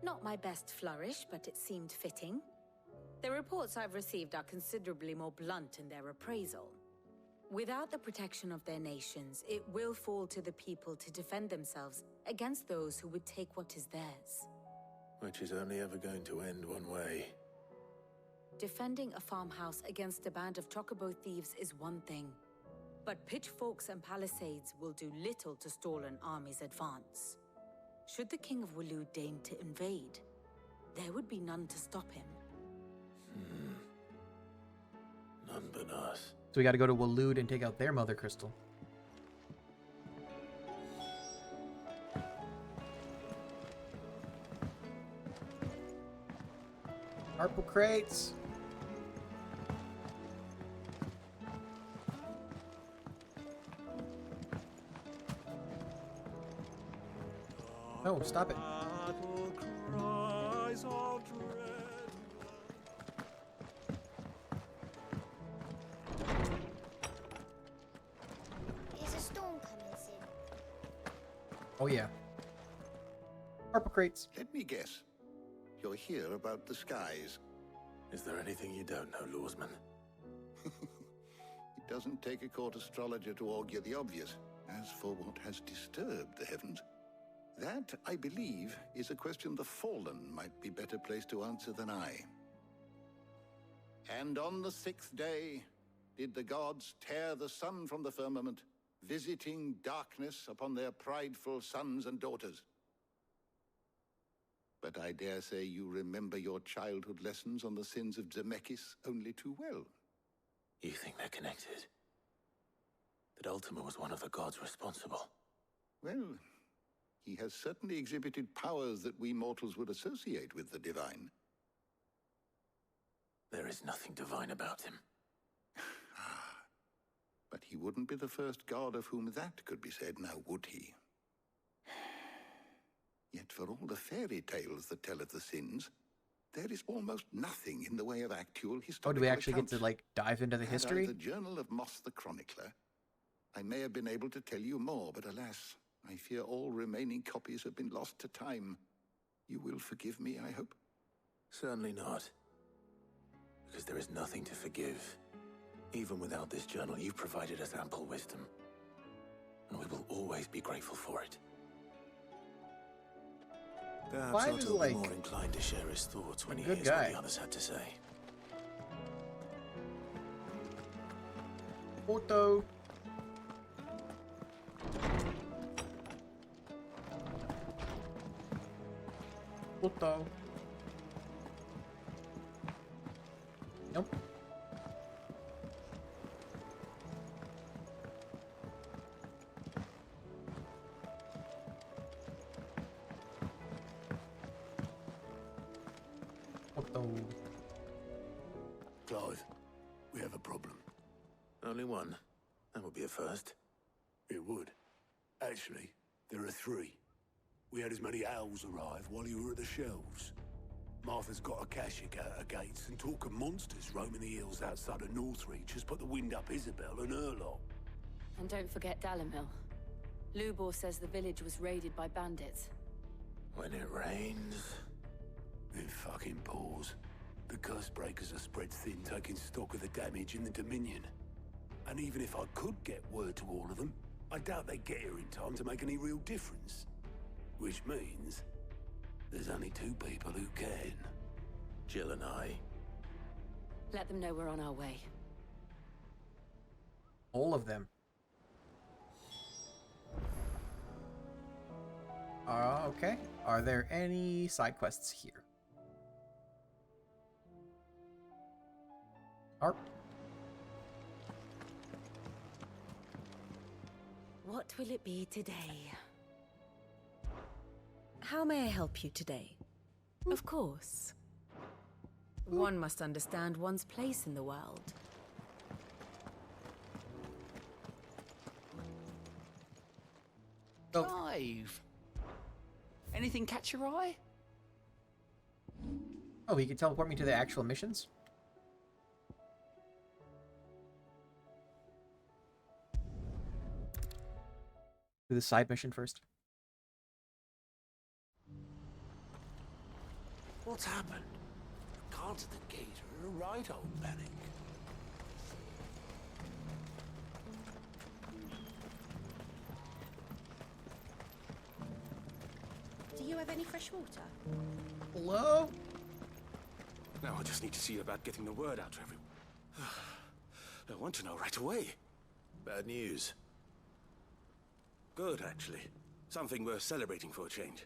Not my best flourish, but it seemed fitting. The reports I've received are considerably more blunt in their appraisal. Without the protection of their nations, it will fall to the people to defend themselves against those who would take what is theirs. Which is only ever going to end one way. Defending a farmhouse against a band of chocobo thieves is one thing, but pitchforks and palisades will do little to stall an army's advance. Should the King of Waloed deign to invade, there would be none to stop him. None but us. So we got to go to Waloed and take out their mother crystal. Purple crates. No, stop it. Cries of dread. Is a storm coming soon? Oh yeah. Purple crates. Let me guess. You're here about the skies. Is there anything you don't know, Lawsman? It doesn't take a court astrologer to augur the obvious. As for what has disturbed the heavens, that, I believe, is a question the Fallen might be better placed to answer than I. And on the 6th day did the gods tear the sun from the firmament, visiting darkness upon their prideful sons and daughters. But I dare say you remember your childhood lessons on the sins of Zemeckis only too well. You think they're connected? That Ultima was one of the gods responsible? Well, he has certainly exhibited powers that we mortals would associate with the divine. There is nothing divine about him. But he wouldn't be the first god of whom that could be said, now would he? Yet for all the fairy tales that tell of the sins, there is almost nothing in the way of actual historical Oh, do we actually accounts. get to, like, dive into the Had I history? the Journal of Moss the Chronicler, I may have been able to tell you more, but alas, I fear all remaining copies have been lost to time. You will forgive me, I hope? Certainly not. Because there is nothing to forgive. Even without this journal, you provided us ample wisdom. And we will always be grateful for it. Perhaps Clive Otto is, will like, be more inclined to share his thoughts when he good hears what guy. the others had to say. Photo. Photo. Nope. Photo. Clive, we have a problem. Only one. That would be a first. It would. Actually, there are three. We had as many owls arrive while you were at the shelves. Martha's got a Akashic out her gates, and talk of monsters roaming the hills outside of Northreach has put the wind up Isabel and her lot. And don't forget Dalimil. Lubor says the village was raided by bandits. When it rains... It fucking pours. The curse breakers are spread thin, taking stock of the damage in the Dominion. And even if I could get word to all of them, I doubt they'd get here in time to make any real difference. Which means there's only two people who can. Jill and I. Let them know we're on our way. All of them. Okay. Are there any side quests here? Arp. What will it be today? How may I help you today? Of course. One must understand one's place in the world. Clive! Anything catch your eye? Oh, he can teleport me to the actual missions? Do the side mission first. What's happened? Cards at the gate are a right old panic. Do you have any fresh water? Hello? Now I just need to see about getting the word out to everyone. I want to know right away. Bad news. Good, actually. Something worth celebrating for a change.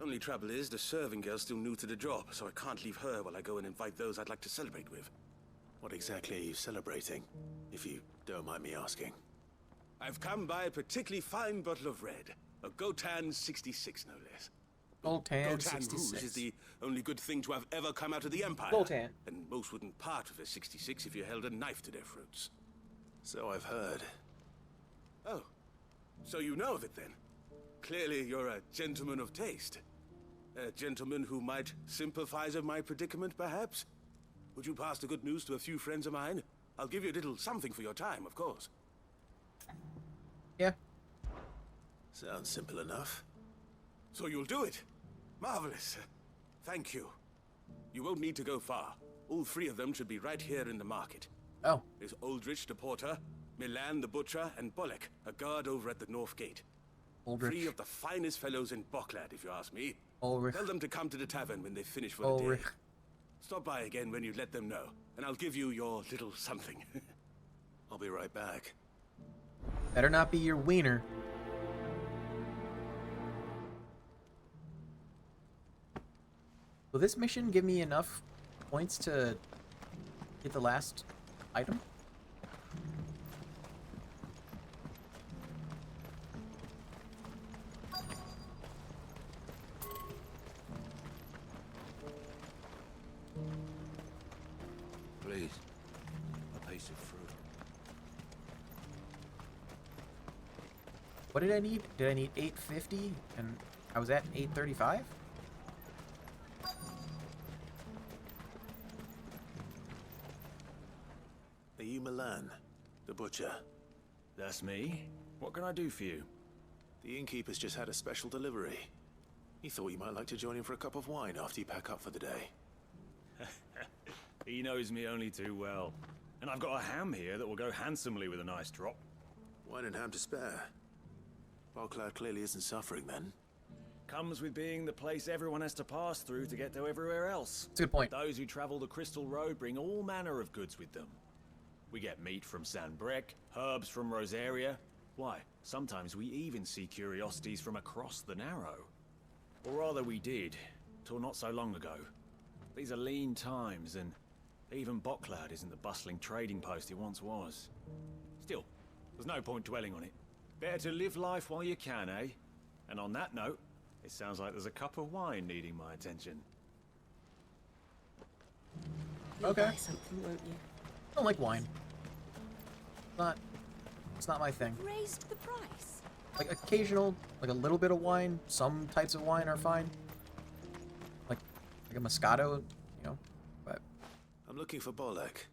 Only trouble is, the serving girl's still new to the job, so I can't leave her while I go and invite those I'd like to celebrate with. What exactly are you celebrating, if you don't mind me asking? I've come by a particularly fine bottle of red. A Gotan 66, no less. Goltan Gotan 66. Rouge is the only good thing to have ever come out of the Empire. Goltan. And most wouldn't part with a 66 if you held a knife to their throats. So I've heard. Oh, so you know of it then? Clearly, you're a gentleman of taste. A gentleman who might sympathize with my predicament, perhaps? Would you pass the good news to a few friends of mine? I'll give you a little something for your time, of course. Yeah. Sounds simple enough. So you'll do it? Marvelous. Thank you. You won't need to go far. All three of them should be right here in the market. Oh. There's Aldrich the porter, Milan the butcher, and Bolek, a guard over at the north gate. Aldrich. Three of the finest fellows in Boklad, if you ask me. Ulrich. Tell them to come to the tavern when they finish for the day. Stop by again when you let them know, and I'll give you your little something. I'll be right back. Better not be your wiener. Will this mission give me enough points to get the last item? Please, a piece of fruit. What did I need? Did I need 850? And I was at 835? Are you Milan, the butcher? That's me. What can I do for you? The innkeeper's just had a special delivery. He thought you might like to join him for a cup of wine after you pack up for the day. He knows me only too well. And I've got a ham here that will go handsomely with a nice drop. Wine and ham to spare. Boklad clearly isn't suffering then. Comes with being the place everyone has to pass through to get to everywhere else. That's a good point. Those who travel the Crystal Road bring all manner of goods with them. We get meat from Sanbrec, herbs from Rosaria. Why, sometimes we even see curiosities from across the Narrow. Or rather we did, till not so long ago. These are lean times, and even Boklad isn't the bustling trading post it once was. Still, there's no point dwelling on it. Better to live life while you can, eh? And on that note, it sounds like there's a cup of wine needing my attention. You'll Okay. buy something, won't you? I don't like wine. It's not my thing. Raised the price. Like occasional, like a little bit of wine. Some types of wine are fine. Like a Moscato, you know. But I'm looking for Bolek.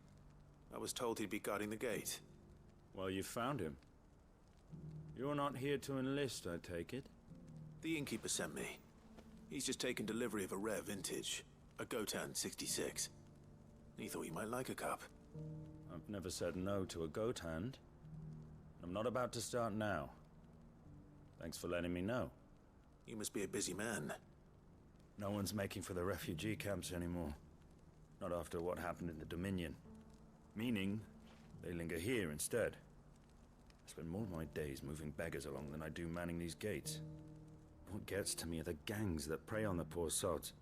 I was told he'd be guarding the gate. Well, you found him. You're not here to enlist, I take it? The innkeeper sent me. He's just taken delivery of a rare vintage, a Gotan 66. He thought you might like a cup. I've never said no to a goat hand. I'm not about to start now. Thanks for letting me know. You must be a busy man. No one's making for the refugee camps anymore. Not after what happened in the Dominion. Meaning, they linger here instead. I spend more of my days moving beggars along than I do manning these gates. What gets to me are the gangs that prey on the poor sods.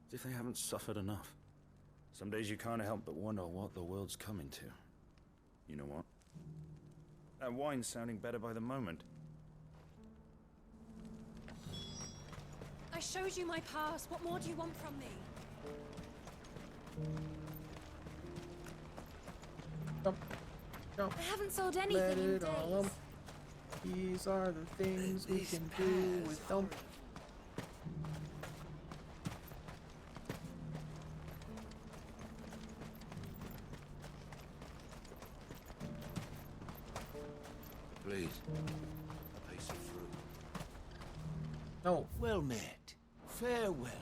As if they haven't suffered enough. Some days you can't help but wonder what the world's coming to. You know what? That wine's sounding better by the moment. I showed you my past. What more do you want from me? Jump. I haven't sold anything Let in it all days. These are the things we can do with them. Please, a piece of fruit. No. Well met. Farewell.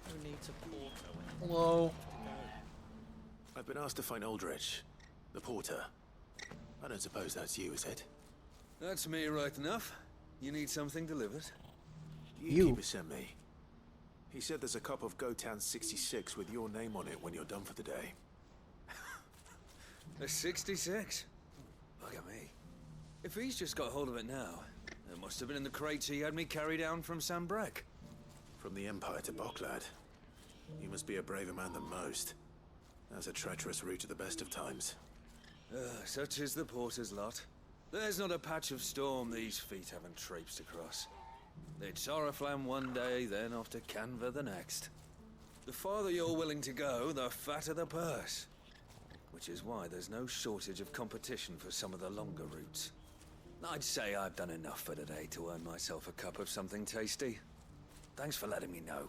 Who needs a porter? Hello. I've been asked to find Aldrich, the porter. I don't suppose that's you, is it? That's me right enough. You need something delivered? The innkeeper sent me. He said there's a cup of Gotan 66 with your name on it when you're done for the day. A 66? Look at me. If he's just got hold of it now, it must have been in the crates he had me carry down from Sanbrec. From the Empire to Boklad. You must be a braver man than most. That's a treacherous route at the best of times. Such is the porter's lot. There's not a patch of storm these feet haven't traipsed across. It's Oriflamme one day, then off to Canva the next. The farther you're willing to go, the fatter the purse. which is why there's no shortage of competition for some of the longer routes. I'd say I've done enough for today to earn myself a cup of something tasty. Thanks for letting me know.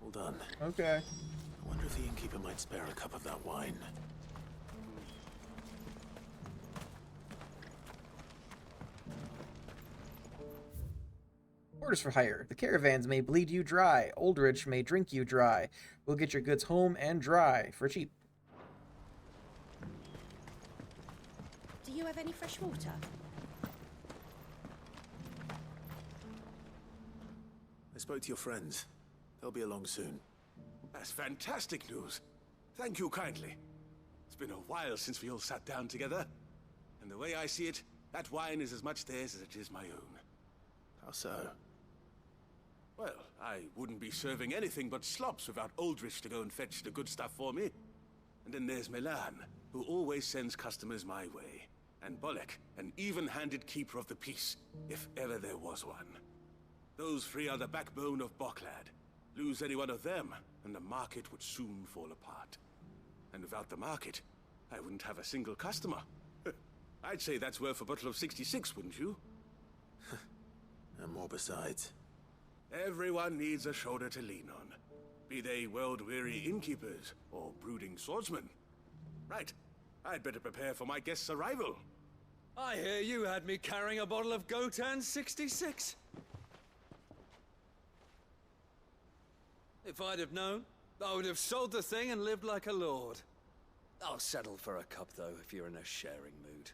All done. Okay. I wonder if the innkeeper might spare a cup of that wine. Orders for hire. The caravans may bleed you dry. Aldrich may drink you dry. We'll get your goods home and dry for cheap. Do you have any fresh water? I spoke to your friends. They'll be along soon. That's fantastic news. Thank you kindly. It's been a while since we all sat down together. And the way I see it, that wine is as much theirs as it is my own. How so? Well, I wouldn't be serving anything but slops without Aldrich to go and fetch the good stuff for me. And then there's Milan, who always sends customers my way. And Bolek, an even-handed keeper of the peace, if ever there was one. Those three are the backbone of Boklad. Lose any one of them, and the market would soon fall apart. And without the market, I wouldn't have a single customer. I'd say that's worth a bottle of 66, wouldn't you? And more besides. Everyone needs a shoulder to lean on. Be they world-weary innkeepers or brooding swordsmen. Right. I'd better prepare for my guest's arrival. I hear you had me carrying a bottle of Gotan 66. If I'd have known, I would have sold the thing and lived like a lord. I'll settle for a cup, though, if you're in a sharing mood.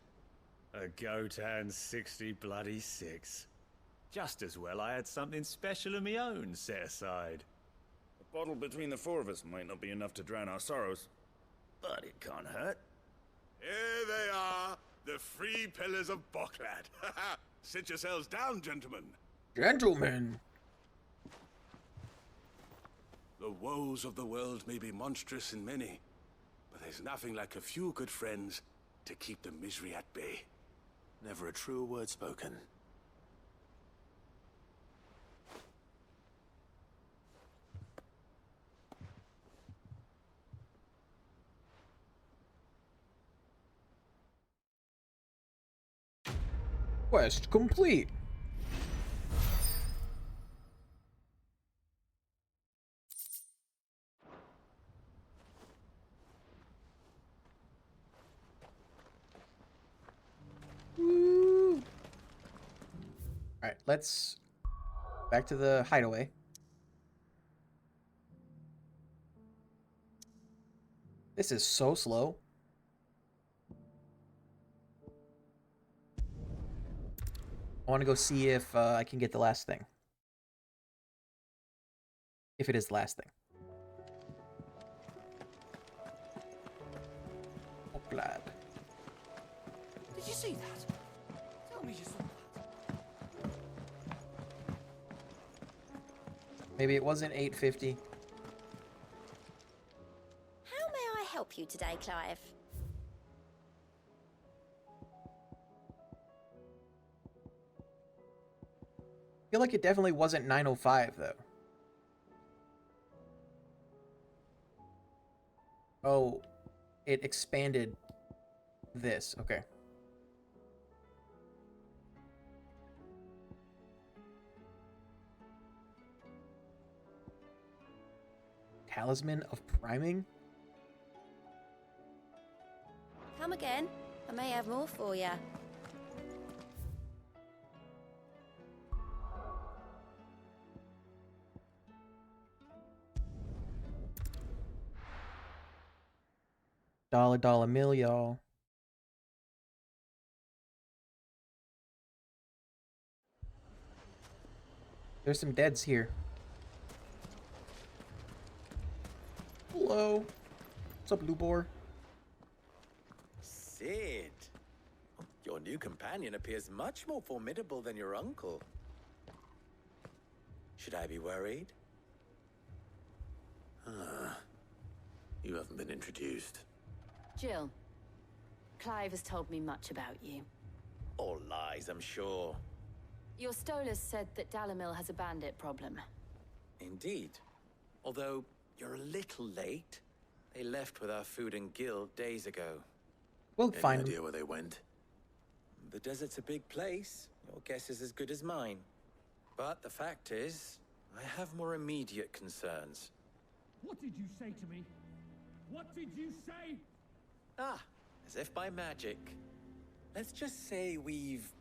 A Gotan 60 bloody 6. Just as well I had something special of my own set aside. A bottle between the four of us might not be enough to drown our sorrows, but it can't hurt. Here they are, the three pillars of Boklad. Sit yourselves down, gentlemen. Gentlemen. The woes of the world may be monstrous in many, but there's nothing like a few good friends to keep the misery at bay. Never a truer word spoken. Quest complete. Woo. All right, let's back to the hideaway. This is so slow. I want to go see if I can get the last thing. If it is the last thing. Oh, glad. Did you see that? Tell me you saw that. Maybe it wasn't 850. How may I help you today, Clive? I feel like it definitely wasn't 905 though. Oh, it expanded this. Okay. Talisman of Priming? Come again. I may have more for you. Dollar mill, y'all. There's some deads here. Hello. What's up, Lubor? Sid, your new companion appears much more formidable than your uncle. Should I be worried? You haven't been introduced. Jill, Clive has told me much about you. All lies, I'm sure. Your Stolas said that Dalamil has a bandit problem. Indeed. Although you're a little late. They left with our food and guild days ago. We'll Any find idea where they went? The desert's a big place. Your guess is as good as mine. But the fact is, I have more immediate concerns. What did you say to me? What did you say? Ah, as if by magic. Let's just say we've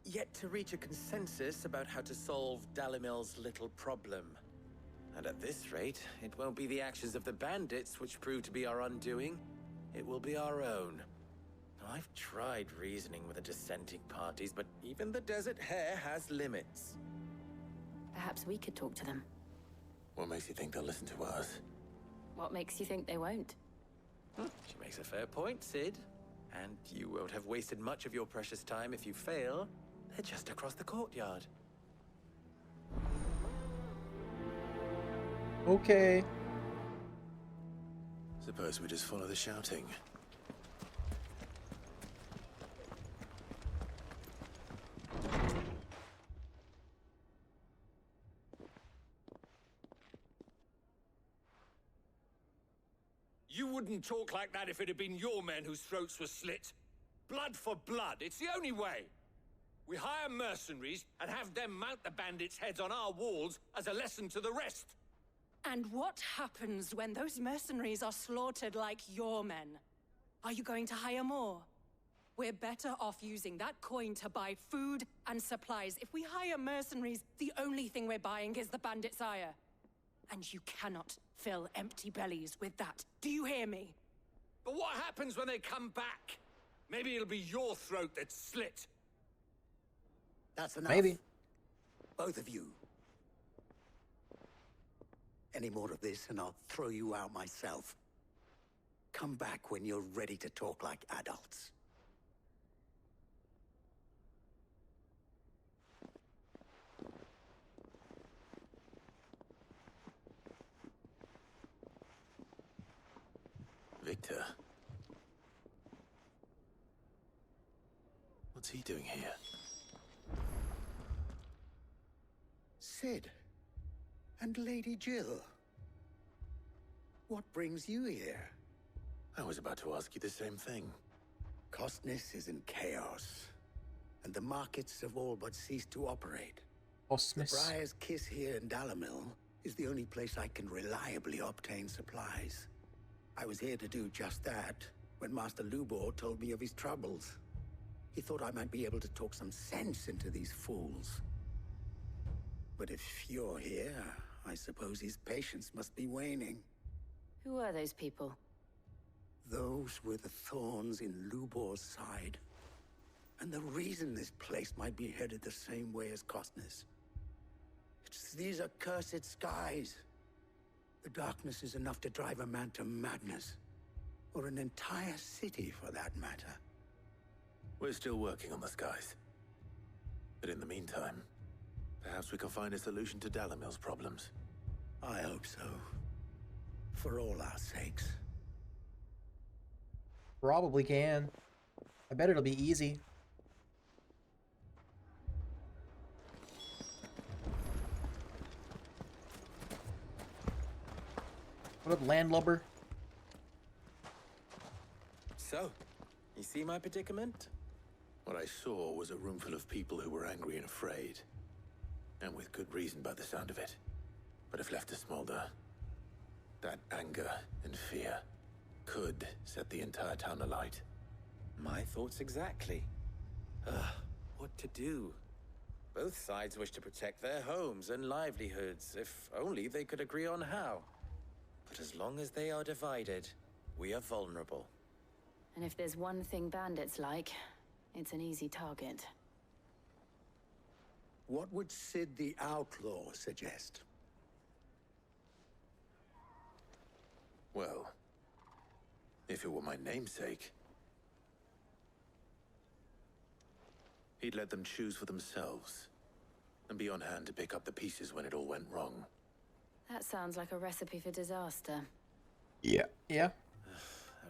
yet to reach a consensus about how to solve Dalimil's little problem. And at this rate, it won't be the actions of the bandits which prove to be our undoing. It will be our own. I've tried reasoning with the dissenting parties, but even the Desert Hare has limits. Perhaps we could talk to them. What makes you think they'll listen to us? What makes you think they won't? She makes a fair point, Sid. And you won't have wasted much of your precious time if you fail. They're just across the courtyard. Okay. Suppose we just follow the shouting. You wouldn't talk like that if it had been your men whose throats were slit. Blood for blood, it's the only way. We hire mercenaries and have them mount the bandits' heads on our walls as a lesson to the rest. And what happens when those mercenaries are slaughtered like your men? Are you going to hire more? We're better off using that coin to buy food and supplies. If we hire mercenaries, the only thing we're buying is the bandits' ire. And you cannot fill empty bellies with that. Do you hear me? But what happens when they come back? Maybe it'll be your throat that's slit. That's enough. Maybe. Both of you. Any more of this and I'll throw you out myself. Come back when you're ready to talk like adults. Victor. What's he doing here? Sid. And Lady Jill. What brings you here? I was about to ask you the same thing. Costness is in chaos, and the markets have all but ceased to operate. Costness. The Briar's Kiss here in Dalimil is the only place I can reliably obtain supplies. I was here to do just that when Master Lubor told me of his troubles. He thought I might be able to talk some sense into these fools. But if you're here, I suppose his patience must be waning. Who are those people? Those were the thorns in Lubor's side. And the reason this place might be headed the same way as Costness. It's these accursed skies. The darkness is enough to drive a man to madness. Or an entire city, for that matter. We're still working on the skies. But in the meantime, perhaps we can find a solution to Dalimil's problems. I hope so. For all our sakes. Probably can. I bet it'll be easy. What up, landlubber? So, you see my predicament? What I saw was a room full of people who were angry and afraid. And with good reason by the sound of it. But if left to smolder, that anger and fear could set the entire town alight. My thoughts exactly. What to do? Both sides wish to protect their homes and livelihoods, if only they could agree on how. But as long as they are divided, we are vulnerable. And if there's one thing bandits like, it's an easy target. What would Sid the Outlaw suggest? Well, if it were my namesake, he'd let them choose for themselves and be on hand to pick up the pieces when it all went wrong. That sounds like a recipe for disaster. Yeah. Yeah.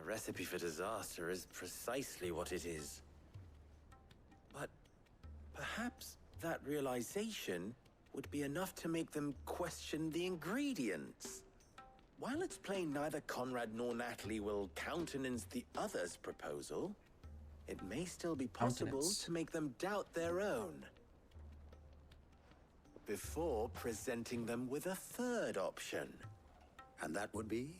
A recipe for disaster is precisely what it is. But perhaps that realization would be enough to make them question the ingredients. while it's plain neither Conrad nor Natalie will countenance the other's proposal, it may still be possible to make them doubt their own before presenting them with a third option. And that would be?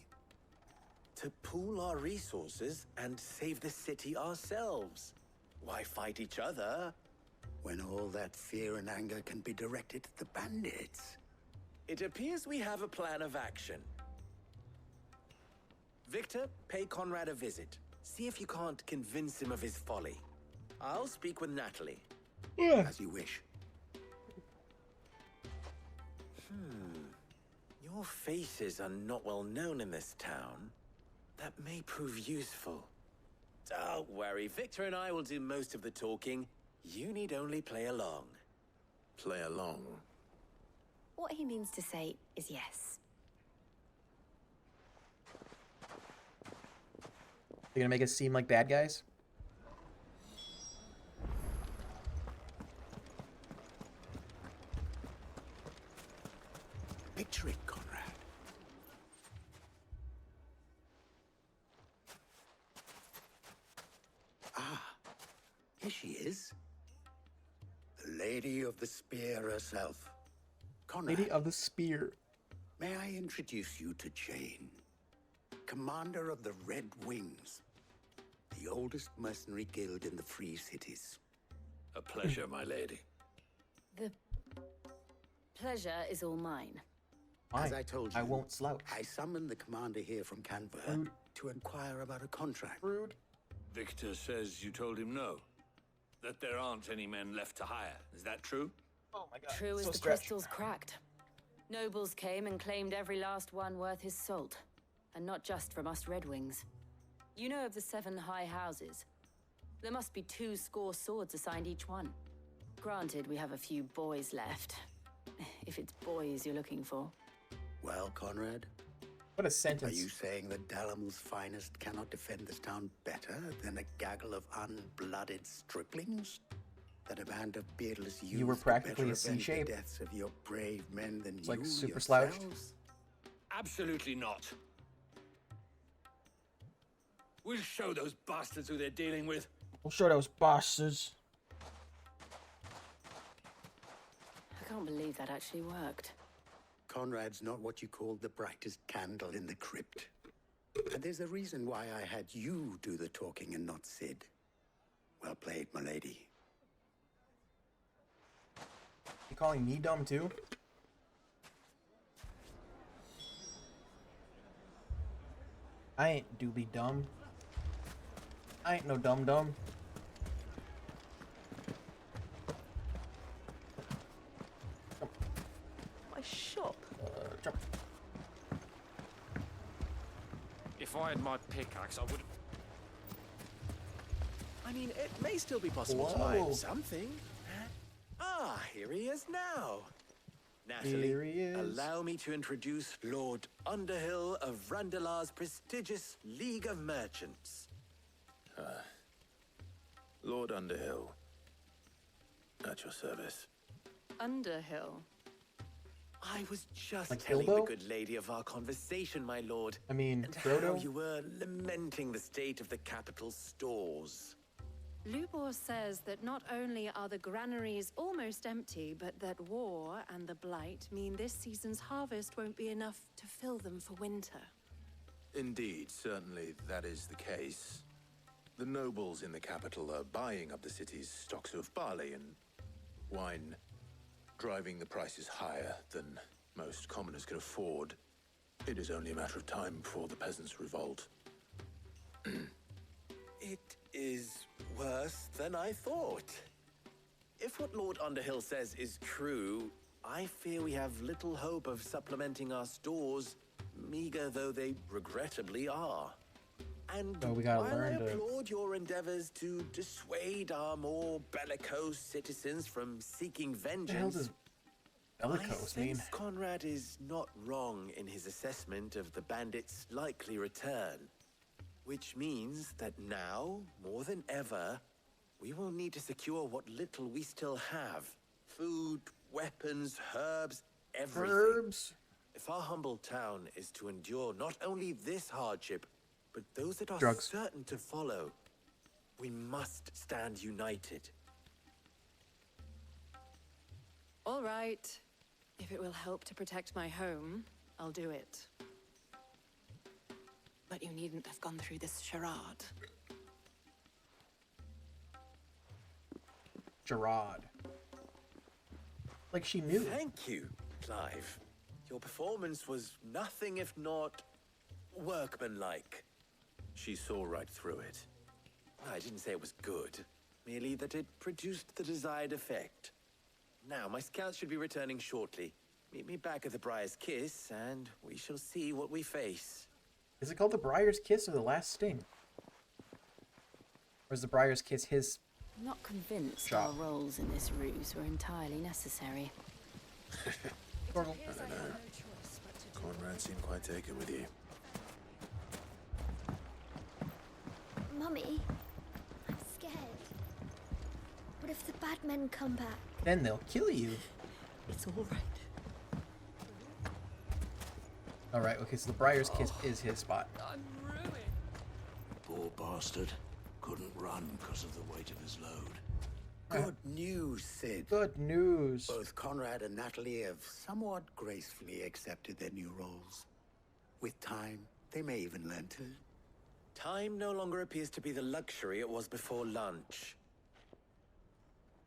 To pool our resources and save the city ourselves. Why fight each other when all that fear and anger can be directed at the bandits? It appears we have a plan of action. Victor, pay Conrad a visit. See if you can't convince him of his folly. I'll speak with Natalie. As you wish. Your faces are not well known in this town. That may prove useful. Don't worry, Victor and I will do most of the talking. You need only play along. Play along? What he means to say is yes. They're gonna make us seem like bad guys? Picture it, Conrad. Ah, here she is. The Lady of the Spear herself. Conrad. Lady of the Spear. May I introduce you to Jane, commander of the Red Wings, the oldest mercenary guild in the Free Cities. A pleasure, my lady. The pleasure is all mine. As I told you, I won't slouch. I summoned the commander here from Canberra to inquire about a contract. Rude. Victor says you told him no. That there aren't any men left to hire. Is that true? Oh my god. True as the crystals cracked. Nobles came and claimed every last one worth his salt. And not just from us Red Wings. You know of the 7 high houses. There must be 2 swords assigned each one. Granted, we have a few boys left. If it's boys you're looking for. Well, Conrad? What a sentence. Are you saying that Dalamil's finest cannot defend this town better than a gaggle of unblooded striplings? That a band of beardless youths You were practically a C C-shape. the deaths of your brave men than It's you like super yourselves? slouched. Absolutely not. We'll show those bastards who they're dealing with. We'll show those bastards. I can't believe that actually worked. Conrad's not what you call the brightest candle in the crypt. And there's a reason why I had you do the talking and not Sid. Well played, my lady. You calling me dumb too? I ain't doobly dumb. I ain't no dumb. My shop. Jump. If I had my pickaxe, I would. I mean, it may still be possible to find something. Ah, here he is now. Natalie, Here he is. allow me to introduce Lord Underhill of Randalar's prestigious League of Merchants. Lord Underhill. At your service. Underhill. I was just Like telling Bilbo? the good lady of our conversation, my lord. I mean, and Frodo? how you were lamenting the state of the capital's stores. Lubor says that not only are the granaries almost empty, but that war and the Blight mean this season's harvest won't be enough to fill them for winter. Indeed, certainly that is the case. The nobles in the capital are buying up the city's stocks of barley and wine, driving the prices higher than most commoners can afford. It is only a matter of time before the peasants revolt. It is worse than I thought. If what Lord Underhill says is true, I fear we have little hope of supplementing our stores, meager though they regrettably are. And So we gotta while learn I to- applaud your endeavors to dissuade our more bellicose citizens from seeking What the hell vengeance, does I bellicose mean? sense Conrad is not wrong in his assessment of the bandits' likely return. Which means that now, more than ever, we will need to secure what little we still have. Food, weapons, herbs, everything. Herbs? If our humble town is to endure not only this hardship, but those that are Drugs. certain to follow, we must stand united. All right. If it will help to protect my home, I'll do it. But you needn't have gone through this charade. Gerard. Like she knew. Thank you, Clive. Your performance was nothing if not workmanlike. She saw right through it. I didn't say it was good, merely that it produced the desired effect. Now, my scouts should be returning shortly. Meet me back at the Briar's Kiss, and we shall see what we face. Is it called the Briar's Kiss or the Last Sting? Or is the Briar's Kiss his... I'm not convinced Shot. our roles in this ruse were entirely necessary. I don't know. Conrad seemed quite taken with you. Mummy, I'm scared. What if the bad men come back? Then they'll kill you. It's all right. Alright, okay, so the Briar's Kiss is his spot. I'm ruined. Poor bastard. Couldn't run because of the weight of his load. Good news, Sid. Good news. Both Conrad and Natalie have somewhat gracefully accepted their new roles. With time, they may even learn to. Time no longer appears to be the luxury it was before lunch.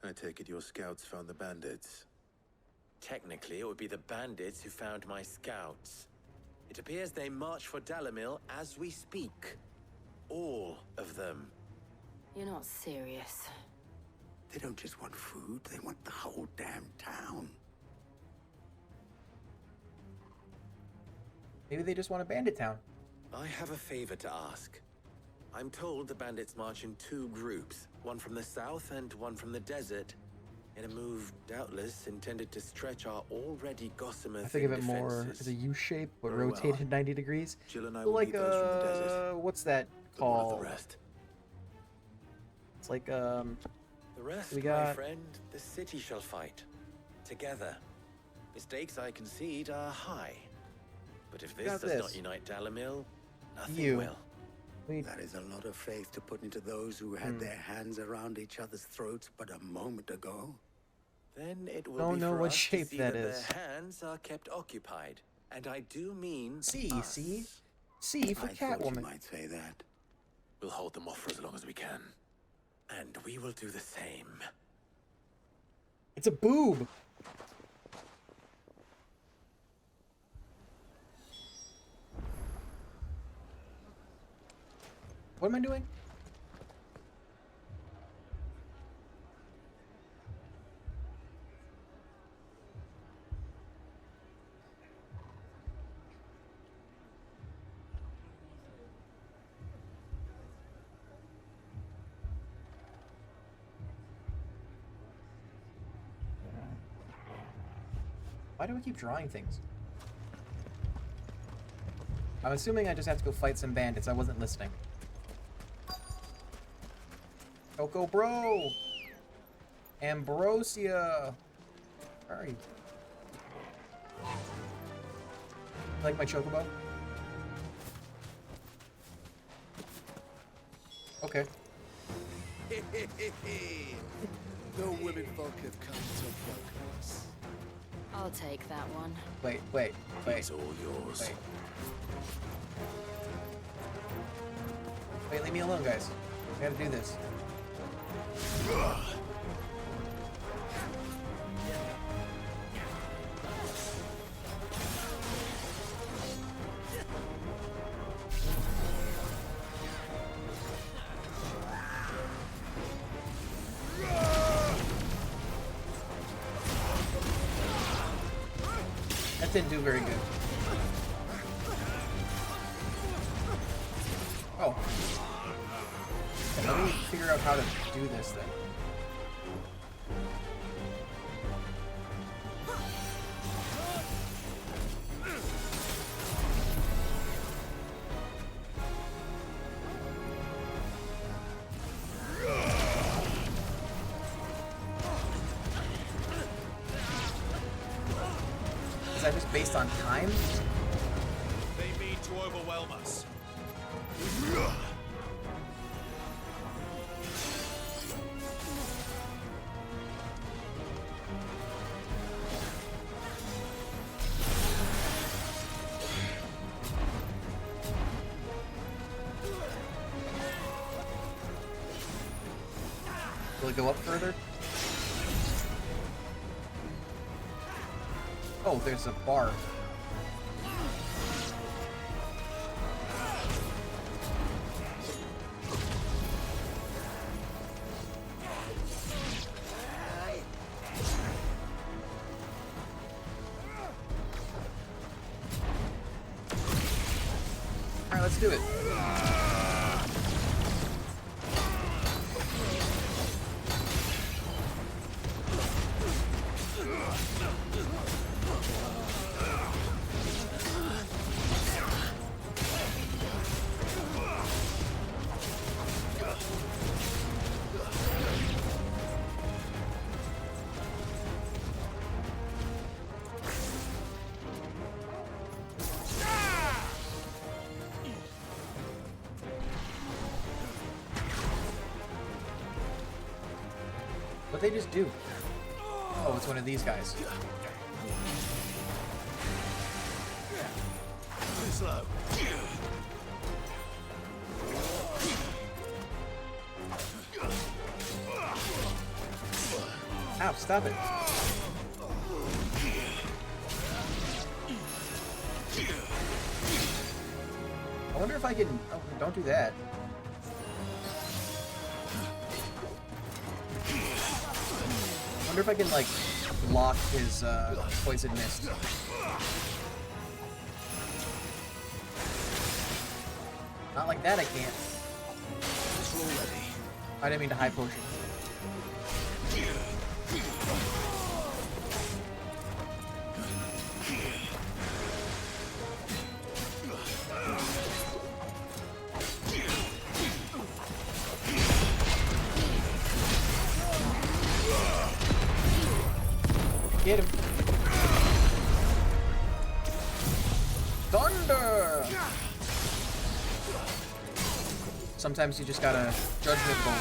I take it your scouts found the bandits. Technically, it would be the bandits who found my scouts. It appears they march for Dalamil as we speak. All of them. You're not serious. They don't just want food, they want the whole damn town. Maybe they just want a bandit town. I have a favor to ask. I'm told the bandits march in two groups, one from the south and one from the desert, in a move doubtless intended to stretch our already gossamer I think of it more as a U shape, but Very well. rotated 90 degrees. Jill and I So will like, meet those from the desert. what's that But what of called? the rest? It's like, The rest, we my got... friend, the city shall fight. Together. The stakes, I concede, are high. But if this got does this. not unite Dalamil, nothing You. will. That is a lot of faith to put into those who had their hands around each other's throats but a moment ago. Then it will Don't be know for what us shape to see that that is. their hands are kept occupied. And I do mean C, us. see? C for I thought you Catwoman. might say that. We'll hold them off for as long as we can. And we will do the same. It's a boob! What am I doing? Why do I keep drawing things? I'm assuming I just have to go fight some bandits. I wasn't listening. Coco Bro! Ambrosia! Where are you? Like my chocobo? Okay. No women folk have come so close. I'll take that one. Wait. It's all yours. Wait, leave me alone, guys. I gotta do this. That didn't do very good. Oh. Okay, let me figure out how to do this then. Is that that just based on time? They mean to overwhelm us. Will it go up further? Oh, there's a bar. Alright, let's do it. What'd they just do? Oh, it's one of these guys. Too slow. Ow, stop it. I wonder if I can... Oh, don't do that. I wonder if I can, like, block his, poison mist. Not like that, I can't. I didn't mean to high potion. Get him. Thunder! Sometimes you just gotta judgment bolt.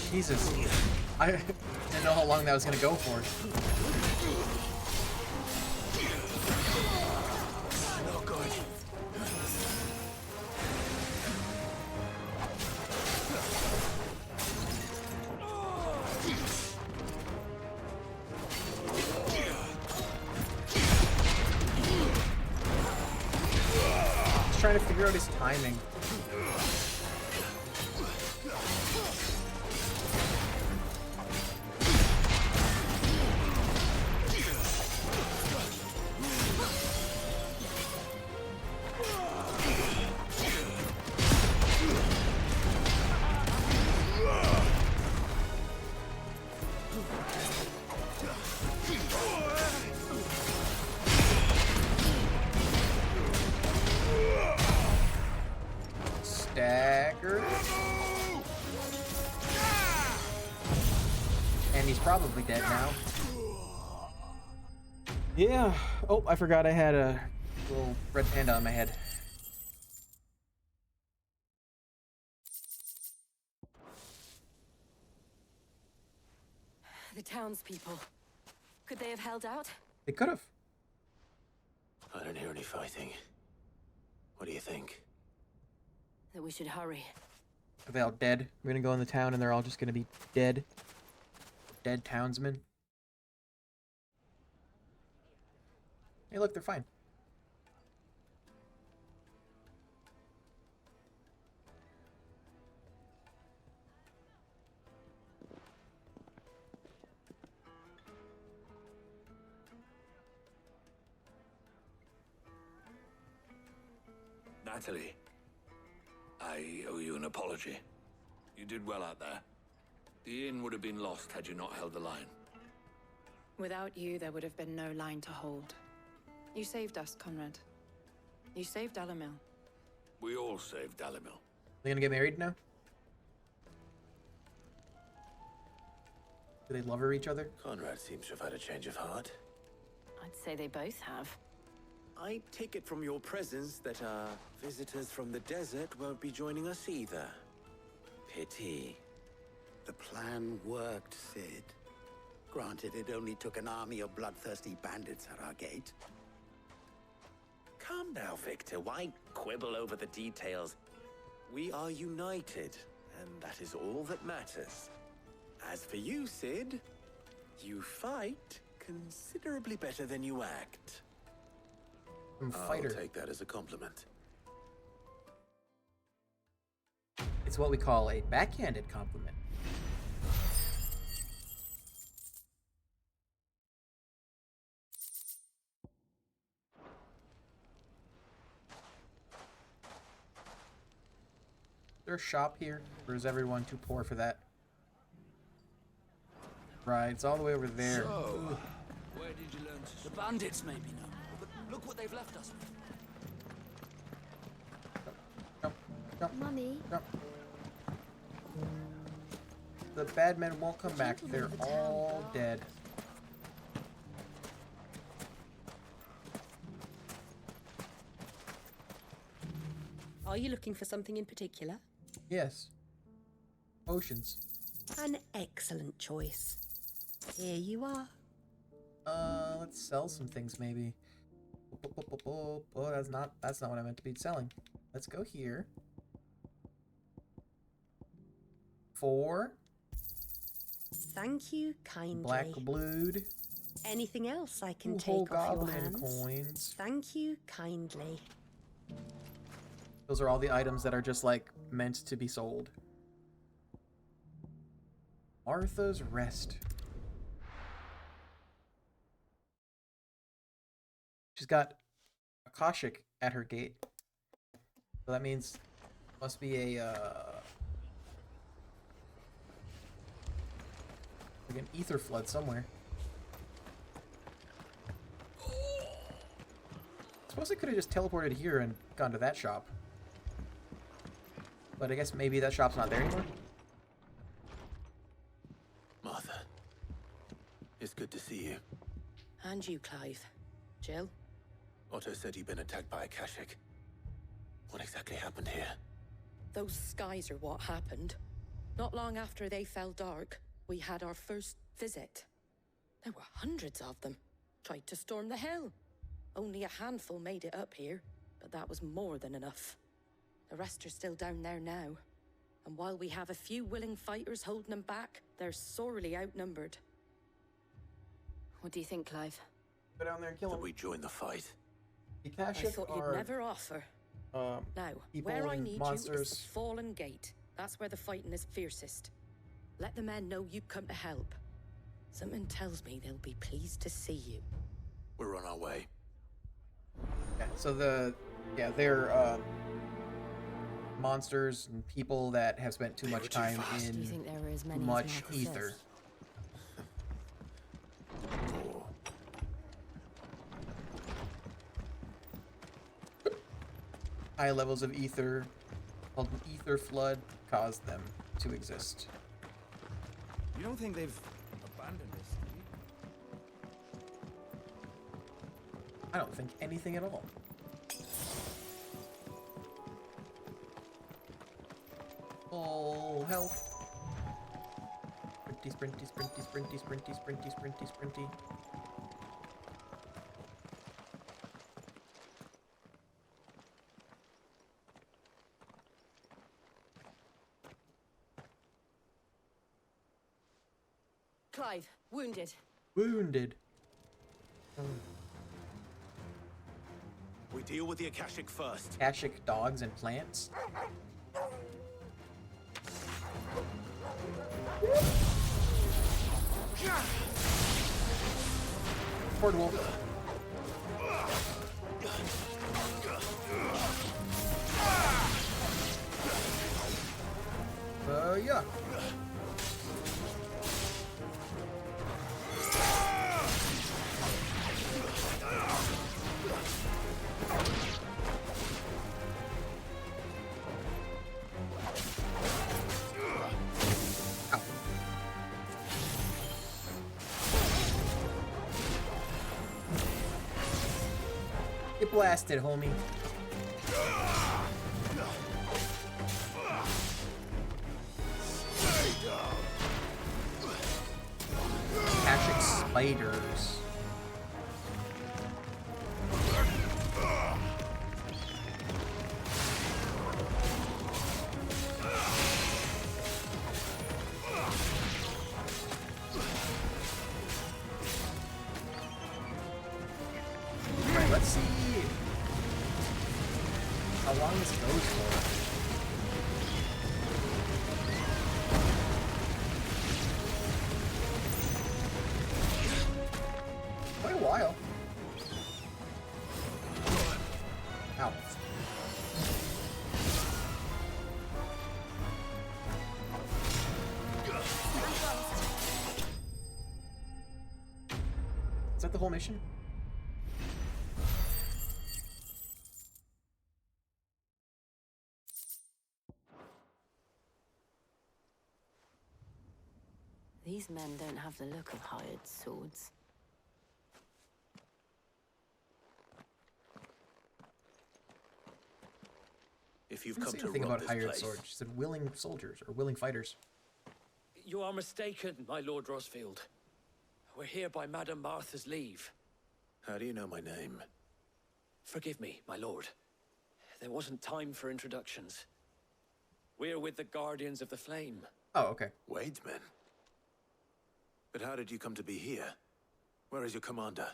Jesus. I didn't know how long that was gonna go for. Not good. Just trying to figure out his timing. Stagger. And he's probably dead now. Yeah. Oh, I forgot I had a little red panda on my head. The townspeople. Could they have held out? They could have. I don't hear any fighting. What do you think? That we should hurry. Are they all dead? We're gonna go in the town and they're all just gonna be dead. Dead townsmen. Hey, look, they're fine. Natalie, I owe you an apology. You did well out there. The inn would have been lost had you not held the line. Without you, there would have been no line to hold. You saved us, Conrad. You saved Dalamil. We all saved Dalamil. They gonna get married now? Do they love each other? Conrad seems to have had a change of heart. I'd say they both have. I take it from your presence that our visitors from the desert won't be joining us either. Pity. The plan worked, Sid. Granted, it only took an army of bloodthirsty bandits at our gate. Calm now, Victor. Why quibble over the details? We are united, and that is all that matters. As for you, Sid, you fight considerably better than you act. I'll take that as a compliment. It's what we call a backhanded compliment. Is there a shop here, or is everyone too poor for that? Right, it's all the way over there. So, where did you learn to... The bandits maybe know, but look what they've left us with. Mummy. The bad men won't come back. They're all dead. Are you looking for something in particular? Yes. Potions. An excellent choice. Here you are. Let's sell some things maybe. Oh, that's not what I meant to be selling. Let's go here. 4. Thank you kindly. Black blood. Anything else I can Whole take off your goblin hands? coins. Thank you kindly. Those are all the items that are just like meant to be sold. Martha's Rest. She's got a Akashic at her gate. So that means must be a like an ether flood somewhere. Suppose I could have just teleported here and gone to that shop. But I guess maybe that shop's not there anymore. Martha, it's good to see you. And you, Clive. Jill? Otto said you'd been attacked by a Akashic. What exactly happened here? Those skies are what happened. Not long after they fell dark, we had our first visit. There were hundreds of them. Tried to storm the hill. Only a handful made it up here, but that was more than enough. The rest are still down there now. And while we have a few willing fighters holding them back, they're sorely outnumbered. What do you think, Clive? Go down there and kill him. Did we join the fight? The I Akashic thought are you'd never offer. Now, people where I and need monsters. you is the Fallen Gate. That's where the fighting is fiercest. Let the men know you've come to help. Something tells me they'll be pleased to see you. We're on our way. Yeah, so they're monsters and people that have spent too much time Do you in think there were as many much as Martha ether. says? High levels of ether, called an ether flood, caused them to exist. You don't think they've abandoned us, do you? I don't think anything at all. Full health. Sprinty, sprinty, sprinty, sprinty, sprinty, sprinty, sprinty, sprinty. Clive, wounded. Wounded. We deal with the Akashic first. Akashic dogs and plants. Horde wolf. Yeah. blasted, homie. Akashic spiders. Alright, let's see how long this goes for. Quite a while. Ow. Is that the whole mission? These men don't have the look of hired swords. If you've Didn't come say to anything rob about this hired place, swords. She said willing soldiers or willing fighters. You are mistaken, my Lord Rosfield. We're here by Madame Martha's leave. how do you know my name? Forgive me, my lord. There wasn't time for introductions. We're with the Guardians of the Flame. Oh, okay. Wade's men? But how did you come to be here? Where is your commander?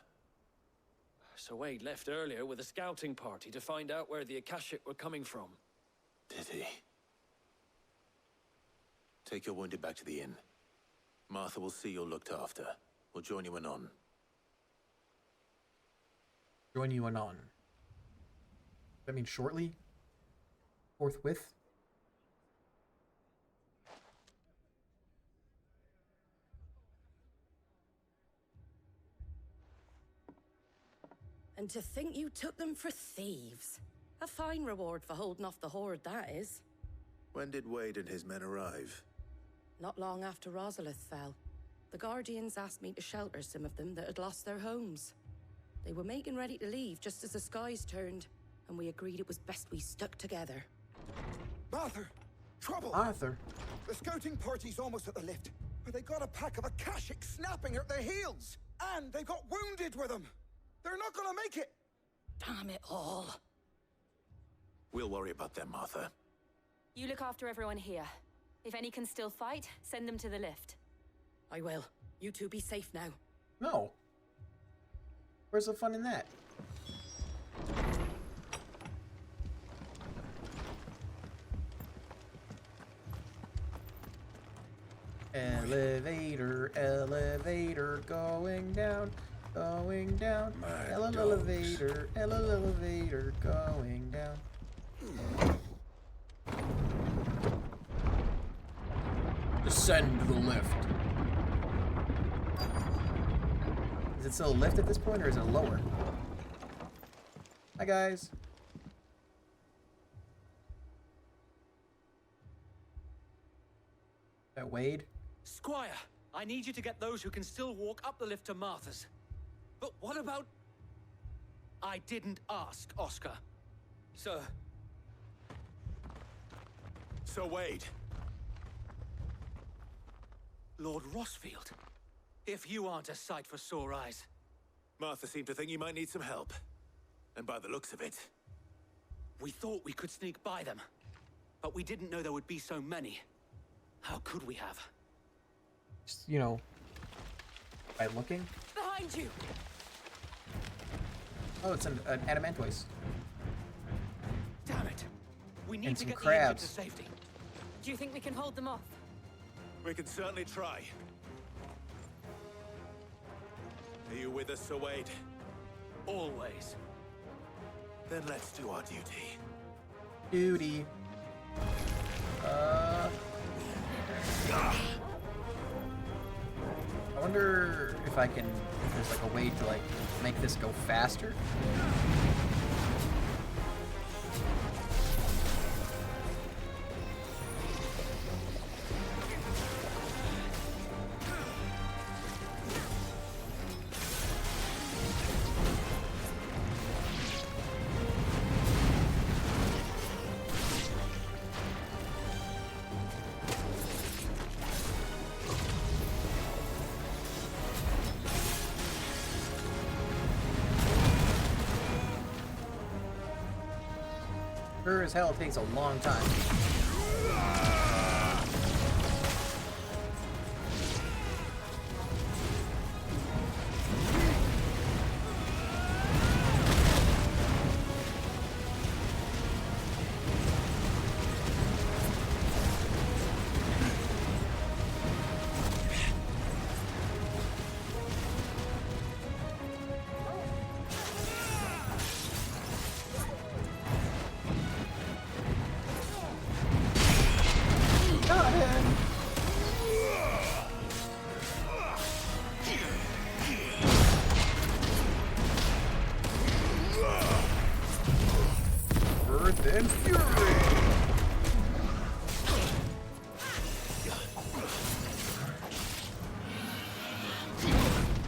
Sir Wade left earlier with a scouting party to find out where the Akashic were coming from. Did he? Take your wounded back to the inn. Martha will see you're looked after. We'll join you anon. Join you anon. That means shortly? Forthwith? And to think you took them for thieves. A fine reward for holding off the horde, that is. When did Wade and his men arrive? Not long after Rosalith fell. The Guardians asked me to shelter some of them that had lost their homes. They were making ready to leave just as the skies turned, and we agreed it was best we stuck together. Arthur! Trouble! Arthur! The scouting party's almost at the lift, but they got a pack of Akashic snapping at their heels! And they got wounded with them! They're not gonna make it! Damn it all! We'll worry about them, Martha. You look after everyone here. If any can still fight, send them to the lift. I will. You two be safe now. No. Where's the fun in that? Elevator, elevator, going down, going down. Elevator, elevator, going down. Descend the lift. Is it still a lift at this point, or is it lower? Hi, guys. That Wade? Squire, I need you to get those who can still walk up the lift to Martha's. But what about... I didn't ask, Oscar. Sir. Sir Wade. Lord Rosfield. If you aren't a sight for sore eyes. Martha seemed to think you might need some help. And by the looks of it... We thought we could sneak by them. But we didn't know there would be so many. How could we have? Just, you know, by looking. Behind you! Oh, it's an adamantoise. Damn it! We need And to some get crabs. the injured to safety. Do you think we can hold them off? We can certainly try. Are you with us, Sir Wade? Always. Then let's do our duty. Duty. I wonder if I can, if there's like a way to like make this go faster. Sure as hell takes a long time. Got him! Earth and Fury!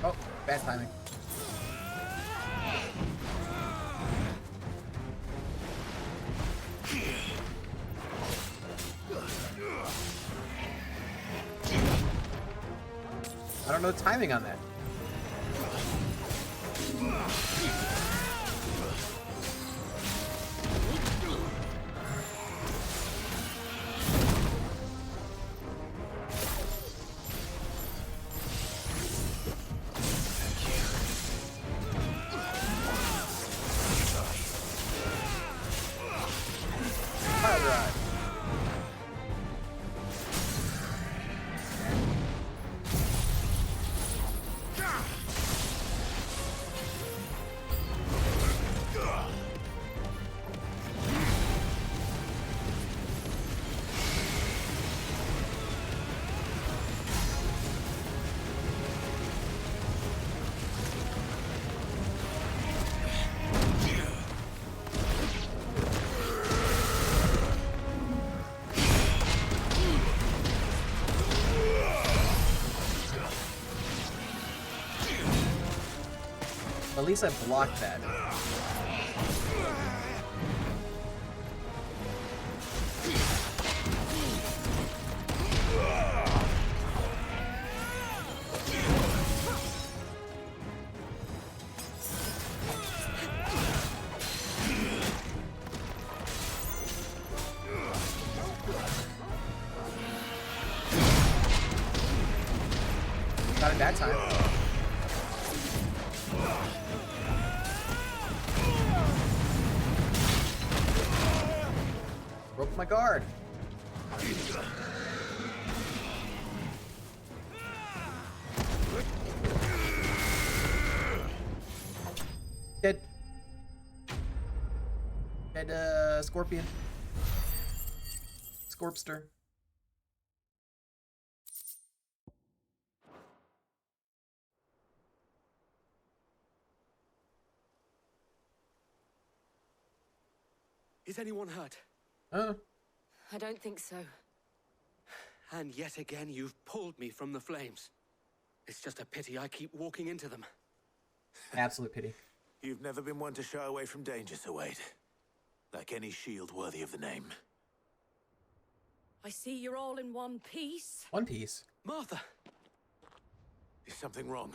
Oh, bad timing. I don't know the timing on that. Pile drive. At least I blocked that. Got it that time. Broke my guard. Dead. Dead, scorpion. Scorpster. Is anyone hurt? I don't think so. And yet again, you've pulled me from the flames. It's just a pity I keep walking into them. Absolute pity. You've never been one to shy away from danger, Sir Wade. Like any shield worthy of the name. I see you're all in one piece. One Piece. Martha! Is something wrong?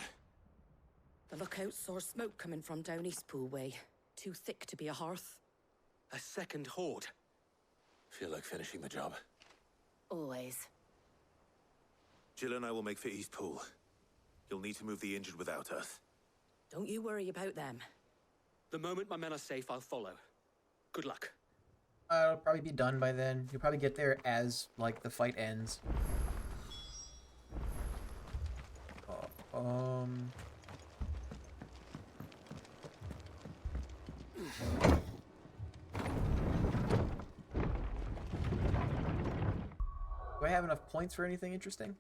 The lookout saw smoke coming from down Eastpool way. Too thick to be a hearth. A second horde. Feel like finishing the job. Always. Jill and I will make for Eastpool. You'll need to move the injured without us. Don't you worry about them. The moment my men are safe, I'll follow. Good luck. It'll probably be done by then. You'll probably get there as, like, the fight ends. Do I have enough points for anything interesting?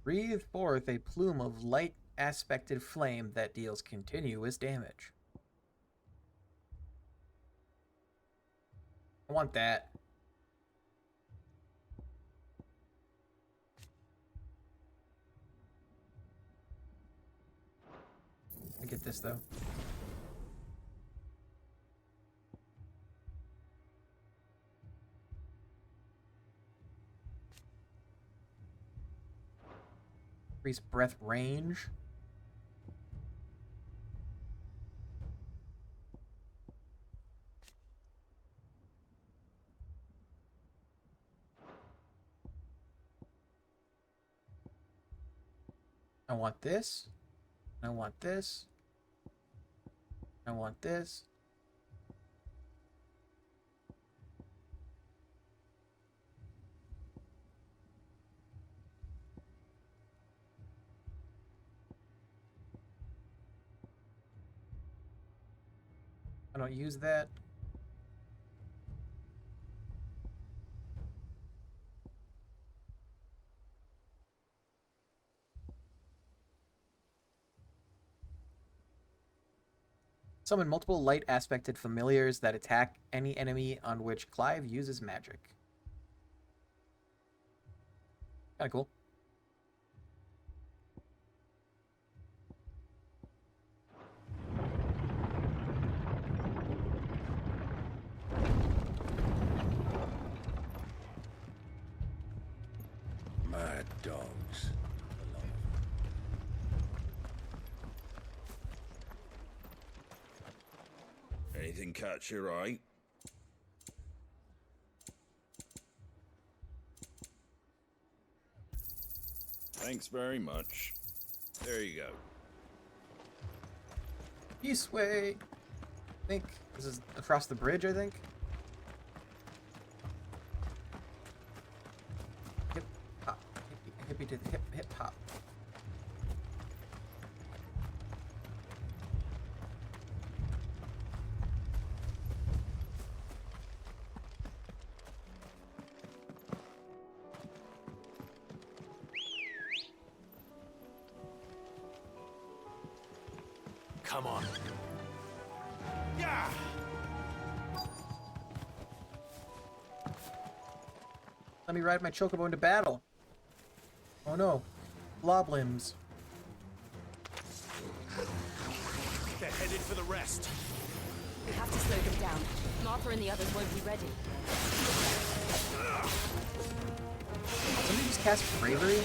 Breathe forth a plume of light aspected flame that deals continuous damage. I want that. I get this though. Increase breath range. I want this. I want this. I want this. I don't use that. Summon multiple light aspected familiars that attack any enemy on which Clive uses magic. Kinda cool. Mad dogs. Anything catch your eye? Thanks very much. There you go. East way. I think this is across the bridge, I think. Hip hop. Hippie to the hip hop. Come on. Yeah! Let me ride my chocobo into battle. Oh no. Bloblims. They're headed for the rest. We have to slow them down. Martha and the others won't be ready. Somebody just cast bravery?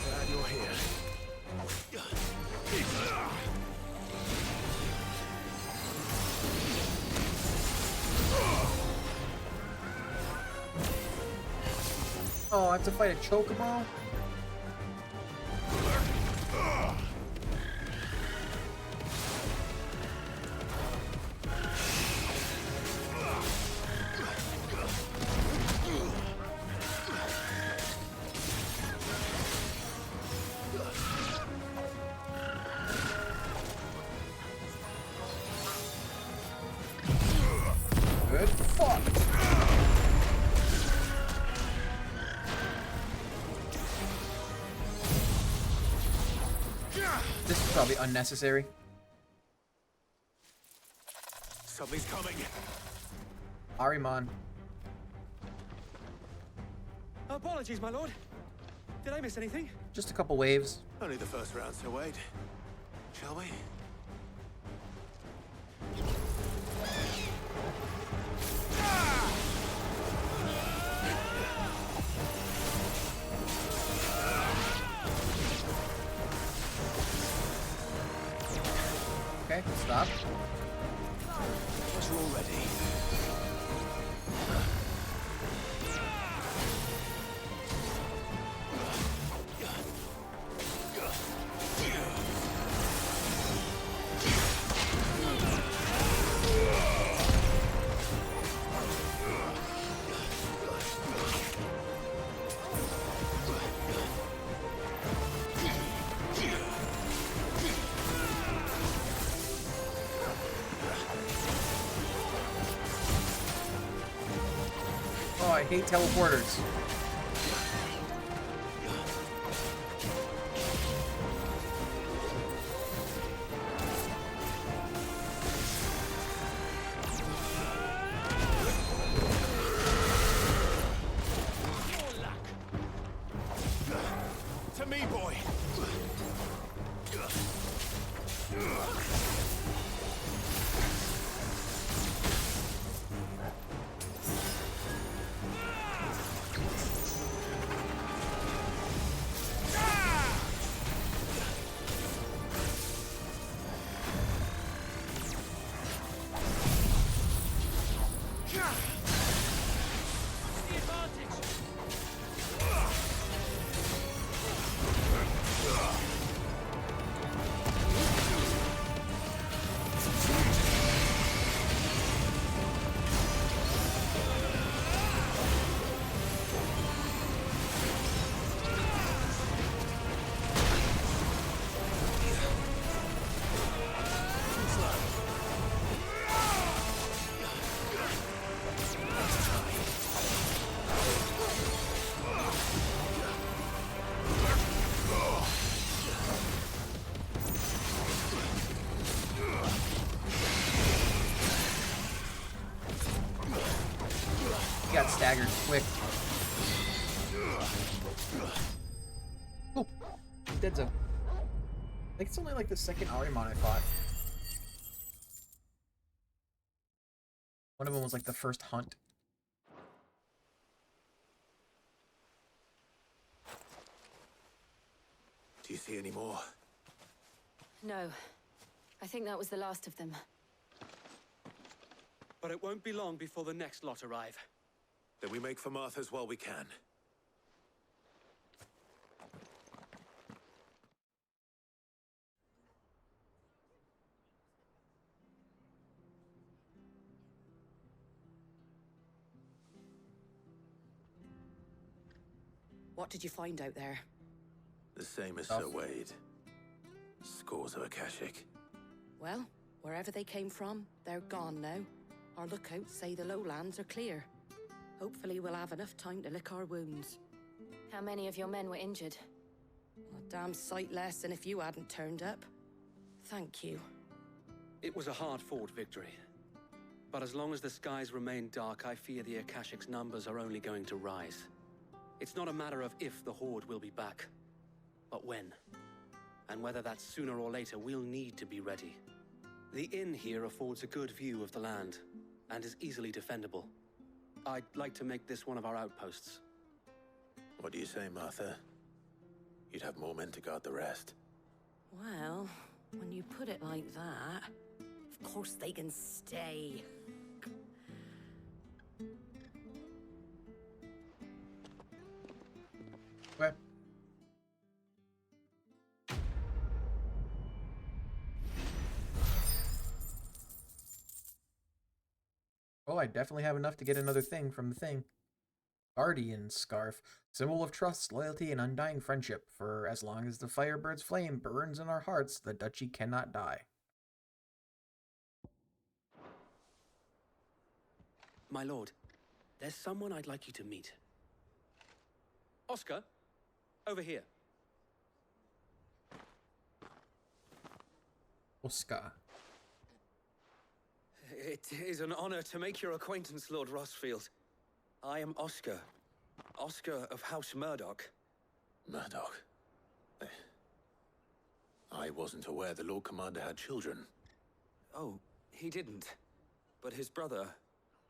Glad you're here. Oh, I have to fight a chocobo? Good fuck. This is probably unnecessary. Something's coming. Ahriman. Apologies, my lord. Did I miss anything? Just a couple waves. Only the first round, so wait. Shall we? Okay, stop. Once you're all ready. Oh, I hate teleporters. Got staggered quick. Oh, dead zone. I think it's only like the second Arimon I fought. One of them was like the first hunt. Do you see any more? No. I think that was the last of them. But it won't be long before the next lot arrive. Then we make for Martha's while we can. What did you find out there? The same as Sir Wade. Scores of Akashic. Well, wherever they came from, they're gone now. Our lookouts say the lowlands are clear. Hopefully we'll have enough time to lick our wounds. How many of your men were injured? A damn sight less than if you hadn't turned up. Thank you. It was a hard-fought victory. But as long as the skies remain dark, I fear the Akashic's numbers are only going to rise. It's not a matter of if the Horde will be back, but when. And whether that's sooner or later, we'll need to be ready. The inn here affords a good view of the land, and is easily defendable. I'd like to make this one of our outposts. What do you say, Martha? You'd have more men to guard the rest. Well, when you put it like that, of course they can stay. Okay. Oh, I definitely have enough to get another thing from the thing. Guardian Scarf. Symbol of trust, loyalty, and undying friendship. For as long as the Firebird's flame burns in our hearts, the duchy cannot die. My lord, there's someone I'd like you to meet. Oscar, over here. Oscar. It is an honor to make your acquaintance, Lord Rossfield. I am Oscar. Oscar of House Murdoch. Murdoch? I wasn't aware the Lord Commander had children. Oh, he didn't. But his brother,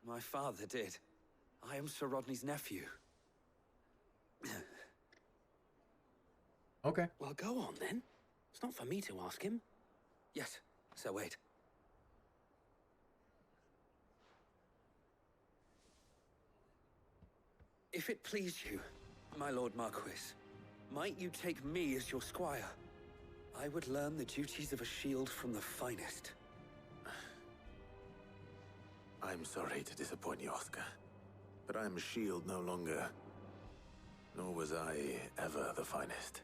my father, did. I am Sir Rodney's nephew. Okay. Well, go on then. It's not for me to ask him. Yes, Sir Wade. If it please you, my Lord Marquis, might you take me as your squire? I would learn the duties of a shield from the finest. I'm sorry to disappoint you, Oscar, but I'm a shield no longer. Nor was I ever the finest.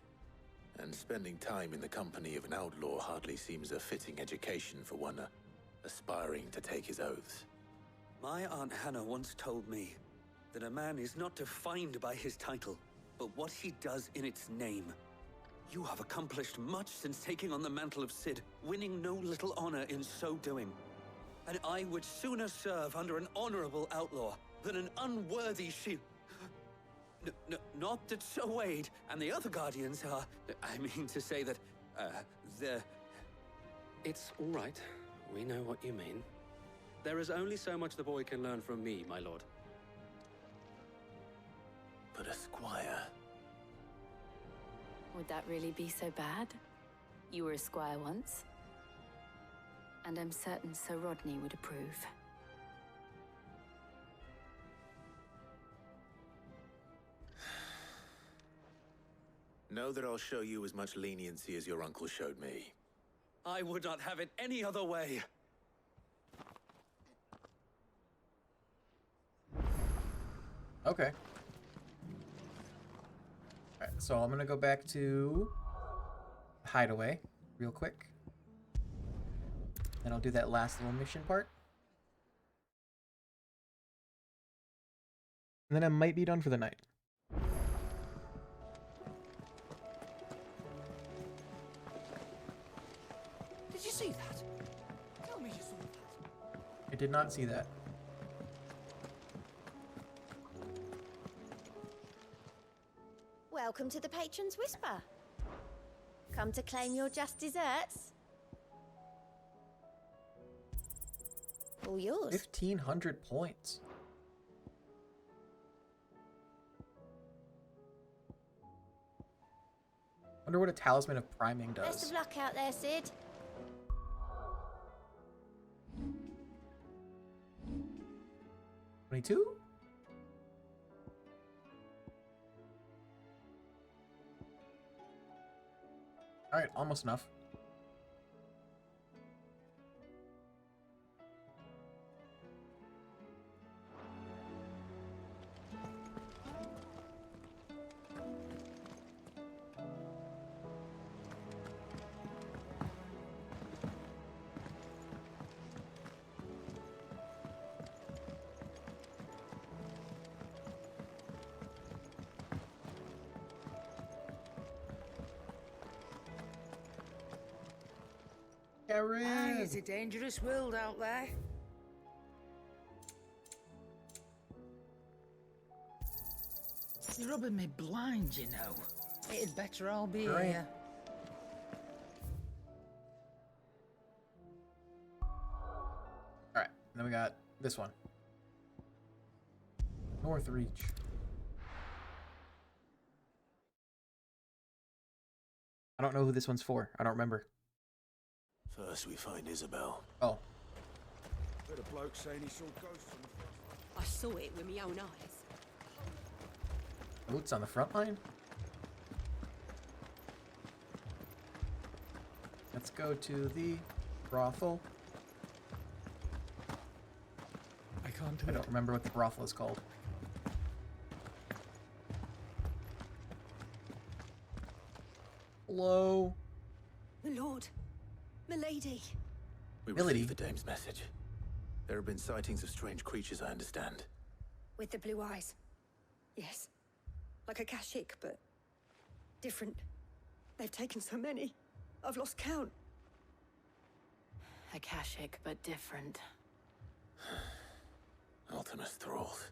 And spending time in the company of an outlaw hardly seems a fitting education for one aspiring to take his oaths. My Aunt Hannah once told me that a man is not defined by his title, but what he does in its name. You have accomplished much since taking on the mantle of Cid, winning no little honor in so doing. And I would sooner serve under an honorable outlaw than an unworthy shield. Not that Sir Wade and the other Guardians are... I mean to say that, they're... It's all right. We know what you mean. There is only so much the boy can learn from me, my lord. But a squire. Would that really be so bad? You were a squire once. And I'm certain Sir Rodney would approve. Know that I'll show you as much leniency as your uncle showed me. I would not have it any other way. Okay. Alright, so I'm gonna go back to Hideaway real quick. Then I'll do that last little mission part. And then I might be done for the night. Did you see that? Tell me you saw that. I did not see that. Welcome to the Patron's Whisper. Come to claim your just desserts? All yours. 1,500 points. Wonder what a Talisman of Priming does. Best of luck out there, Sid. $22? Alright, almost enough. Ah, it's a dangerous world out there. You're rubbing me blind, you know. It'd better all be Great. here. Alright, then we got this one. North Reach. I don't know who this one's for. I don't remember. First we find Isabel. Oh. Heard a bloke saying he saw ghosts on the front. I saw it with my own eyes. Boots on the front line? Let's go to the brothel. I can't do I don't remember what the brothel is called. Hello? My lord. Milady. We Milady? received the dame's message. There have been sightings of strange creatures, I understand. With the blue eyes. Yes. Like a Kashik, but different. They've taken so many. I've lost count. Akashic, but different. Ultimus thralls.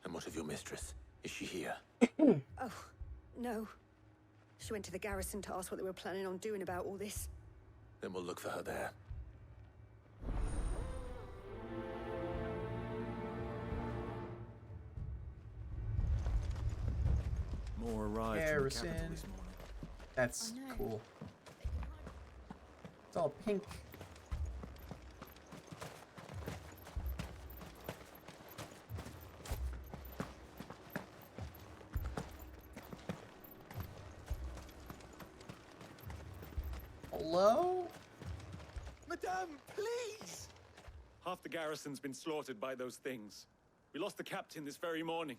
And what of your mistress? Is she here? Oh, no. She went to the garrison to ask what they were planning on doing about all this. Then we'll look for her there. More arrived from the capital Garrison. this morning. That's Oh, no. cool. It's all pink. Hello? Madame, please! Half the garrison's been slaughtered by those things. We lost the captain this very morning.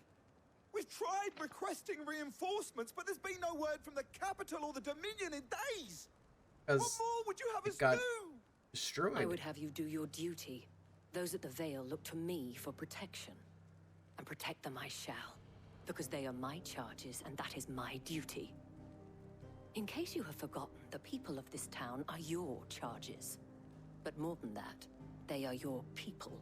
We've tried requesting reinforcements, but there's been no word from the capital or the Dominion in days! What more would you have us do? Destroyed. I would have you do your duty. Those at the Vale look to me for protection. And protect them I shall. Because they are my charges, and that is my duty. In case you have forgotten, the people of this town are your charges. But more than that, they are your people.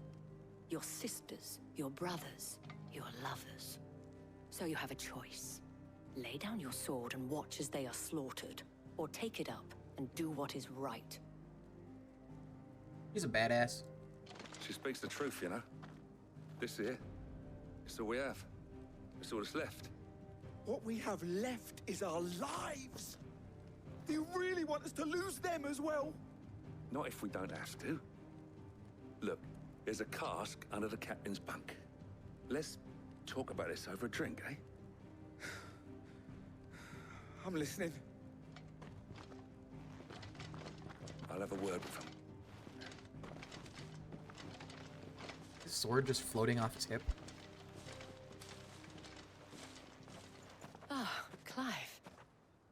Your sisters, your brothers, your lovers. So you have a choice. Lay down your sword and watch as they are slaughtered, or take it up and do what is right. He's a badass. She speaks the truth, you know. This here, it's all we have. It's all that's left. What we have left is our lives. Do you really want us to lose them as well? Not if we don't have to. Look, there's a cask under the captain's bunk. Let's talk about this over a drink, eh? I'm listening. I'll have a word with him. His sword just floating off tip. Ah, Clive.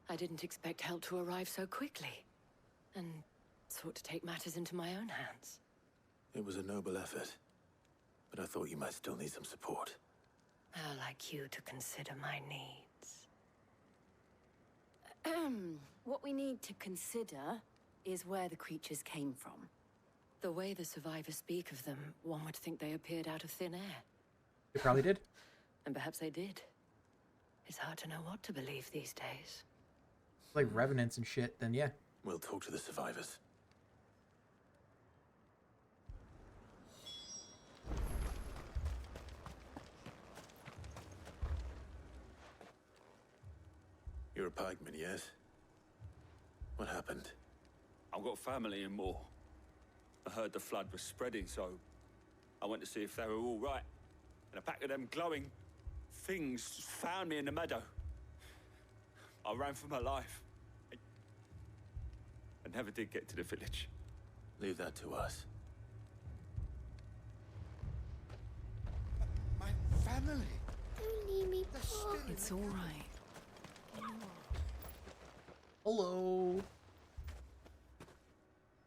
I didn't expect help to arrive so quickly. And sought to take matters into my own hands. It was a noble effort, but I thought you might still need some support. I'd like you to consider my needs. What we need to consider is where the creatures came from. The way the survivors speak of them, one would think they appeared out of thin air. They probably did. And perhaps they did. It's hard to know what to believe these days. Like revenants and shit, then yeah. We'll talk to the survivors. You're a pikeman, yes? What happened? I've got family in Moor. I heard the flood was spreading, so I went to see if they were all right. And a pack of them glowing things found me in the meadow. I ran for my life. I never did get to the village. Leave that to us. My family. Don't leave me, Paul. It's all right. Hello.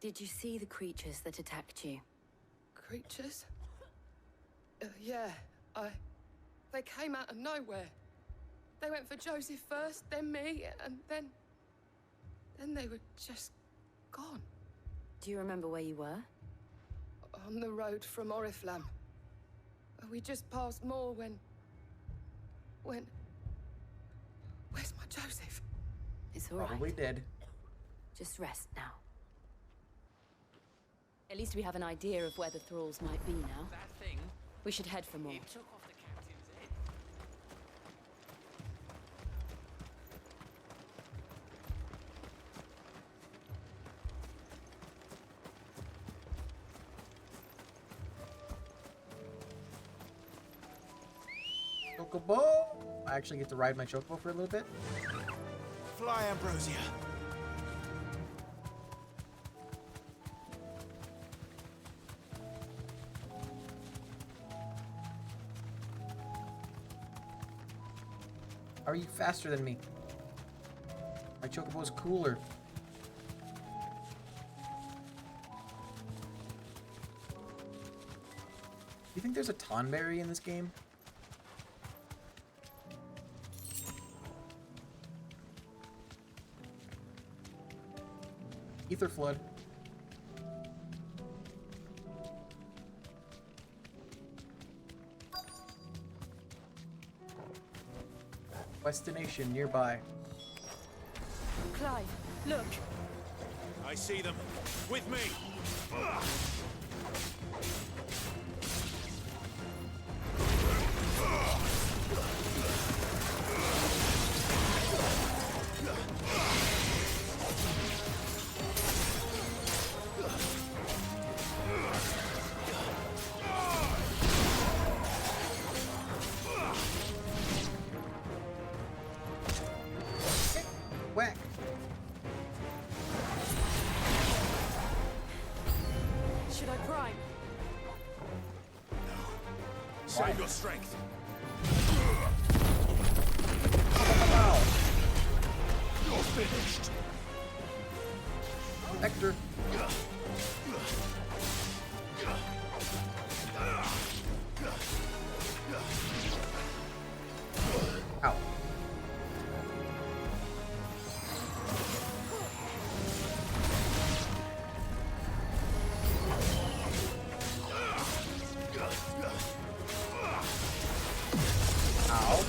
Did you see the creatures that attacked you? Creatures? Yeah, they came out of nowhere. They went for Joseph first, then me, and then they were just gone. Do you remember where you were? On the road from Oriflamme. We just passed Moor when... Where's my Joseph? It's all right. Probably dead. Just rest now. At least we have an idea of where the thralls might be now. That thing. We should head for more. It took off the captain's head. Chocobo. I actually get to ride my chocobo for a little bit. Fly, Ambrosia. Are you faster than me? My chocobo's cooler. Do you think there's a Tonberry in this game? Ether Flood. Destination nearby. Clive, look. I see them. With me. Whack. Should I prime? Save your strength. You're finished. Hector. Ow. Ow.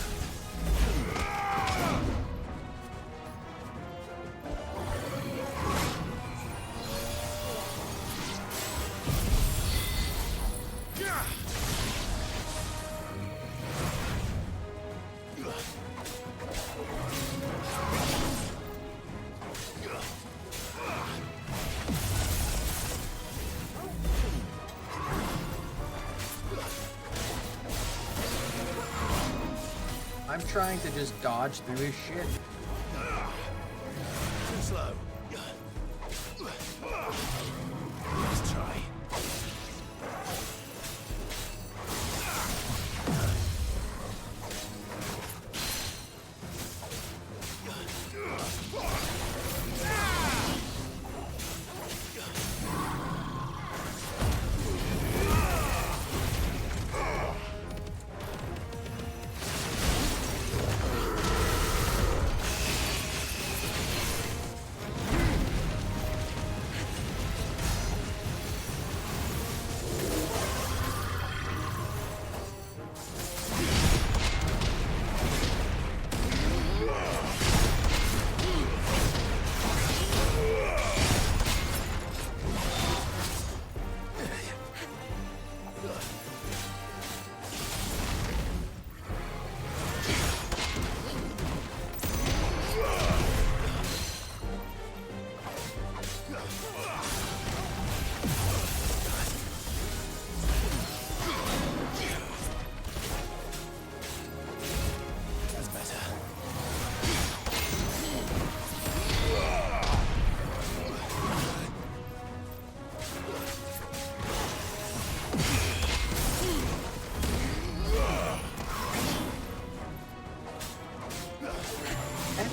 I'm trying to just dodge through his shit. Too slow. Let's try.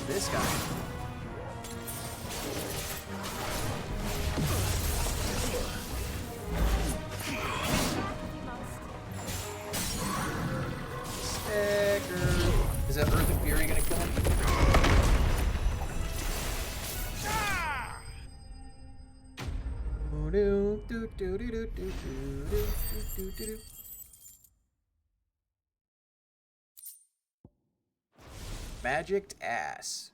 This guy. Sticker. Is that Earth and Fury gonna kill him? Magicked ass.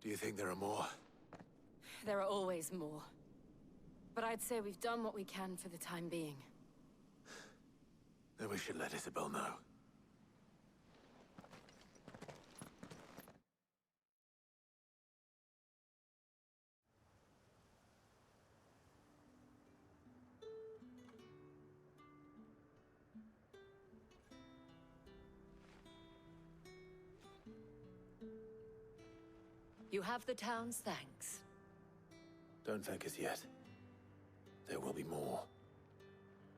Do you think there are more? There are always more. But I'd say we've done what we can for the time being. Then we should let Isabel know. You have the town's thanks. Don't thank us yet. There will be more.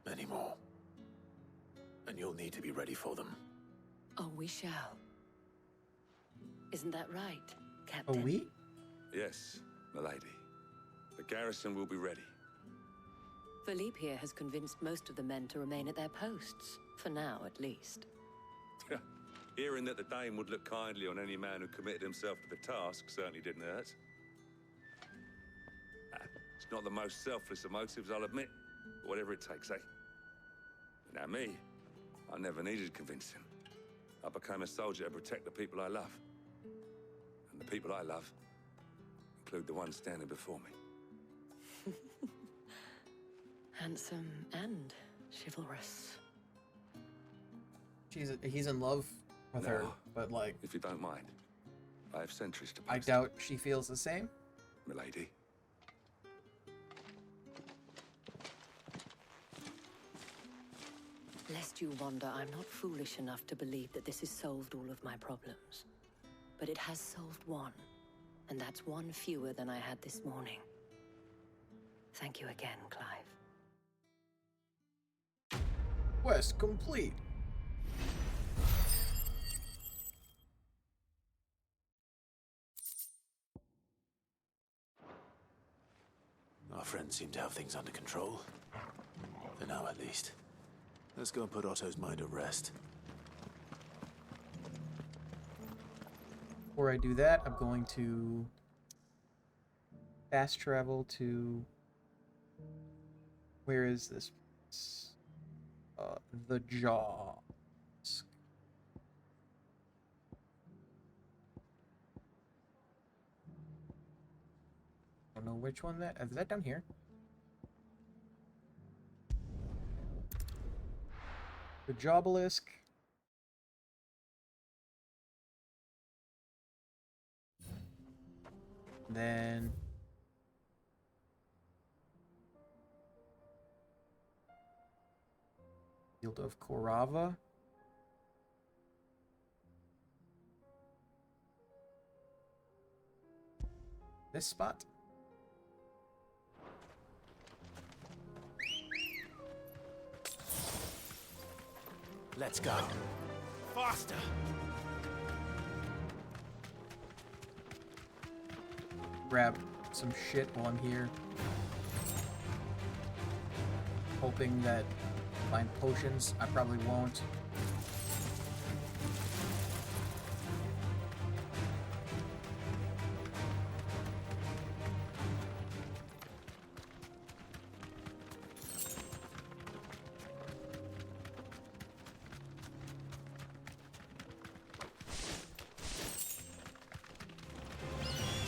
Many more. And you'll need to be ready for them. Oh, we shall. Isn't that right, Oh, Captain? we? Yes, milady. The garrison will be ready. Philippe here has convinced most of the men to remain at their posts. For now, at least. Hearing that the Dane would look kindly on any man who committed himself to the task certainly didn't hurt. It's not the most selfless of motives, I'll admit. But whatever it takes, eh? Now me, I never needed convincing. I became a soldier to protect the people I love. And the people I love include the ones standing before me. Handsome and chivalrous. He's in love with her, Now, but like, if you don't mind, I have sentries to post. I doubt she feels the same. Milady. Lest you wonder, I'm not foolish enough to believe that this has solved all of my problems. But it has solved one, and that's one fewer than I had this morning. Thank you again, Clive. Quest complete. Our friends seem to have things under control. For now, at least. Let's go and put Otto's mind at rest. Before I do that, I'm going to fast travel to... Where is this? The Jaw. I don't know which one that... Is that down here? The Jawbelisk. Then... Field of Korava. This spot? Let's go. Faster! Grab some shit while I'm here. Hoping that I find potions. I probably won't.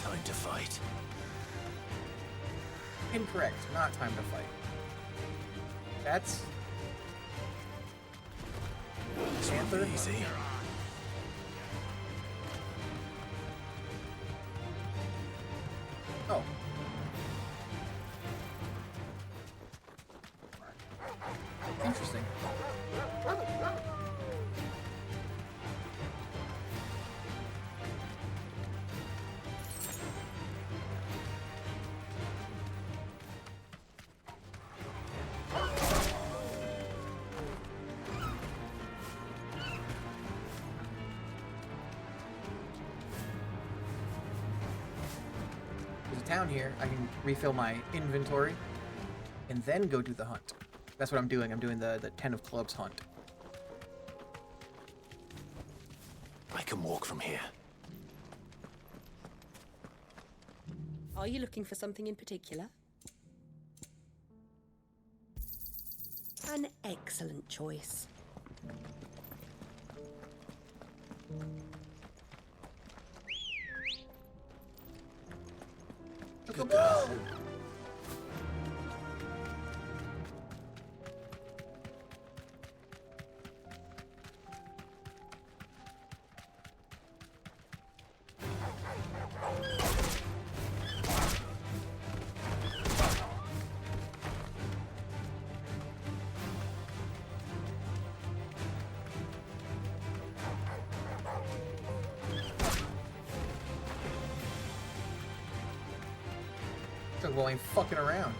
Time to fight. Incorrect. Not time to fight. That's... Panther? Easy. Oh. Interesting. There's a town here. I can refill my inventory and then go do the hunt. That's what I'm doing. I'm doing the 10 of clubs hunt. I can walk from here. Are you looking for something in particular? An excellent choice. Good girl. Took while I'm fucking around.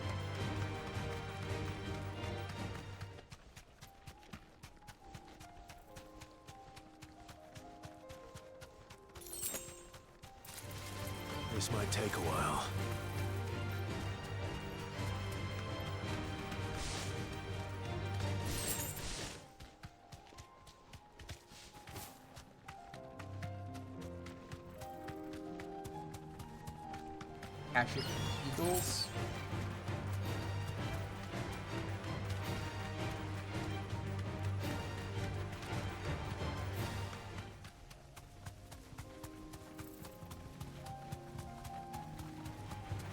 This might take a while. Ashes Eagles.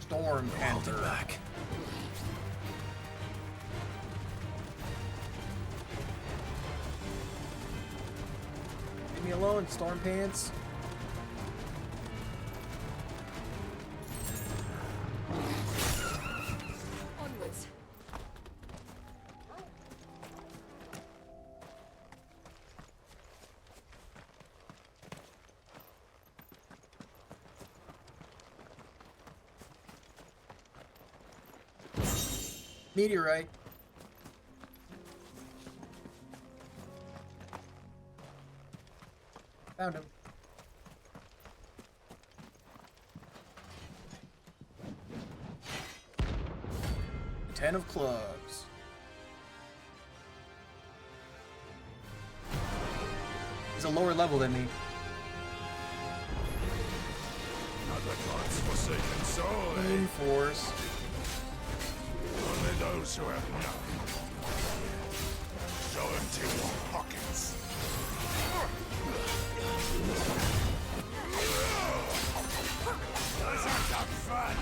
Storm Panther. Back. Leave me alone, Storm Pants. Onwards. Meteorite. Found him. Ten of clubs. He's a lower level than me. Another God's forsaken soul, eh? Force. Only those who have nothing. So empty your pockets. Let's have some fun.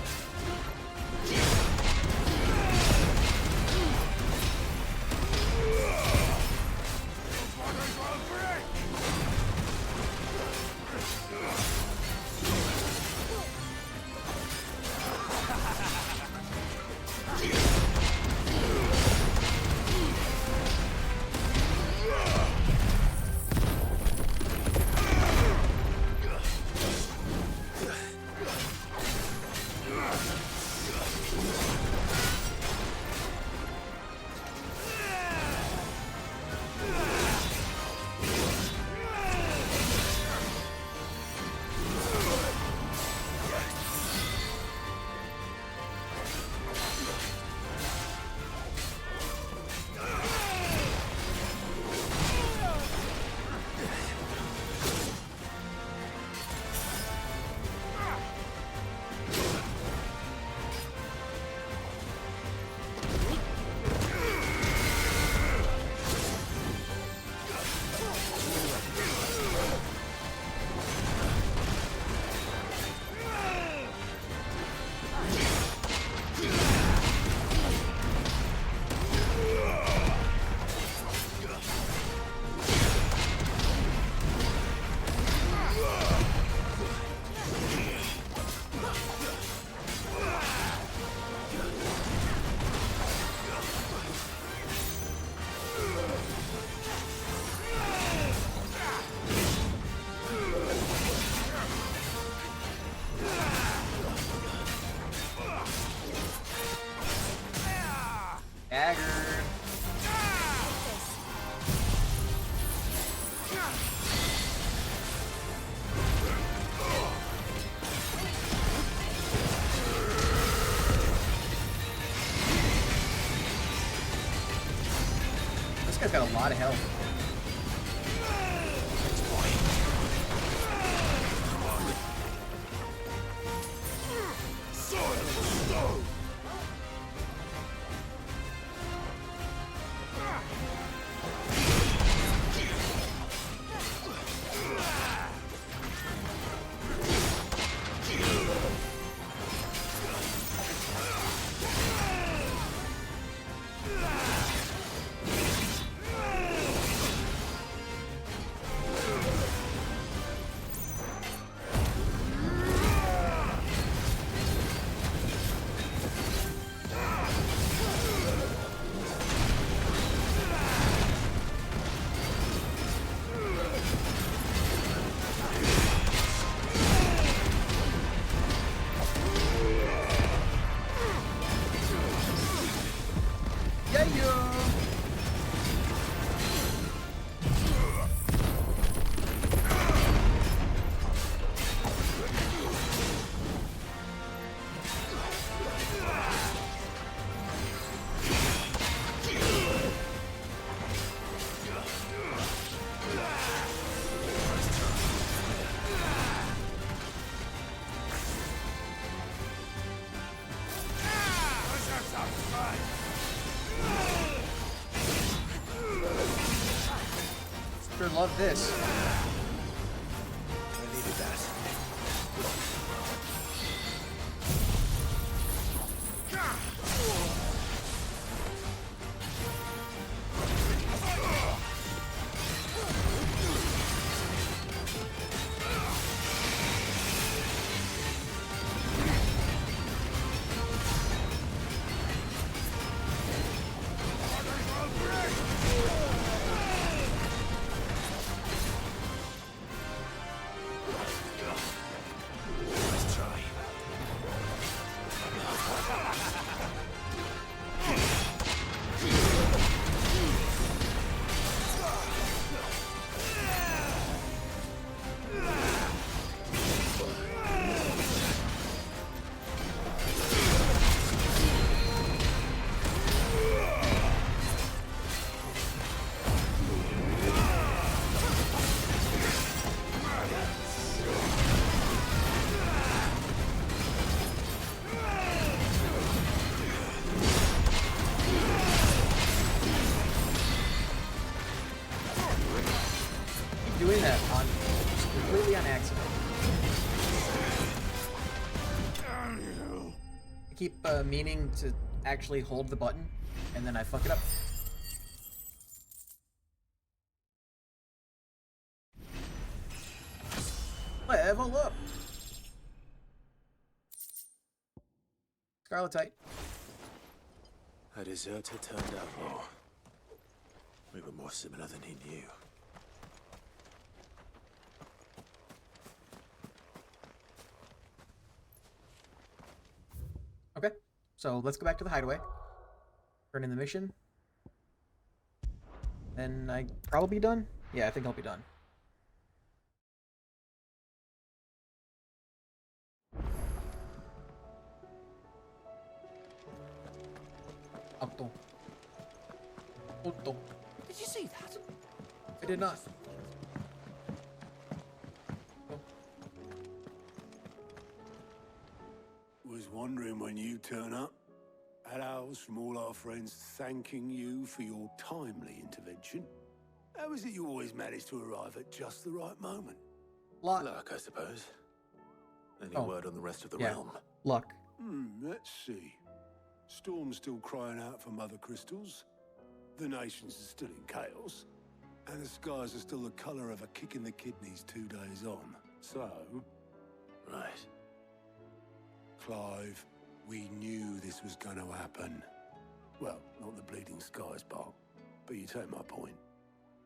Dagger. This guy's got a lot of health. Sure love this. I needed that. Doing that on completely on accident. I keep meaning to actually hold the button, and then I fuck it up. Level up. Scarletite. A deserter turned outlaw. We were more similar than he knew. Okay, so let's go back to the hideaway. Turn in the mission. Then I probably be done? Yeah, I think I'll be done. Auto. Auto. Did you see that? I did not. Was wondering when you turn up. Had owls from all our friends thanking you for your timely intervention. How is it you always manage to arrive at just the right moment? Luck, I suppose. Any word on the rest of the realm? Luck. Let's see. Storm's still crying out for mother crystals. The nations are still in chaos. And the skies are still the colour of a kick in the kidneys 2 days on. So... Right. Clive, we knew this was going to happen. Well, not the bleeding skies part, but you take my point.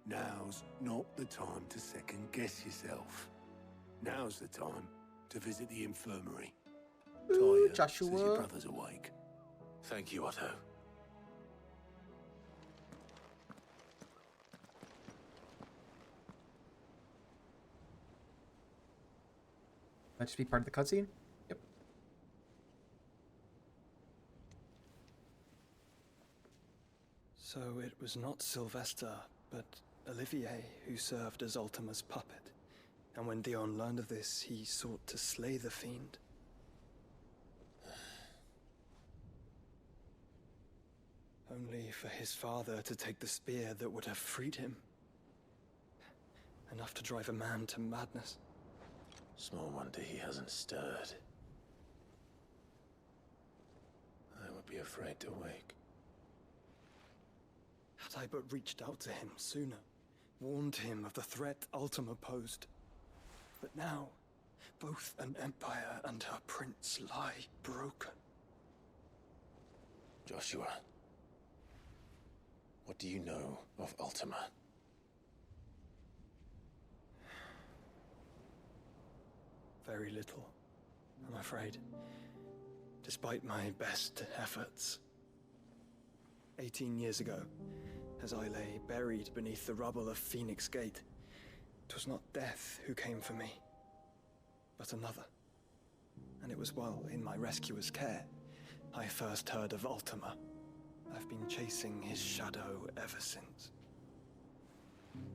Now's not the time to second-guess yourself. Now's the time to visit the infirmary. Ooh, Talia Joshua. says your brother's awake. Thank you, Otto. That just be part of the cutscene? Yep. So it was not Sylvester, but Olivier who served as Ultima's puppet. And when Dion learned of this, he sought to slay the fiend. Only for his father to take the spear that would have freed him. Enough to drive a man to madness. Small wonder he hasn't stirred. I would be afraid to wake. Had I but reached out to him sooner, warned him of the threat Ultima posed. But now, both an empire and her prince lie broken. Joshua, what do you know of Ultima? Very little, I'm afraid. Despite my best efforts. 18 years ago, as I lay buried beneath the rubble of Phoenix Gate, 'twas not death who came for me, but another. And it was while in my rescuer's care, I first heard of Ultima. I've been chasing his shadow ever since.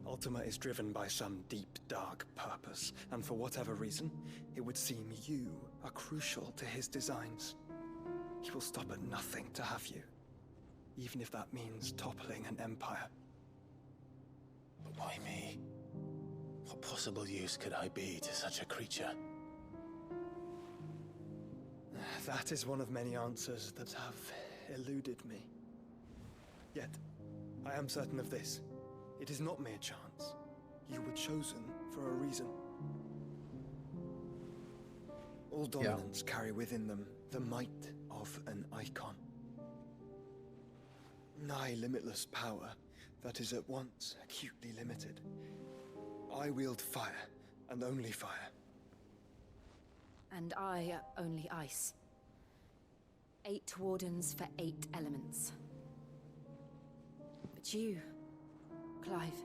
Ultima is driven by some deep, dark purpose, and for whatever reason, it would seem you are crucial to his designs. He will stop at nothing to have you, even if that means toppling an empire. But why me? What possible use could I be to such a creature? That is one of many answers that have eluded me. Yet, I am certain of this. It is not mere chance. You were chosen for a reason. All dominants carry within them the might of an icon. Nigh limitless power that is at once acutely limited. I wield fire, and only fire. And I only ice. 8 wardens for 8 elements. But you, Clive.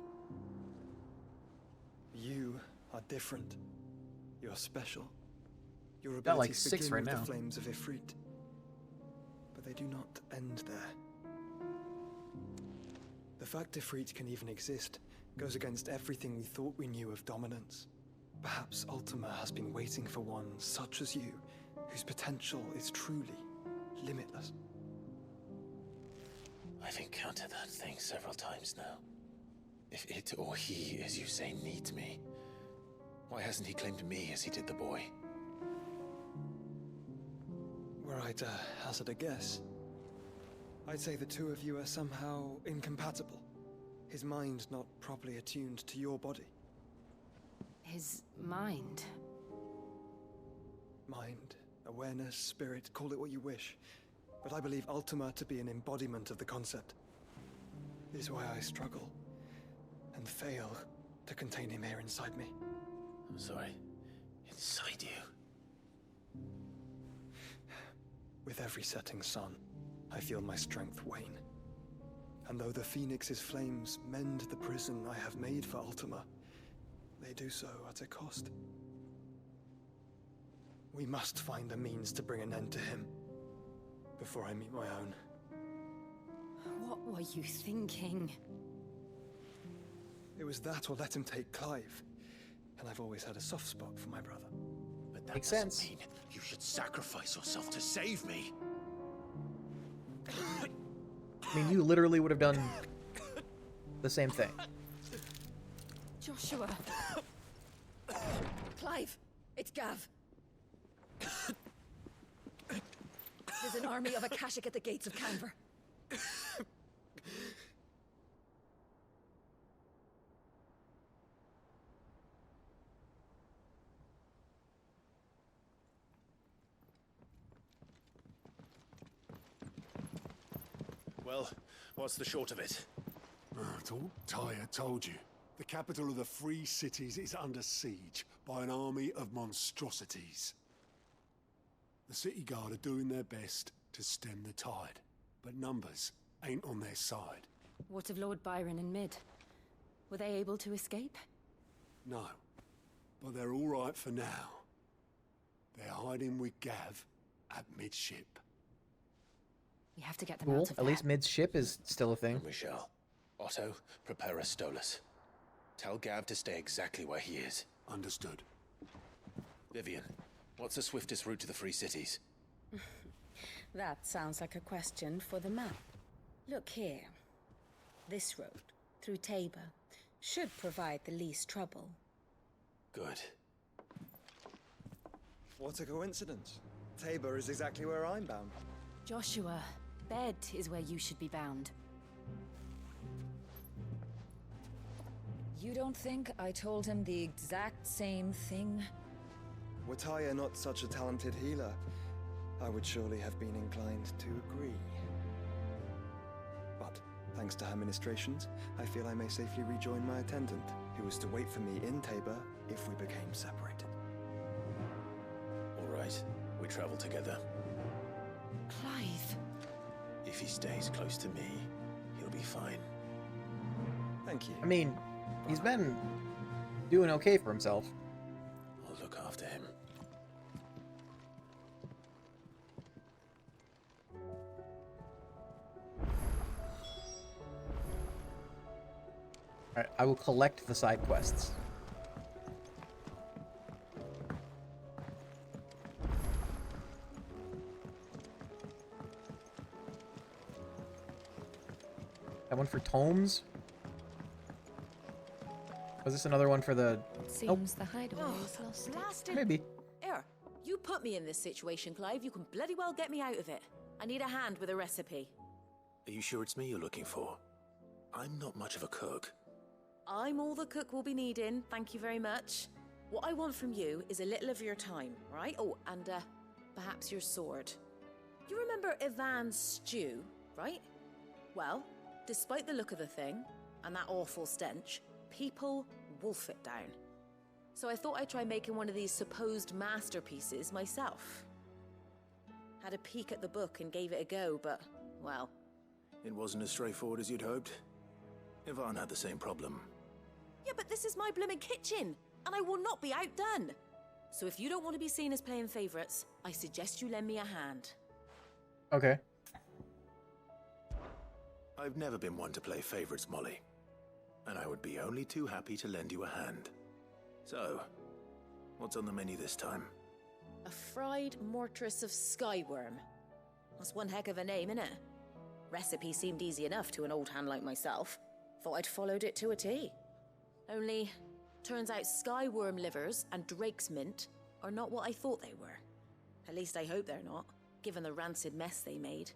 You are different. You're special. Your Got like abilities 6 begin right with now. the flames of Ifrit. But they do not end there. The fact Ifrit can even exist goes against everything we thought we knew of dominance. Perhaps Ultima has been waiting for one such as you, whose potential is truly limitless. I've encountered that thing several times now. If it or he, as you say, needs me, why hasn't he claimed me as he did the boy? Were I to hazard a guess, I'd say the two of you are somehow incompatible. His mind not properly attuned to your body. His mind. Mind, awareness, spirit, call it what you wish. But I believe Ultima to be an embodiment of the concept. It is why I struggle and fail to contain him here inside me. I'm sorry. Inside you? With every setting sun, I feel my strength wane. And though the Phoenix's flames mend the prison I have made for Ultima, they do so at a cost. We must find a means to bring an end to him before I meet my own. What were you thinking? It was that or let him take Clive. And I've always had a soft spot for my brother. But that Makes doesn't sense. mean you should sacrifice yourself to save me. I mean, you literally would have done the same thing. Joshua. Clive, it's Gav. There's an army of Akashic at the gates of Canver. Well, what's the short of it? Tyre told you. The capital of the Free Cities is under siege by an army of monstrosities. The City Guard are doing their best to stem the tide, but numbers ain't on their side. What of Lord Byron and Mid? Were they able to escape? No, but they're all right for now. They're hiding with Gav at midship. We have to get them Cool. out of At there. least midship is still a thing. Michelle, Otto, prepare a Stolas. Tell Gav to stay exactly where he is. Understood. Vivian, what's the swiftest route to the Free Cities? That sounds like a question for the map. Look here. This road, through Tabor, should provide the least trouble. Good. What a coincidence. Tabor is exactly where I'm bound. Joshua, bed is where you should be bound. You don't think I told him the exact same thing? Were Tyre not such a talented healer, I would surely have been inclined to agree. But, thanks to her ministrations, I feel I may safely rejoin my attendant, who was to wait for me in Tabor if we became separated. All right, we travel together. Clive. If he stays close to me, he'll be fine. Thank you. I mean, he's been doing okay for himself. I'll look after him. Alright, I will collect the side quests. That one for tomes? Was this another one for the... Seems the hideaway is lost. Blasted. Maybe. Here, you put me in this situation, Clive. You can bloody well get me out of it. I need a hand with a recipe. Are you sure it's me you're looking for? I'm not much of a cook. I'm all the cook will be needing, thank you very much. What I want from you is a little of your time, right? Oh, and perhaps your sword. You remember Ivan's stew, right? Well, despite the look of the thing, and that awful stench, people wolf it down. So I thought I'd try making one of these supposed masterpieces myself. Had a peek at the book and gave it a go, but, well... It wasn't as straightforward as you'd hoped. Ivan had the same problem. Yeah, but this is my blooming kitchen, and I will not be outdone. So if you don't want to be seen as playing favorites, I suggest you lend me a hand. Okay. I've never been one to play favorites, Molly. And I would be only too happy to lend you a hand. So, what's on the menu this time? A fried mortress of skyworm. That's one heck of a name, innit? Recipe seemed easy enough to an old hand like myself. Thought I'd followed it to a T. Only, turns out skyworm livers and drake's mint are not what I thought they were. At least I hope they're not, given the rancid mess they made.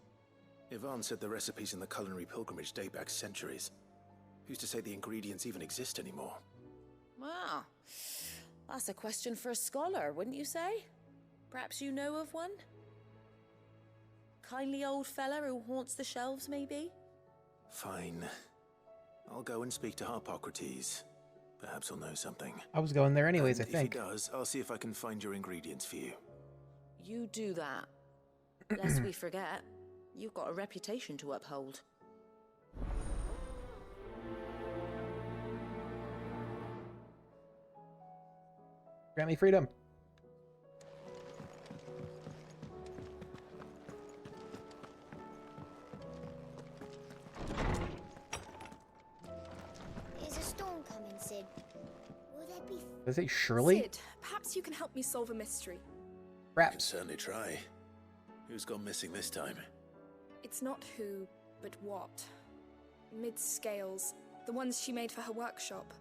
Ivan said the recipes in the culinary pilgrimage date back centuries. Who's to say the ingredients even exist anymore? Wow. That's a question for a scholar, wouldn't you say? Perhaps you know of one? Kindly old fella who haunts the shelves, maybe? Fine. I'll go and speak to Harpocrates. Perhaps he'll know something. I was going there anyways, And I think. If he does, I'll see if I can find your ingredients for you. You do that. Lest we forget, you've got a reputation to uphold. Grant me freedom. Is a storm coming, Sid? Will there be... Does it say Shirley? Sid, perhaps you can help me solve a mystery. I can certainly try. Who's gone missing this time? It's not who, but what. Mid-scales, the ones she made for her workshop.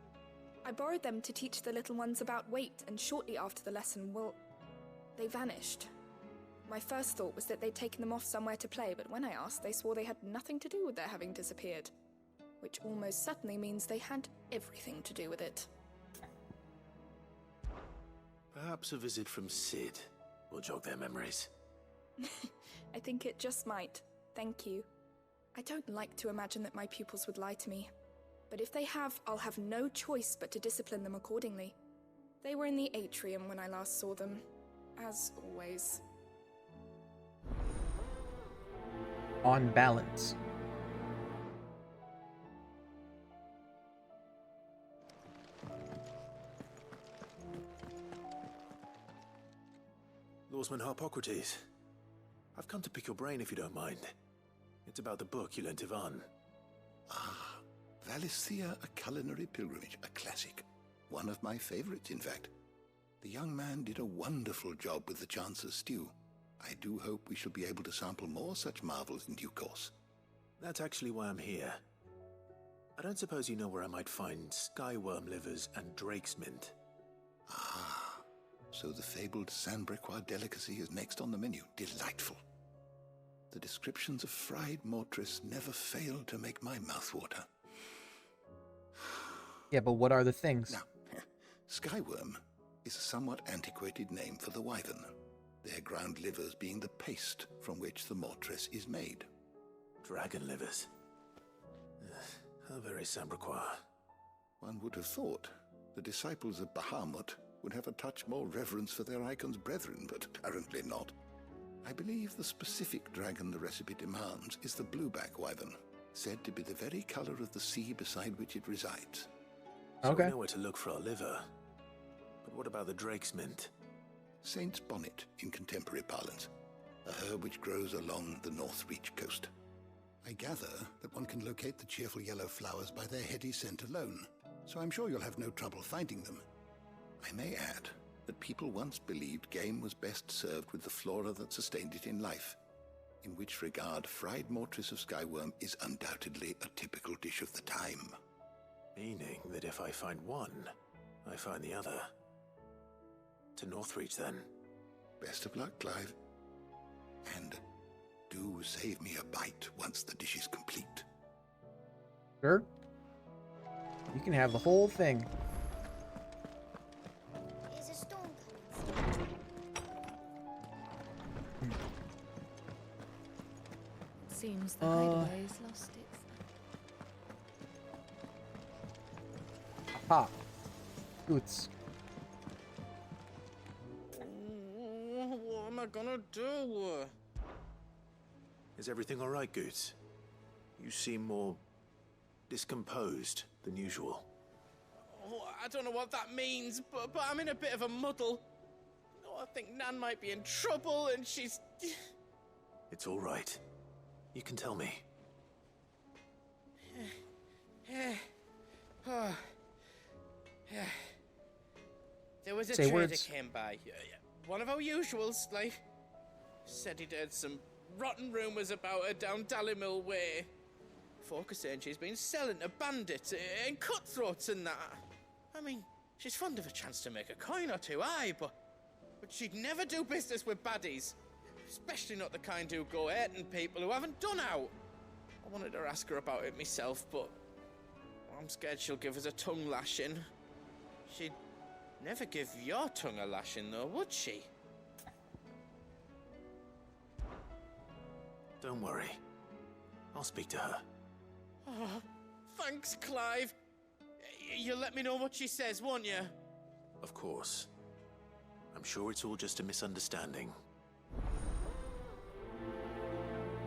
I borrowed them to teach the little ones about weight, and shortly after the lesson, well, they vanished. My first thought was that they'd taken them off somewhere to play, but when I asked, they swore they had nothing to do with their having disappeared. Which almost certainly means they had everything to do with it. Perhaps a visit from Sid will jog their memories. I think it just might. Thank you. I don't like to imagine that my pupils would lie to me. But if they have, I'll have no choice but to discipline them accordingly. They were in the atrium when I last saw them, as always. On balance. talisman Harpocrates. I've come to pick your brain if you don't mind. It's about the book you lent Ivan. Ah, Valisthea, A Culinary Pilgrimage, a classic. One of my favorites, in fact. The young man did a wonderful job with the Chance's stew. I do hope we shall be able to sample more such marvels in due course. That's actually why I'm here. I don't suppose you know where I might find skyworm livers and drake's mint. Ah, so the fabled Sanbrequois delicacy is next on the menu. Delightful. The descriptions of fried mortress never fail to make my mouth water. Yeah, but what are the things? Now, skyworm is a somewhat antiquated name for the wyvern, their ground livers being the paste from which the mortress is made. Dragon livers. How very Sanbrequois. One would have thought the disciples of Bahamut would have a touch more reverence for their icon's brethren, but apparently not. I believe the specific dragon the recipe demands is the blueback wyvern, said to be the very color of the sea beside which it resides. So we know where to look for our liver. But what about the drake's mint? Saint's bonnet in contemporary parlance, a herb which grows along the North Reach coast. I gather that one can locate the cheerful yellow flowers by their heady scent alone, so I'm sure you'll have no trouble finding them. I may add that people once believed game was best served with the flora that sustained it in life, in which regard fried mortress of skyworm is undoubtedly a typical dish of the time. Meaning that if I find one, I find the other. To Northreach, then. Best of luck, Clive. And do save me a bite once the dish is complete. Sure. You can have the whole thing. Is a storm Seems the hideaway's lost its... Aha. Boots. What am I gonna do? Is everything all right, Goots? You seem more discomposed than usual. Oh, I don't know what that means, but I'm in a bit of a muddle. Oh, I think Nan might be in trouble, and she's... It's all right. You can tell me. There was a Say trader words. came by. One of our usuals, like, said he'd heard some rotten rumours about her down Dalimil Way. Folk are saying she's been selling to bandits and cutthroats and that. I mean, she's fond of a chance to make a coin or two, aye, but she'd never do business with baddies. Especially not the kind who go hurting people who haven't done out. I wanted to ask her about it myself, but I'm scared she'll give us a tongue lashing. She'd never give your tongue a lashing, though, would she? Don't worry. I'll speak to her. Oh, thanks, Clive. You'll let me know what she says, won't you? Of course. I'm sure it's all just a misunderstanding.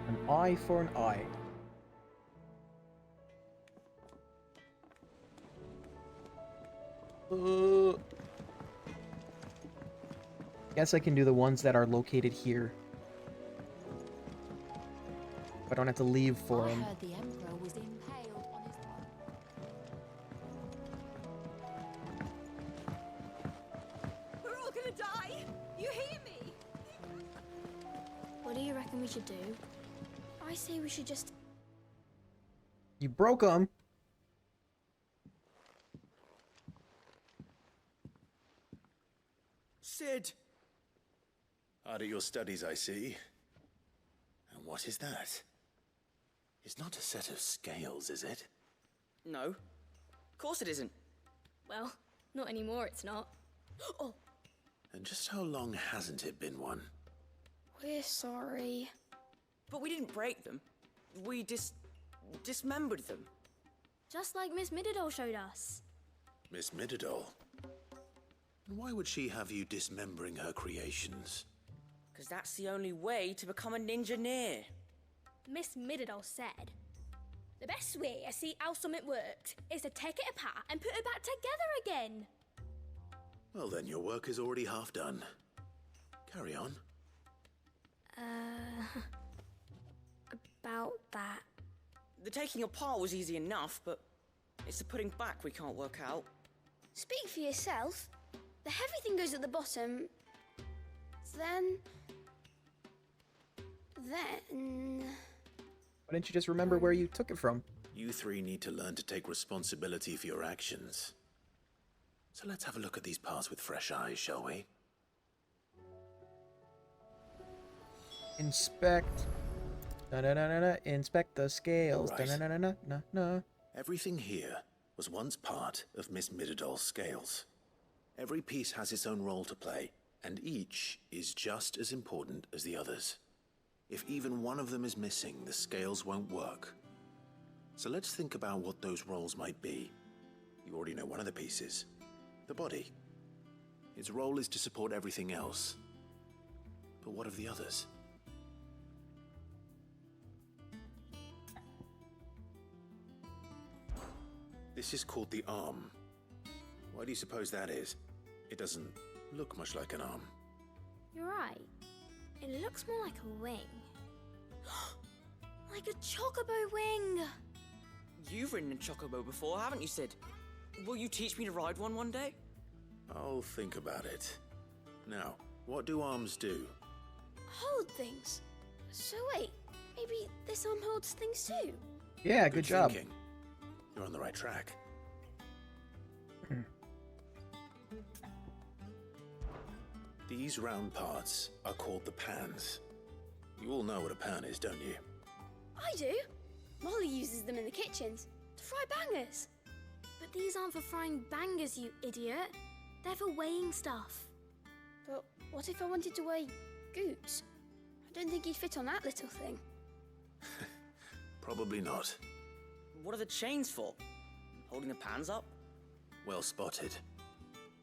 An eye for an eye. Guess I can do the ones that are located here. I don't have to leave for them. I heard the Emperor was impaled on his We're all gonna die! You hear me? What do you reckon we should do? I say we should just... You broke them. Sid! Hard at your studies, I see. And what is that? It's not a set of scales, is it? No. Of course it isn't. Well, not anymore, it's not. Oh, And just how long hasn't it been one? we're sorry. But we didn't break them. We dismembered them. Just like Miss Mididol showed us. Miss Mididol? And why would she have you dismembering her creations? Because that's the only way to become a ninja-neer. Miss Mididol said, the best way to see how something worked is to take it apart and put it back together again. Well then, your work is already half done. Carry on. About that. The taking apart was easy enough, but it's the putting back we can't work out. Speak for yourself. The heavy thing goes at the bottom. Then... Why didn't you just remember where you took it from? You three need to learn to take responsibility for your actions. So let's have a look at these parts with fresh eyes, shall we? Inspect. Da-da-da-da-da. Inspect the scales. All right. Da-da-da-da-da-da. Everything here was once part of Miss Midadol's scales. Every piece has its own role to play, and each is just as important as the others. If even one of them is missing, the scales won't work. So let's think about what those roles might be. You already know one of the pieces. The body. Its role is to support everything else. But what of the others? This is called the arm. Why do you suppose that is? It doesn't look much like an arm. You're right. It looks more like a wing. Like a chocobo wing! You've ridden a chocobo before, haven't you, Sid? Will you teach me to ride one day? I'll think about it. Now, what do arms do? Hold things. So wait, maybe this arm holds things too? Yeah, good job. Thinking. You're on the right track. These round parts are called the pans. You all know what a pan is, don't you? I do. Molly uses them in the kitchens to fry bangers. But these aren't for frying bangers, you idiot. They're for weighing stuff. But what if I wanted to weigh Goots? I don't think he'd fit on that little thing. Probably not. What are the chains for? Holding the pans up? Well spotted.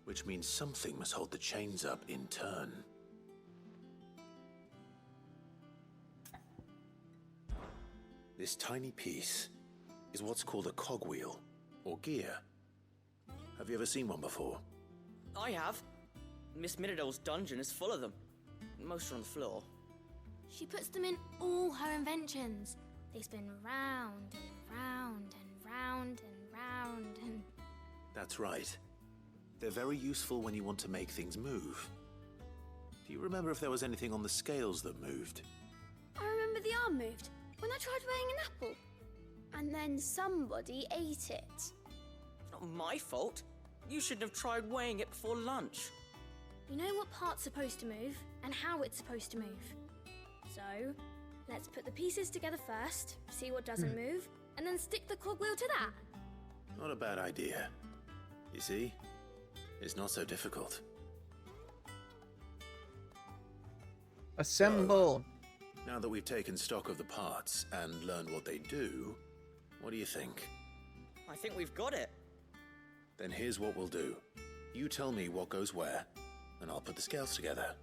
Which means something must hold the chains up in turn. This tiny piece is what's called a cogwheel, or gear. Have you ever seen one before? I have. Miss Midadol's dungeon is full of them. Most are on the floor. She puts them in all her inventions. They spin round and round and round and round and... That's right. They're very useful when you want to make things move. Do you remember if there was anything on the scales that moved? I remember the arm moved when I tried weighing an apple. And then somebody ate it. It's not my fault. You shouldn't have tried weighing it before lunch. You know what part's supposed to move and how it's supposed to move. So, let's put the pieces together first, see what doesn't move, and then stick the cogwheel to that. Not a bad idea. You see? It's not so difficult. Assemble! Now that we've taken stock of the parts and learned what they do, what do you think? I think we've got it. Then here's what we'll do. You tell me what goes where, and I'll put the scales together.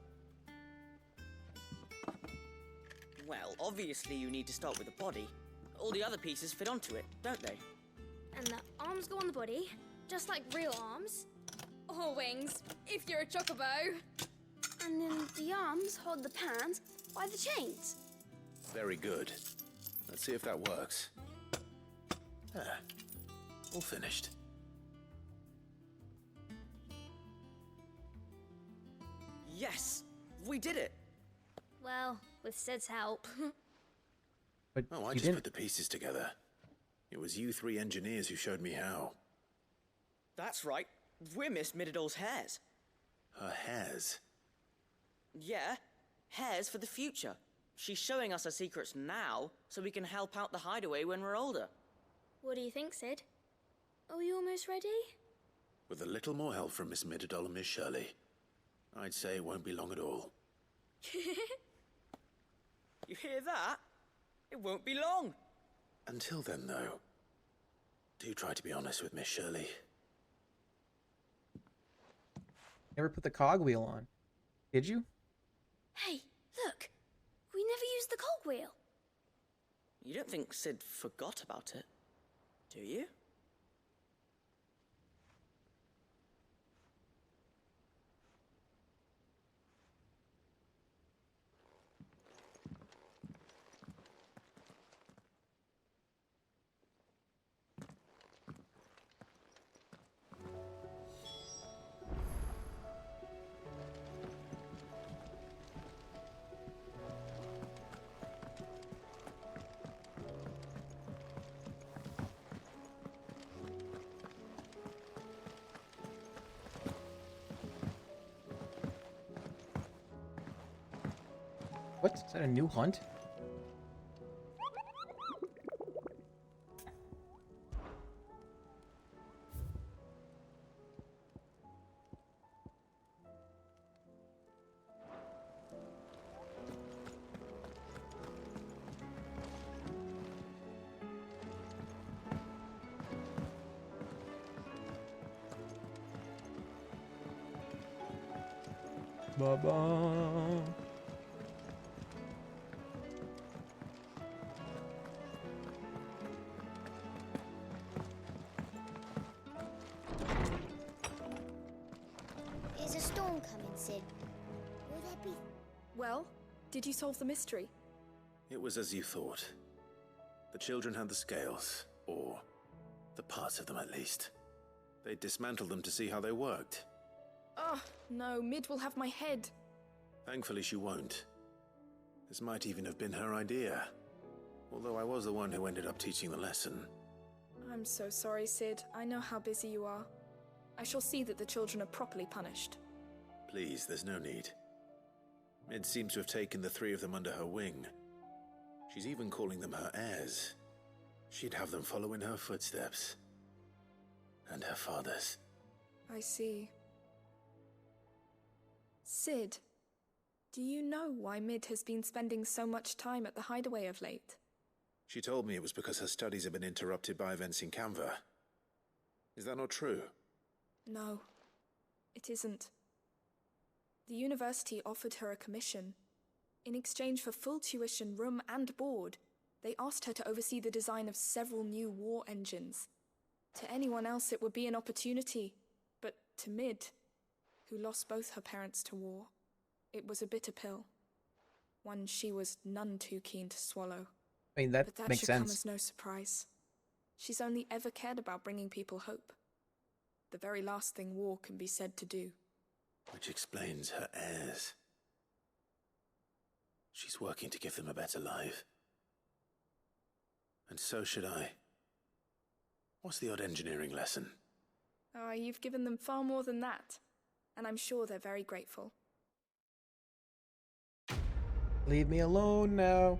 Well, obviously you need to start with the body. All the other pieces fit onto it, don't they? And the arms go on the body, just like real arms. Or wings, if you're a chocobo. And then the arms hold the pans by the chains. Very good. Let's see if that works. There. All finished. Yes! We did it! Well, with Sid's help. But I just put the pieces together. It was you three engineers who showed me how. That's right. We're Miss Midadol's hares. Her hairs? Yeah, hares for the future. She's showing us her secrets now, so we can help out the hideaway when we're older. What do you think, Sid? Are we almost ready? With a little more help from Miss Midadol and Miss Shirley, I'd say it won't be long at all. You hear that? It won't be long. Until then, though, do try to be honest with Miss Shirley. Never put the cogwheel on. Did you? Hey, look! We never used the cogwheel. You don't think Sid forgot about it, do you? What? Is that a new hunt? Ba-ba. Is a storm coming, Sid? Will there be... Well, did you solve the mystery? It was as you thought. The children had the scales, or the parts of them at least. They dismantled them to see how they worked. Oh, no, Mid will have my head. Thankfully she won't. This might even have been her idea. Although I was the one who ended up teaching the lesson. I'm so sorry, Sid. I know how busy you are. I shall see that the children are properly punished. Please, there's no need. Mid seems to have taken the three of them under her wing. She's even calling them her heirs. She'd have them follow in her footsteps. And her father's. I see. Sid, do you know why Mid has been spending so much time at the hideaway of late? She told me it was because her studies have been interrupted by events in Canva. Is that not true? No, it isn't. The university offered her a commission. In exchange for full tuition, room and board, they asked her to oversee the design of several new war engines. To anyone else it would be an opportunity, but to Mid, who lost both her parents to war, it was a bitter pill. One she was none too keen to swallow. I mean, that But that makes should come sense. as no surprise. She's only ever cared about bringing people hope. The very last thing war can be said to do. Which explains her heirs. She's working to give them a better life. And so should I. What's the odd engineering lesson? Ah, you've given them far more than that. And I'm sure they're very grateful. Leave me alone now.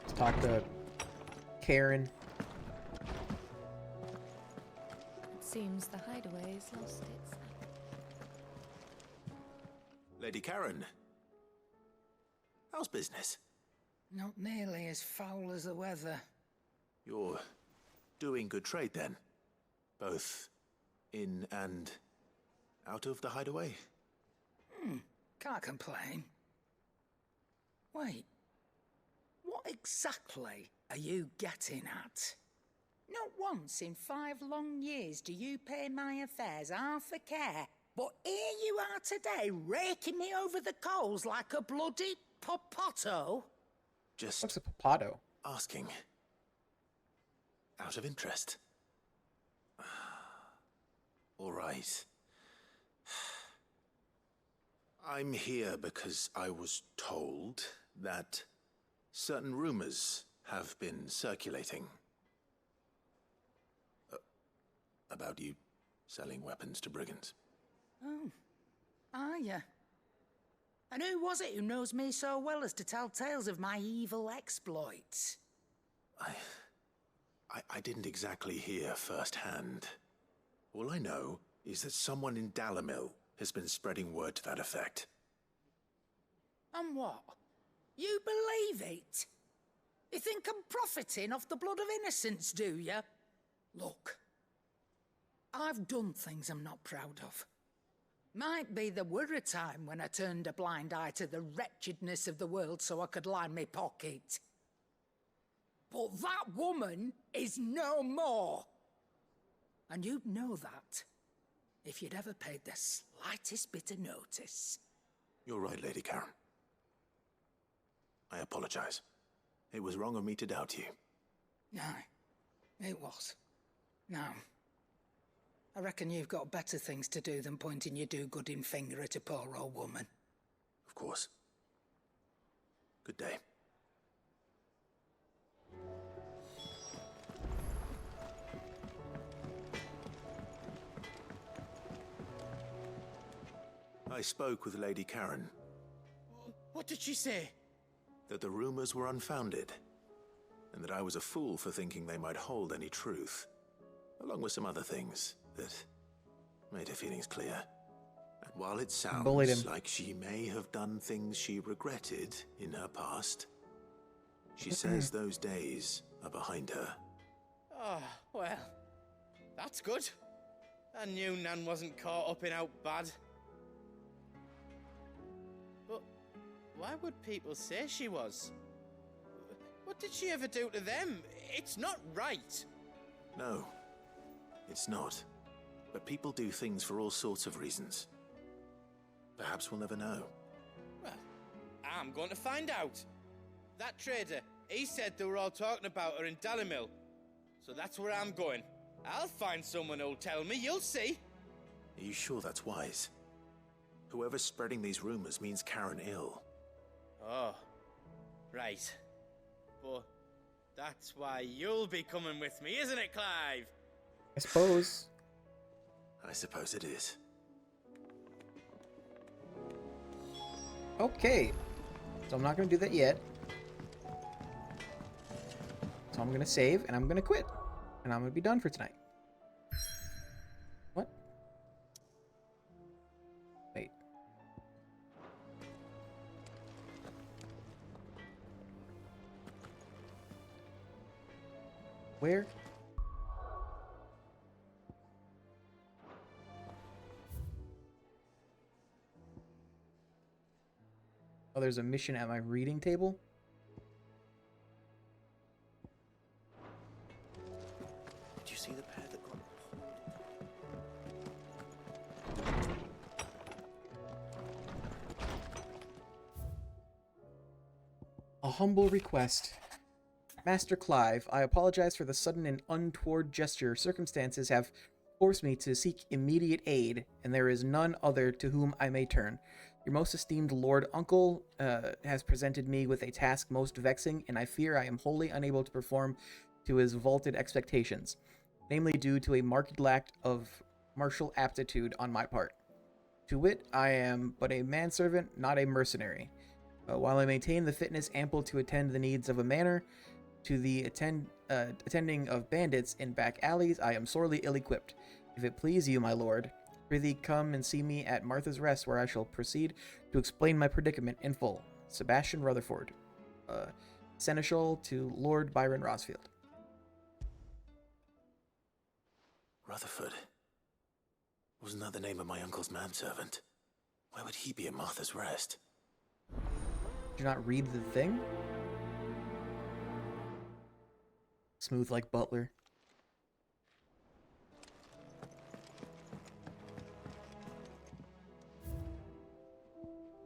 Let's talk to Karen. It seems the hideaway's lost its... Lady Karen. How's business? Not nearly as foul as the weather. You're doing good trade then? Both in and out of the hideaway? Can't complain. Wait. What exactly are you getting at? Not once in 5 long years do you pay my affairs half a care, but here you are today, raking me over the coals like a bloody popoto? Just What's a popato? asking. Out of interest. All right. I'm here because I was told that certain rumors have been circulating. About you selling weapons to brigands. Oh, are ya? And who was it who knows me so well as to tell tales of my evil exploits? I didn't exactly hear firsthand. All I know is that someone in Dalimil has been spreading word to that effect. And what? You believe it? You think I'm profiting off the blood of innocents, do you? Look, I've done things I'm not proud of. Might be there were a time when I turned a blind eye to the wretchedness of the world so I could line my pocket. But that woman is no more. And you'd know that if you'd ever paid the slightest bit of notice. You're right, Lady Karen. I apologize. It was wrong of me to doubt you. Aye, it was. Now, I reckon you've got better things to do than pointing your do-gooding finger at a poor old woman. Of course. Good day. I spoke with Lady Karen. What did she say? That the rumors were unfounded, and that I was a fool for thinking they might hold any truth, along with some other things that made her feelings clear. And while it Bullied sounds him. like she may have done things she regretted in her past, she says those days are behind her. Oh, well, that's good. I knew Nan wasn't caught up in out bad. But why would people say she was? What did she ever do to them? It's not right. No, it's not. But people do things for all sorts of reasons. Perhaps we'll never know. Well, I'm going to find out. That trader, he said they were all talking about her in Dalimil. So that's where I'm going. I'll find someone who'll tell me, you'll see. Are you sure that's wise? Whoever's spreading these rumors means Karen ill. Oh, right. But that's why you'll be coming with me, isn't it, Clive? I suppose. I suppose it is. Okay. So I'm not going to do that yet. So I'm going to save, and I'm going to quit. And I'm going to be done for tonight. What? Wait. Where? Oh, there's a mission at my reading table? Did you see the pair that got... A humble request. Master Clive, I apologize for the sudden and untoward gesture. Circumstances have forced me to seek immediate aid, and there is none other to whom I may turn. Your most esteemed Lord Uncle has presented me with a task most vexing, and I fear I am wholly unable to perform to his vaulted expectations, namely due to a marked lack of martial aptitude on my part. To wit, I am but a manservant, not a mercenary. While I maintain the fitness ample to attend the needs of a manor, to the attending of bandits in back alleys, I am sorely ill-equipped. If it please you, my lord, prithee come and see me at Martha's Rest, where I shall proceed to explain my predicament in full. Sebastian Rutherford, Seneschal to Lord Byron Rosfield. Rutherford? Wasn't that the name of my uncle's manservant? Why would he be at Martha's Rest? Did you not read the thing? Smooth like Butler.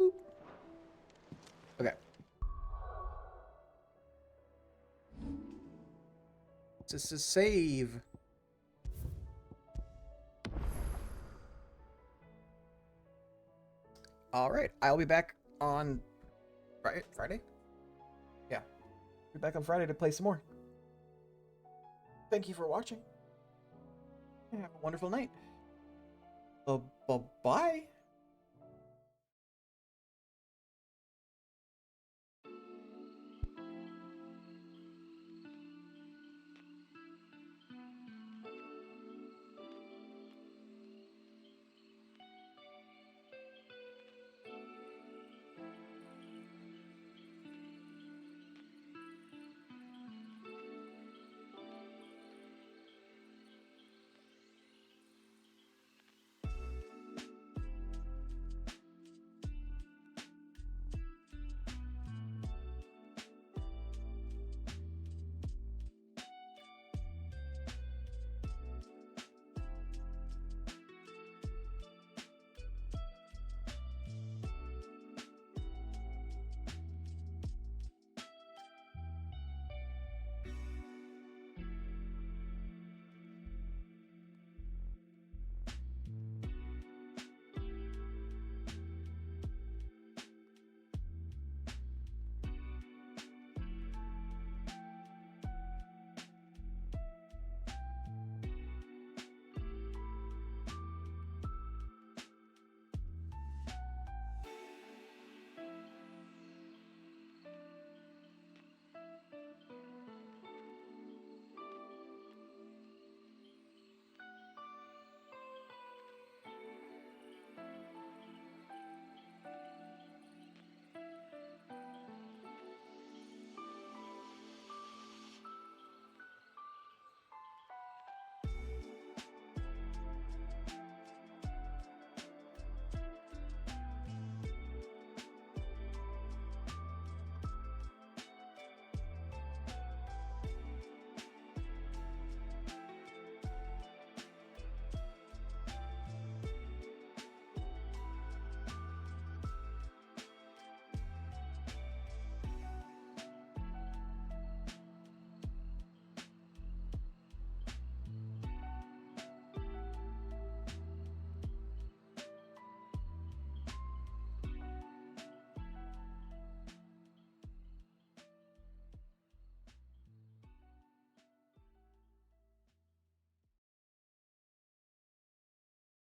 Boop. Okay. This is save. All right, I'll be back on Friday? Yeah. Be back on Friday to play some more. Thank you for watching. Have a wonderful night. Bye.